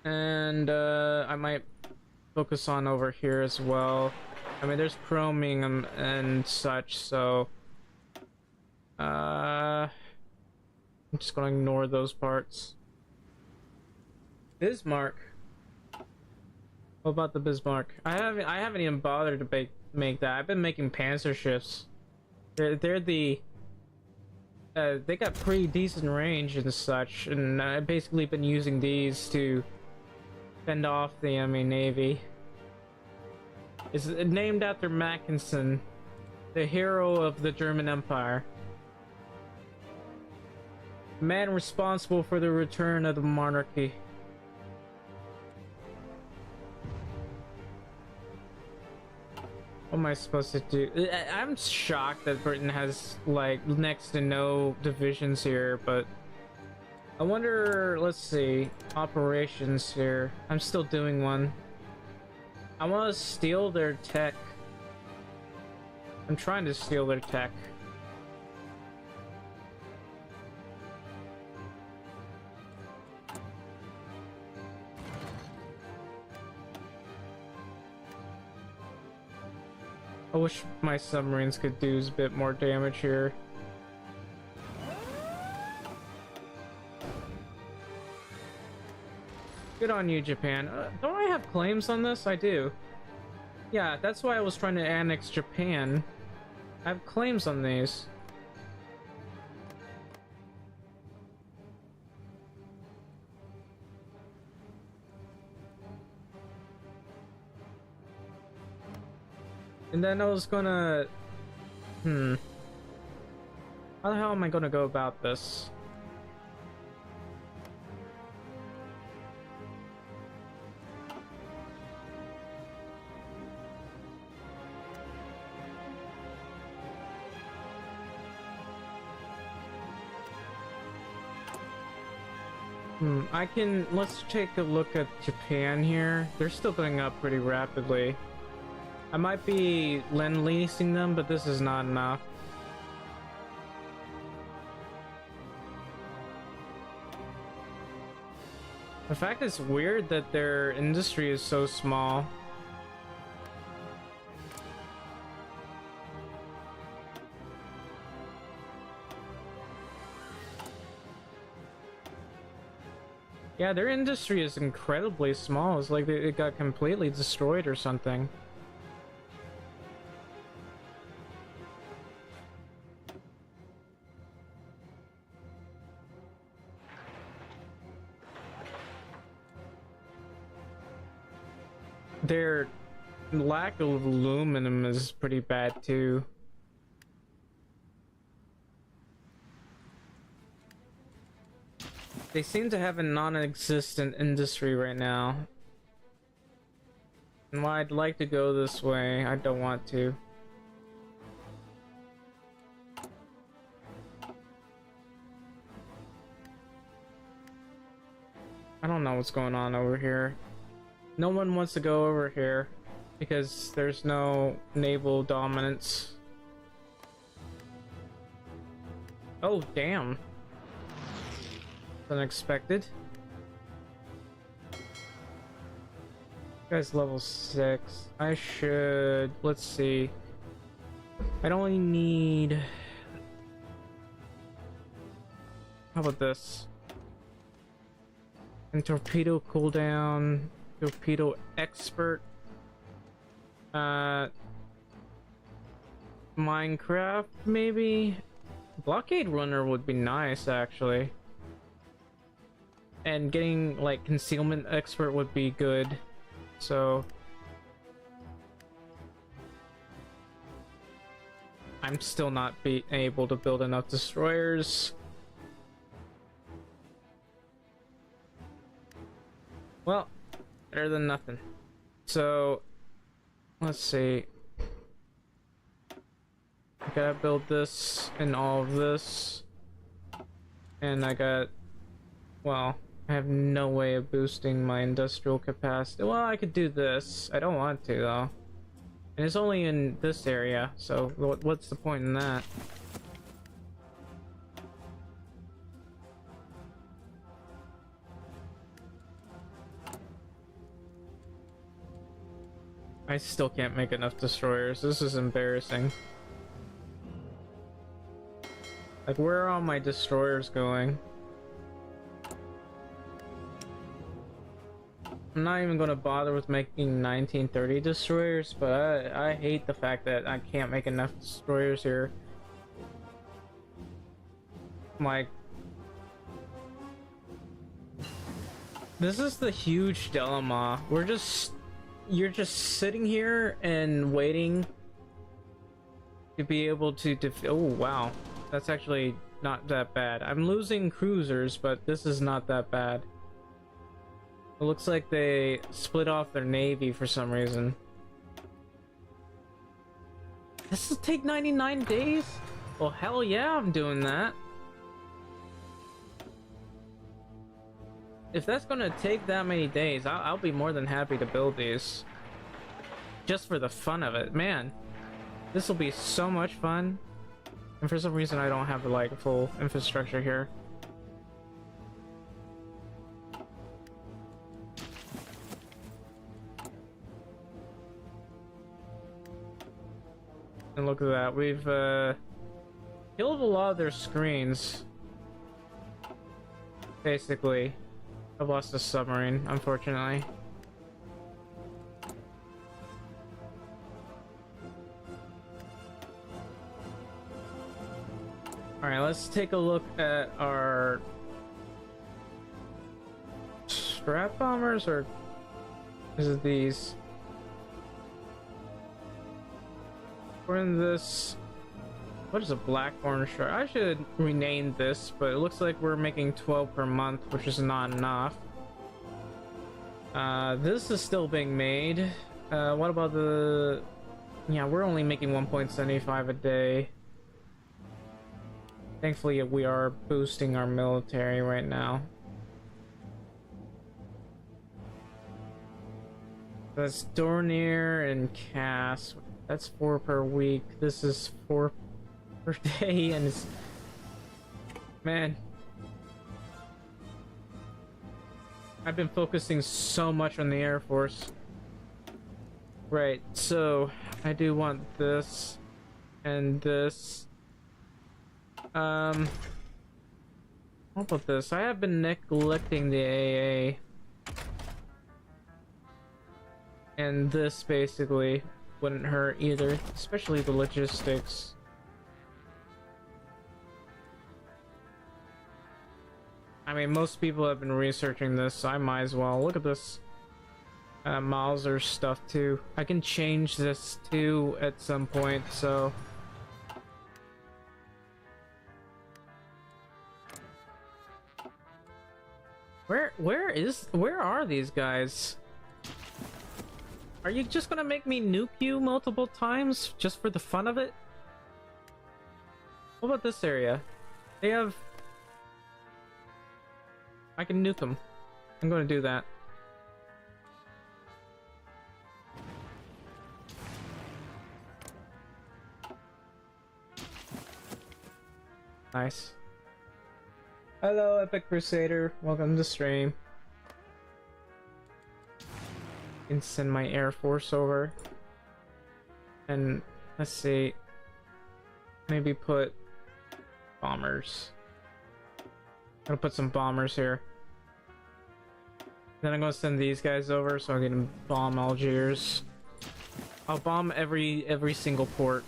And I might focus on over here as well. I mean, there's chroming and such, so I'm just gonna ignore those parts. Bismarck. What about the Bismarck? I haven't even bothered to make that. I've been making panzer ships. They're the they got pretty decent range and such, and I've basically been using these to fend off the enemy navy. It's named after Mackensen, the hero of the German Empire. The man responsible for the return of the monarchy. What am I supposed to do? I'm shocked that Britain has, like, next to no divisions here, but... I wonder, let's see, operations here. I'm still doing one. I want to steal their tech. I'm trying to steal their tech. I wish my submarines could do a bit more damage here. Good on you, Japan. Don't I have claims on this? I do. Yeah, that's why I was trying to annex Japan. I have claims on these. And then I was gonna... How the hell am I gonna go about this? Let's take a look at Japan here. They're still going up pretty rapidly. I might be lend-leasing them, but this is not enough. The fact it's weird that their industry is so small. Yeah, their industry is incredibly small. It's like it got completely destroyed or something. Their lack of aluminum is pretty bad too. They seem to have a non-existent industry right now. And while I'd like to go this way, I don't want to. I don't know what's going on over here. No one wants to go over here because there's no naval dominance. Oh, damn. Unexpected. Guy's level 6. I should... Let's see. I'd only need... How about this? And torpedo cooldown... Torpedo expert. Minecraft, maybe? Blockade runner would be nice, actually. And getting, like, concealment expert would be good. So... I'm still not able to build enough destroyers. Well, better than nothing. So, let's see. I gotta build this and all of this. And I got... Well, I have no way of boosting my industrial capacity. Well, I could do this. I don't want to, though. And it's only in this area, so what's the point in that? I still can't make enough destroyers. This is embarrassing. Like, where are all my destroyers going? I'm not even gonna bother with making 1930 destroyers, but I hate the fact that I can't make enough destroyers here. Like, this is the huge dilemma. You're just sitting here and waiting to be able to oh wow, that's actually not that bad. I'm losing cruisers, but this is not that bad. It looks like they split off their navy for some reason. This will take 99 days? Well, hell yeah, I'm doing that. If that's gonna take that many days, I'll be more than happy to build these. Just for the fun of it. Man, this will be so much fun. And for some reason, I don't have like full infrastructure here. And look at that, we've killed a lot of their screens. Basically. I've lost a submarine, unfortunately. Alright, let's take a look at our strat bombers, or is it these? We're in this... What is a Blackthorn shark? I should rename this, but it looks like we're making 12 per month, which is not enough. This is still being made. What about the... Yeah, we're only making 1.75 a day. Thankfully, we are boosting our military right now. That's Dornier and Cass. That's 4 per week. This is 4 per day, and it's... Man. I've been focusing so much on the Air Force. Right, so I do want this and this. How about this? I have been neglecting the AA. And this basically wouldn't hurt either, especially the logistics. I mean, most people have been researching this, so I might as well. Look at this Mauser stuff too. I can change this too at some point, so... Where are these guys? Are you just gonna make me nuke you multiple times just for the fun of it? What about this area? They have... I can nuke them. I'm gonna do that. Nice. Hello, Epic Crusader. Welcome to stream. Can send my Air Force over. And let's see. Maybe put bombers. I'm gonna put some bombers here. Then I'm gonna send these guys over so I can bomb Algiers. I'll bomb every single port.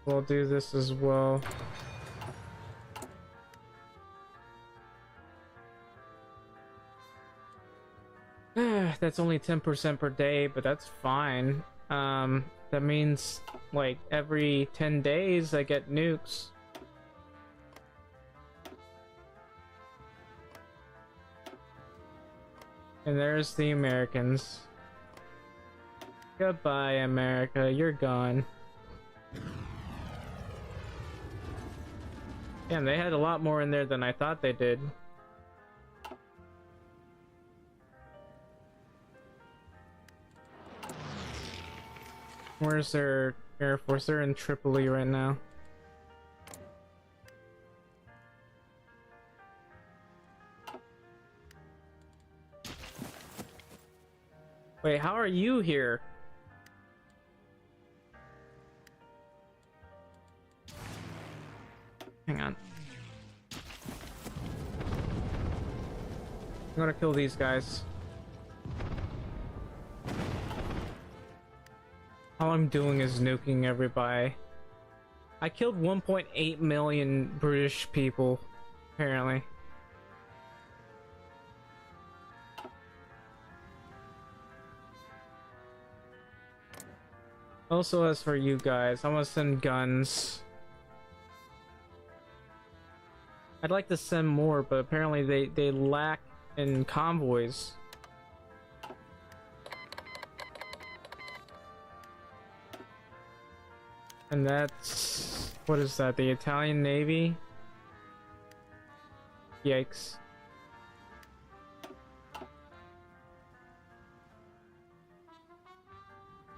We'll do this as well. That's only 10% per day, but that's fine. That means like every 10 days I get nukes. And there's the Americans. Goodbye, America. You're gone. Damn, they had a lot more in there than I thought they did. Where's their Air Force? They're in Tripoli right now. Wait, how are you here? Hang on. I'm gonna kill these guys. All I'm doing is nuking everybody. I killed 1.8 million British people, apparently. Also, as for you guys, I'm gonna send guns. I'd like to send more, but apparently they lack in convoys. And that's... what is that? The Italian Navy? Yikes.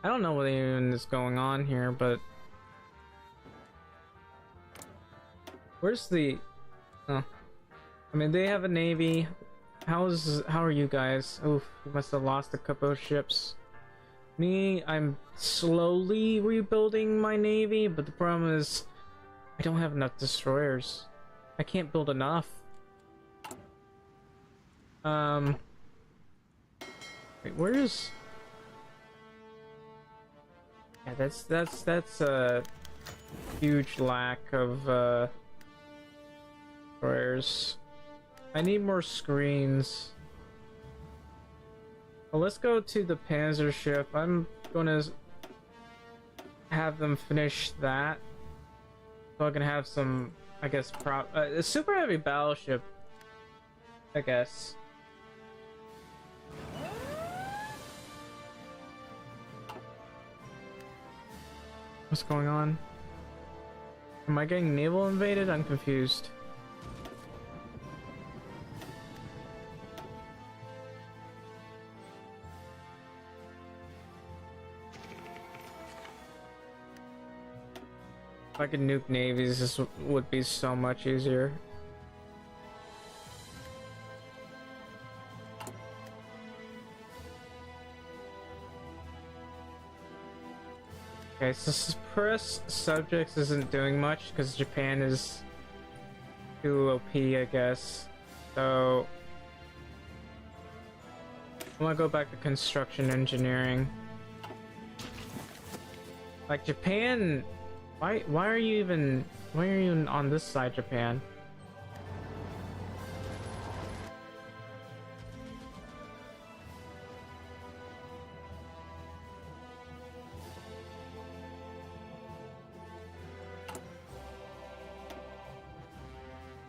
I don't know what even is going on here, but... where's the... oh. I mean, they have a navy. How are you guys? Oof, you must have lost a couple of ships. Me, I'm slowly rebuilding my navy, but the problem is I don't have enough destroyers. I can't build enough. Wait, where's... yeah, that's a huge lack of destroyers. I need more screens. Well, let's go to the Panzer ship. I'm gonna have them finish that, so I can have some, I guess, a super heavy battleship, I guess. What's going on? Am I getting naval invaded? I'm confused. I could nuke navies, this would be so much easier. Okay, so suppress subjects isn't doing much because Japan is too OP, I guess. So I'm gonna go back to construction engineering. Like Japan, why are you even on this side, Japan?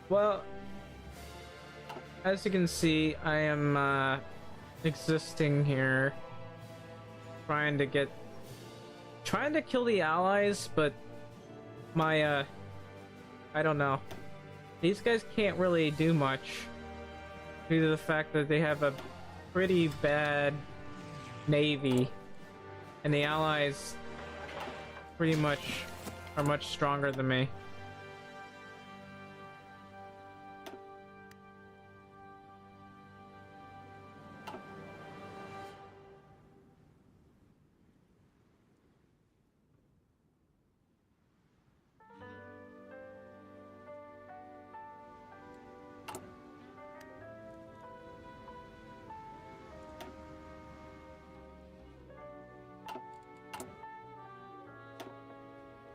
Well, as you can see, I am existing here, trying to kill the allies, but my I don't know. These guys can't really do much due to the fact that they have a pretty bad navy, and the allies pretty much are much stronger than me.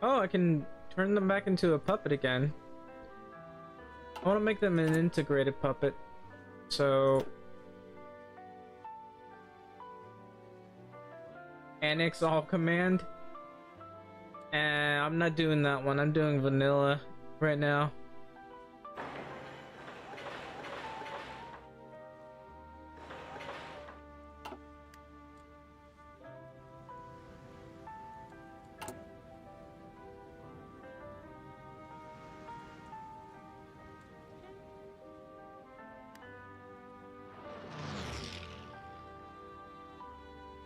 Oh, I can turn them back into a puppet again. I want to make them an integrated puppet. So annex all command. And I'm not doing that one. I'm doing vanilla right now.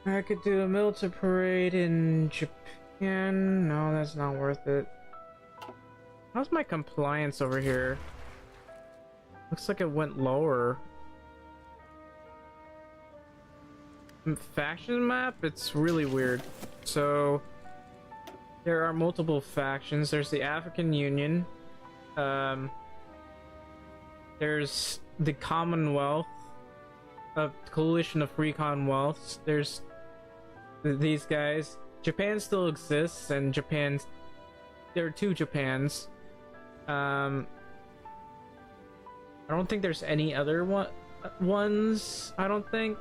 I could do a military parade in Japan. No, that's not worth it. How's my compliance over here? Looks like it went lower. Faction map? It's really weird. So there are multiple factions. There's the African Union. There's the Commonwealth, a coalition of free commonwealths. There's these guys. Japan still exists, and there are two Japans. I don't think there's any other ones. I don't think.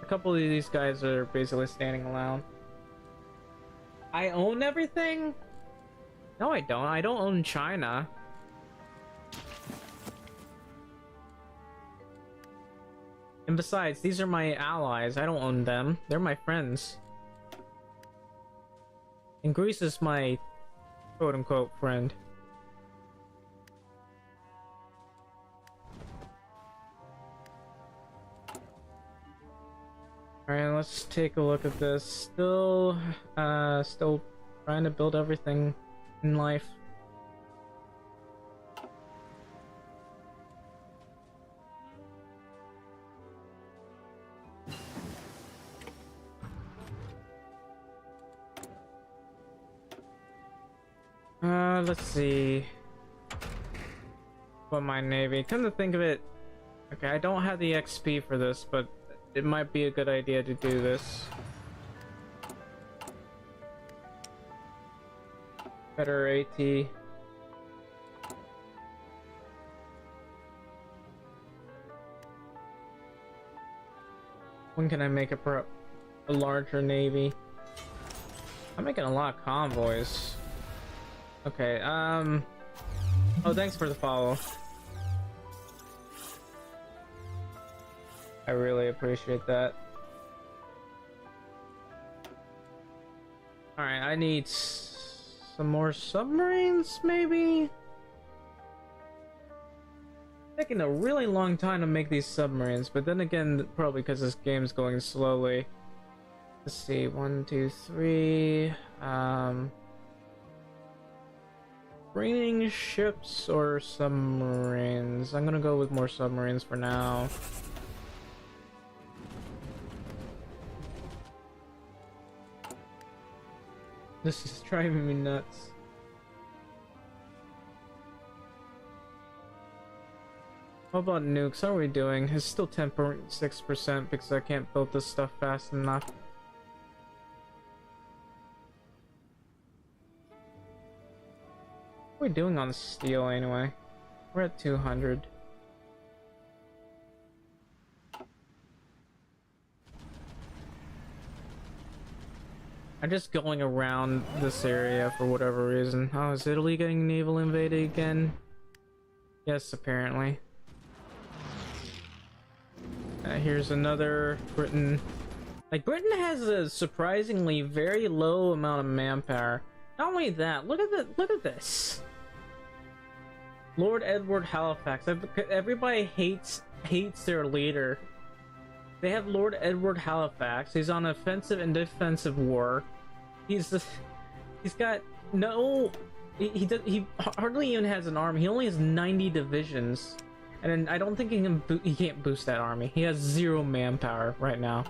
A couple of these guys are basically standing alone. I own everything? No, I don't. I don't own China. And besides, these are my allies. I don't own them. They're my friends. And Greece is my quote-unquote friend. Alright, let's take a look at this. Still trying to build everything in life. Let's see. What my navy. Come to think of it, okay, I don't have the XP for this, but it might be a good idea to do this. Better AT. When can I make a larger navy? I'm making a lot of convoys. Okay, oh, thanks for the follow. I really appreciate that. Alright, I need some more submarines, maybe? Taking a really long time to make these submarines, but then again, probably because this game's going slowly. Let's see, 1, 2, 3, Screening ships or submarines? I'm gonna go with more submarines for now. This is driving me nuts. What about nukes? How are we doing? It's still 10.6% because I can't build this stuff fast enough. What are we doing on steel anyway? We're at 200. I'm just going around this area for whatever reason. Oh, is Italy getting naval invaded again? Yes, apparently. Here's another Britain. Like, Britain has a surprisingly very low amount of manpower. Not only that, look at this. Lord Edward Halifax. Everybody hates their leader. They have Lord Edward Halifax. He's on offensive and defensive war. He's got no. He hardly even has an army. He only has 90 divisions, and I don't think he can't boost that army. He has 0 manpower right now.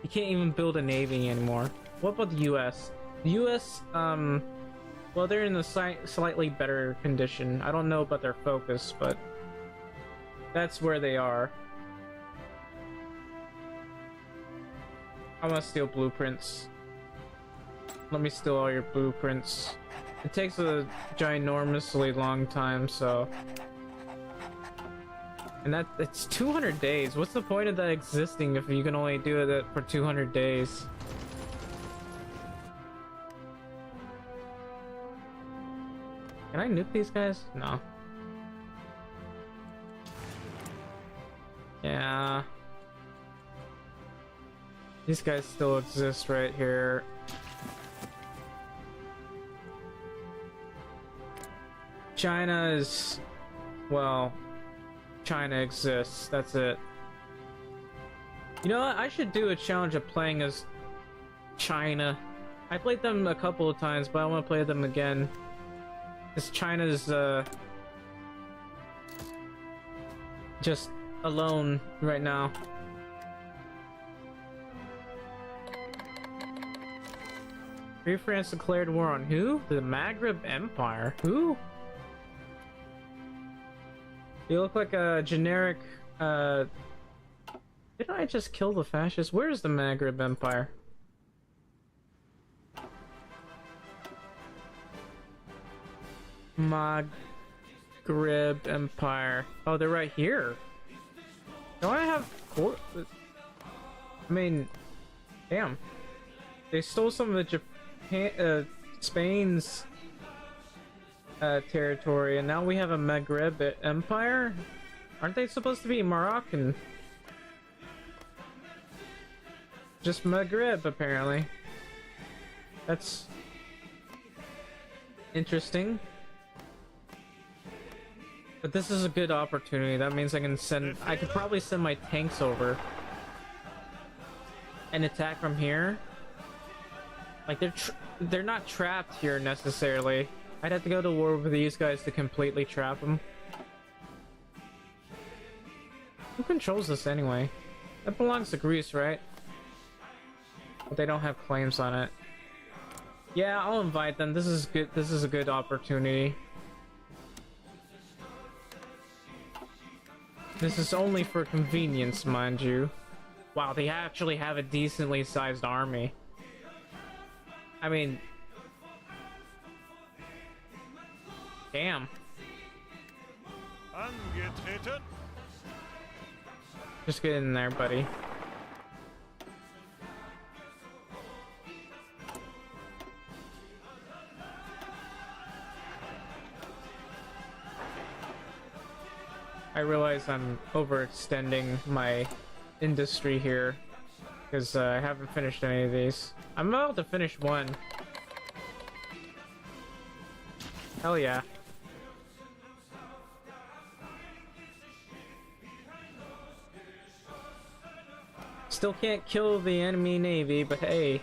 He can't even build a navy anymore. What about the U.S.? The U.S. Well, they're in a slightly better condition. I don't know about their focus, but that's where they are. I'm gonna steal blueprints. Let me steal all your blueprints. It takes a ginormously long time, so... And it's 200 days. What's the point of that existing if you can only do it for 200 days? Can I nuke these guys? No. Yeah. These guys still exist right here. China is... well... China exists, that's it. You know what? I should do a challenge of playing as China. I played them a couple of times, but I want to play them again. Because China's, just alone right now. Free France declared war on who? The Maghreb Empire. Who? You look like a generic, didn't I just kill the fascists? Where's the Maghreb Empire? Maghreb Empire. Oh, they're right here. Don't I have... I mean... Damn. They stole some of the Japan... Spain's... territory, and now we have a Maghreb Empire? Aren't they supposed to be Moroccan? Just Maghreb, apparently. That's... interesting. But this is a good opportunity. That means I could probably send my tanks over and attack from here. Like, they're not trapped here necessarily. I'd have to go to war with these guys to completely trap them. Who controls this anyway? That belongs to Greece, right? But they don't have claims on it. Yeah, I'll invite them. This is good. This is a good opportunity. This is only for convenience, mind you. Wow, they actually have a decently sized army. I mean... damn. Angetreten. Just get in there, buddy. I realize I'm overextending my industry here because I haven't finished any of these. I'm about to finish one. Hell yeah. Still can't kill the enemy navy, but hey.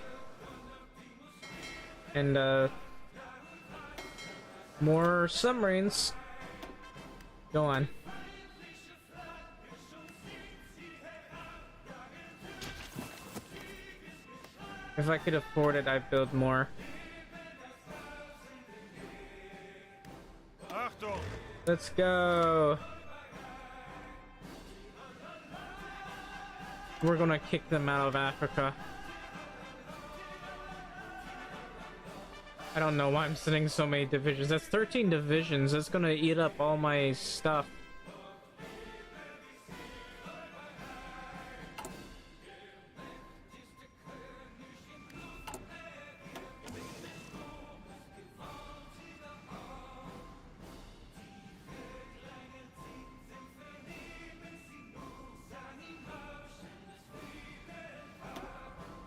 And More submarines. Go on. If I could afford it, I'd build more. Achtung! Let's go. We're gonna kick them out of Africa. I don't know why I'm sending so many divisions. That's 13 divisions. That's gonna eat up all my stuff.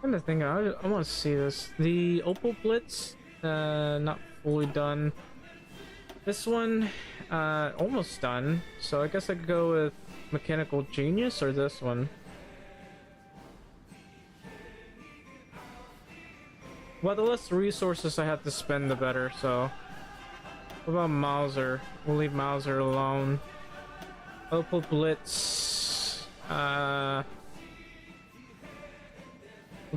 I'm trying to think. I want to see this. The Opal Blitz, not fully done. This one, almost done. So I guess I could go with Mechanical Genius or this one. Well, the less resources I have to spend, the better. So, what about Mauser? We'll leave Mauser alone. Opal Blitz. We'll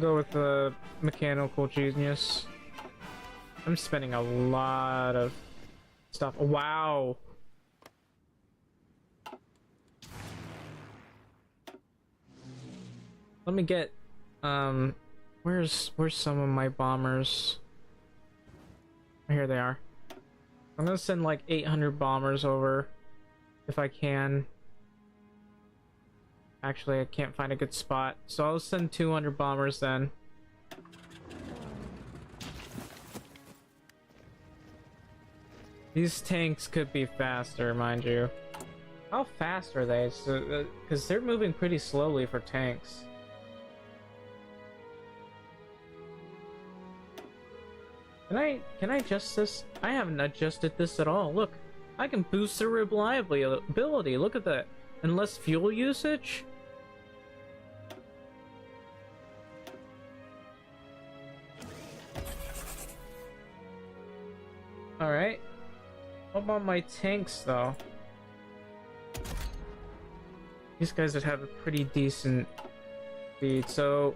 go with the Mechanical Genius. I'm spending a lot of stuff. Wow. Let me get where's some of my bombers? Here they are. I'm gonna send like 800 bombers over if I can. Actually, I can't find a good spot, so I'll send 200 bombers then. These tanks could be faster, mind you. How fast are they? So, because they're moving pretty slowly for tanks. Can I adjust this? I haven't adjusted this at all. Look, I can boost their reliability. Look at that. And less fuel usage. Alright. What about my tanks, though? These guys would have a pretty decent speed, so...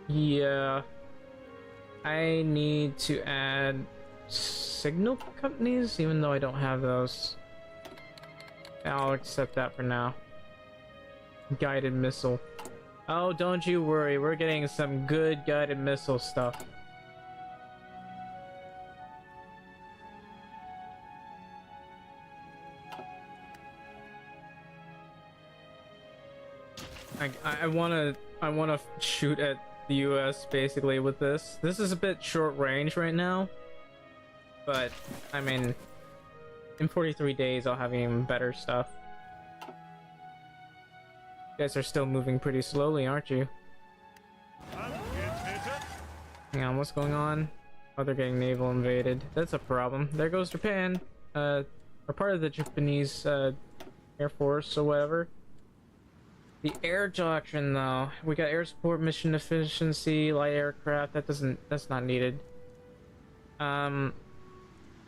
yeah. I need to add signal companies, even though I don't have those. I'll accept that for now. Guided missile. Oh, don't you worry, we're getting some good guided missile stuff. I wanna shoot at the US basically with this. This is a bit short range right now, but I mean, in 43 days I'll have even better stuff. You guys are still moving pretty slowly, aren't you? Hang on, what's going on? Oh, they're getting naval invaded. That's a problem. There goes Japan. Or part of the Japanese Air Force or whatever. The air doctrine, though. We got air support, mission efficiency, light aircraft. That's not needed. Air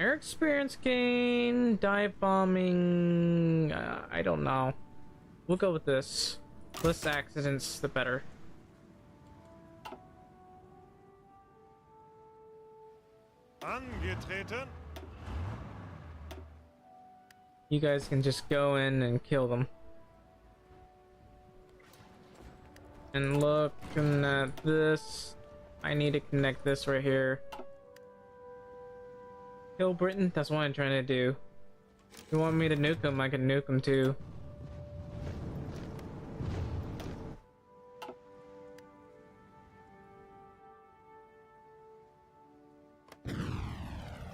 experience gain, dive bombing. I don't know. We'll go with this. Less accidents, the better. Angetreten. You guys can just go in and kill them. And looking at this, I need to connect this right here. Kill Britain? That's what I'm trying to do. If you want me to nuke them, I can nuke them too.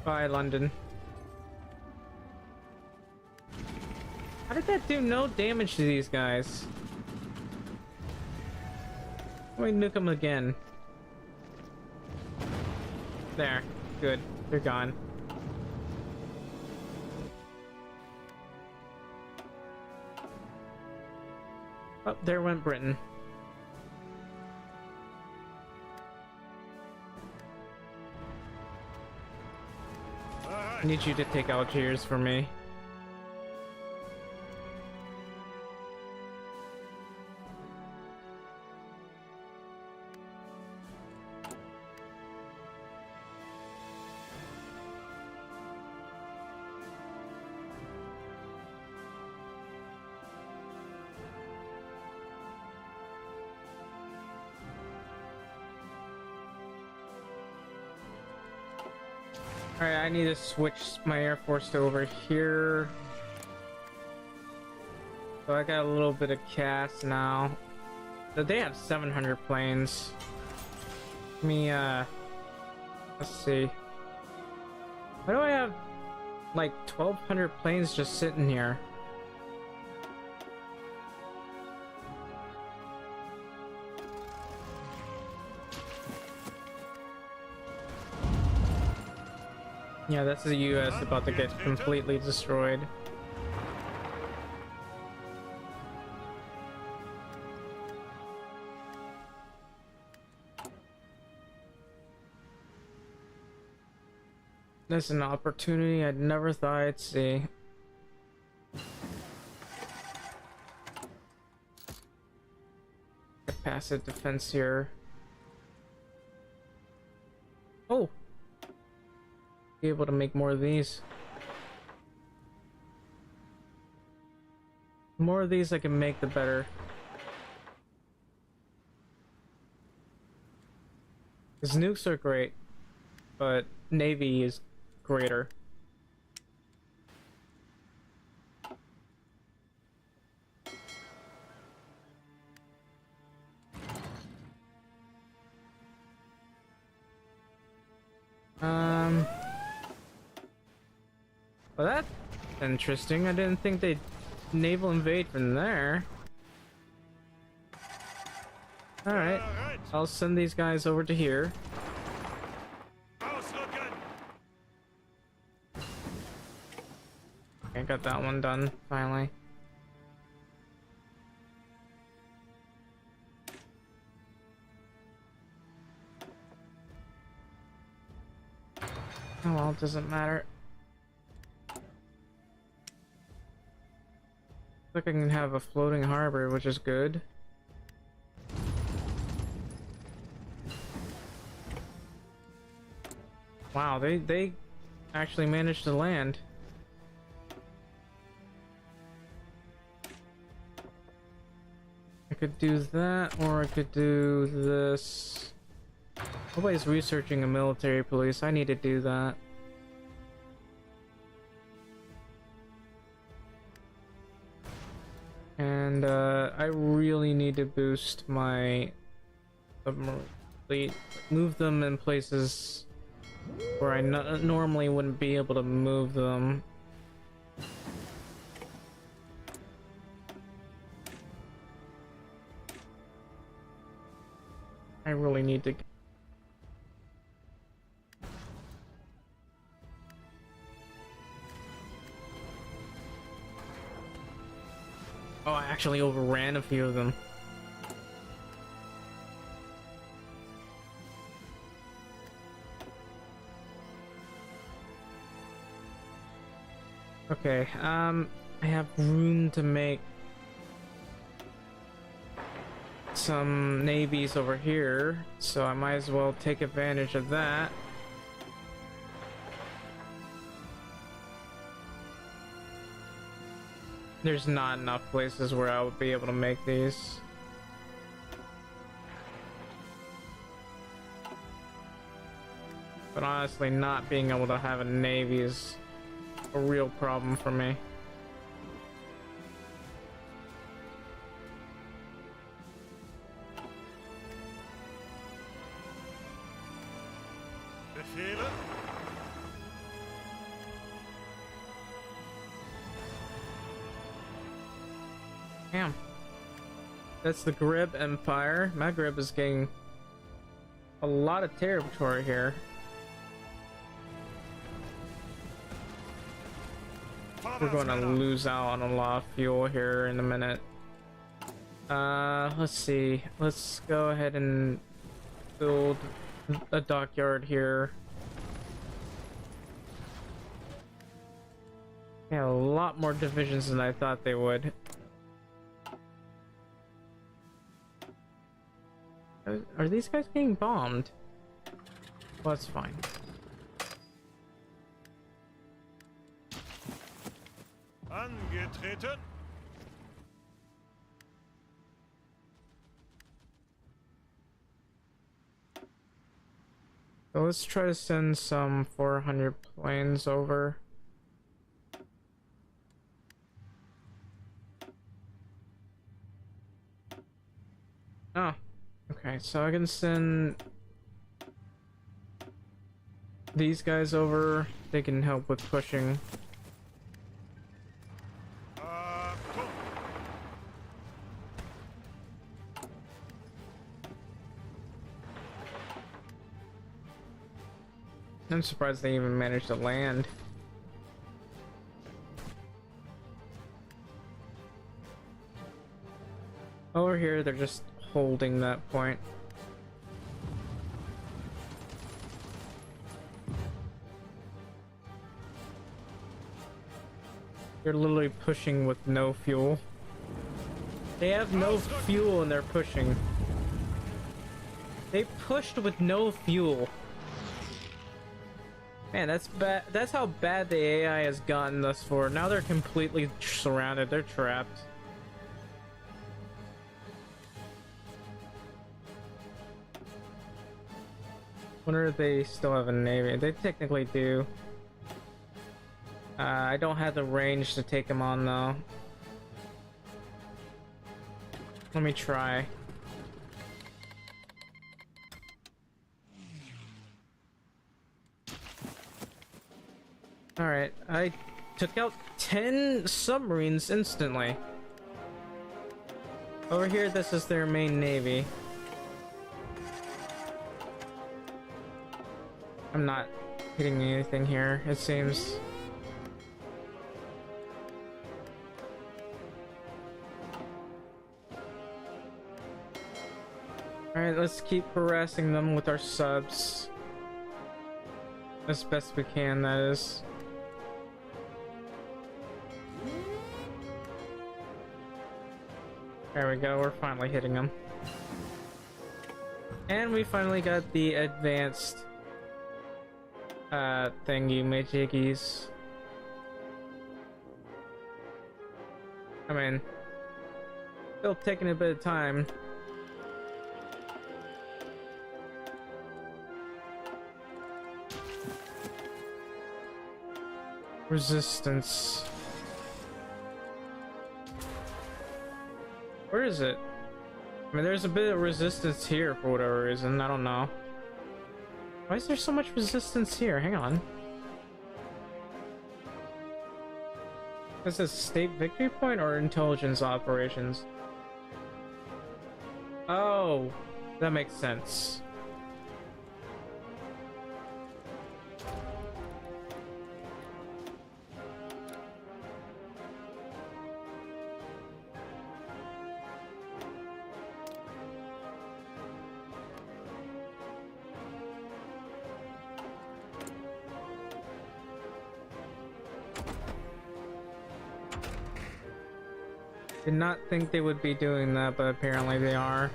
Bye, London. How did that do no damage to these guys? Let me nuke them again. There. Good. They're gone. Oh, there went Britain. I need you to take Algiers for me. Alright, I need to switch my Air Force to over here. So I got a little bit of CAS now. But they have 700 planes. Let me, let's see. Why do I have, like, 1,200 planes just sitting here? Yeah, that's the US about to get completely destroyed. That's an opportunity I'd never thought I'd see. Passive defense here. Oh! Be able to make more of these. The more of these I can make, the better. Because nukes are great, but Navy is greater. Well, that's interesting. I didn't think they'd naval invade from there. Alright, I'll send these guys over to here. I got that one done, finally. Oh well, it doesn't matter. Look, I can have a floating harbor, which is good. Wow, they actually managed to land. I could do that, or I could do this. Nobody's researching a military police. I need to do that. And I really need to boost my submarine fleet. Move them in places where I normally wouldn't be able to move them. I really need to. Oh, I actually overran a few of them. Okay, I have room to make some navies over here, so I might as well take advantage of that. There's not enough places where I would be able to make these. But honestly, not being able to have a navy is a real problem for me. Befehle? Damn. That's the Grib Empire. Maghreb is getting a lot of territory here. We're going to lose out on a lot of fuel here in a minute. Let's see. Let's go ahead and build a dockyard here. Yeah, a lot more divisions than I thought they would. Are these guys getting bombed? Well, that's fine. Angetreten. So let's try to send some 400 planes over. Oh, okay, so I can send these guys over. They can help with pushing. Achtung. I'm surprised they even managed to land. Over here, they're just holding that point. They're literally pushing with no fuel. They have no fuel and they're pushing. They pushed with no fuel. Man, that's bad. That's how bad the AI has gotten thus far. Now they're completely surrounded. They're trapped. Wonder if they still have a navy. They technically do. I don't have the range to take them on though. Let me try. Alright, I took out 10 submarines instantly. Over here, this is their main navy. I'm not hitting anything here, it seems. Alright, let's keep harassing them with our subs. As best we can, that is. There we go, we're finally hitting them. And we finally got the advanced thingy majiggies. I mean, still taking a bit of time. Resistance. Where is it? I mean, there's a bit of resistance here for whatever reason. I don't know. Why is there so much resistance here? Hang on. Is this state victory point or intelligence operations? Oh, that makes sense. Did not think they would be doing that, but apparently they are.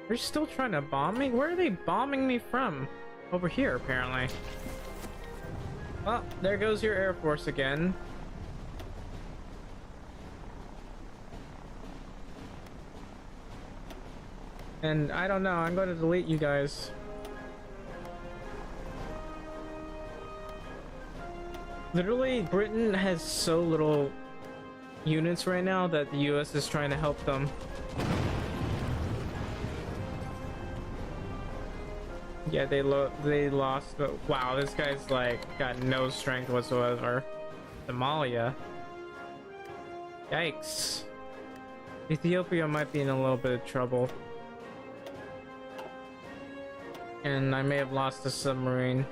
They're still trying to bomb me? Where are they bombing me from? Over here, apparently. Well, there goes your Air Force again. And I don't know, I'm going to delete you guys. Literally, Britain has so little units right now that the US is trying to help them. Yeah, they lost, but wow, this guy's like got no strength whatsoever. Somalia. Yikes. Ethiopia might be in a little bit of trouble. And I may have lost the submarine.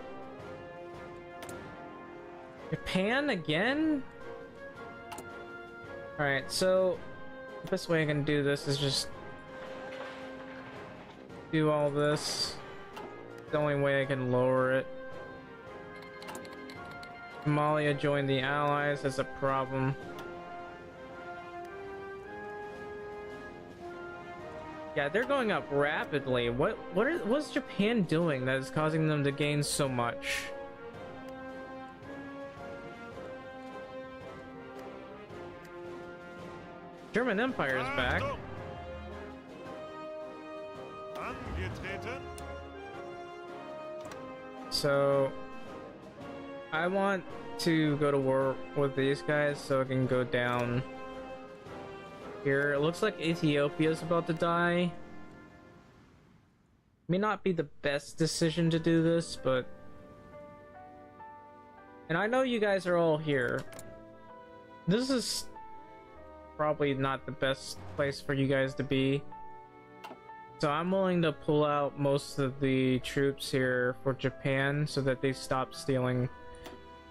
Japan again? Alright, so the best way I can do this is just do all this. The only way I can lower it. Somalia joined the Allies as a problem. Yeah, they're going up rapidly. What's Japan doing that is causing them to gain so much? German Empire is back. Angetreten. So I want to go to war with these guys so I can go down here. It looks like Ethiopia is about to die. May not be the best decision to do this, but... And I know you guys are all here. This is probably not the best place for you guys to be. So I'm willing to pull out most of the troops here for Japan so that they stop stealing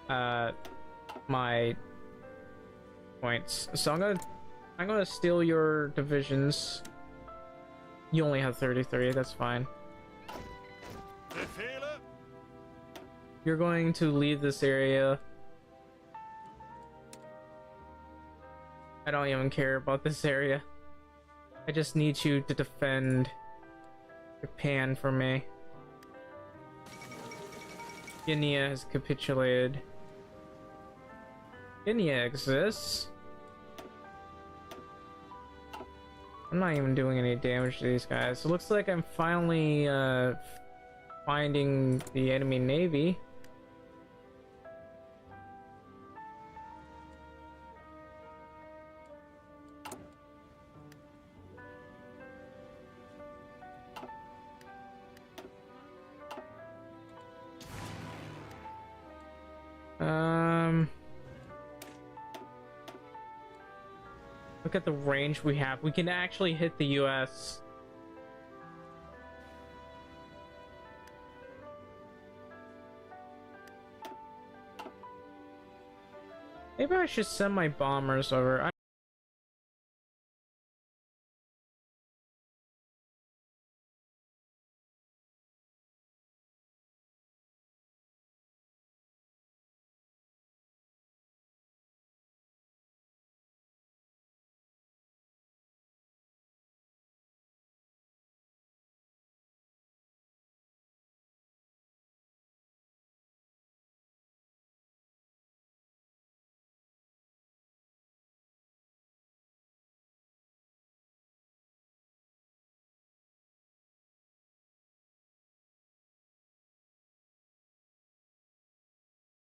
my points. So I'm gonna steal your divisions. You only have 33, that's fine. Befehle. You're going to leave this area. I don't even care about this area. I just need you to defend Japan for me. Guinea has capitulated. Guinea exists. I'm not even doing any damage to these guys. It looks like I'm finally finding the enemy navy. Look at the range we have. We can actually hit the US. Maybe I should send my bombers over.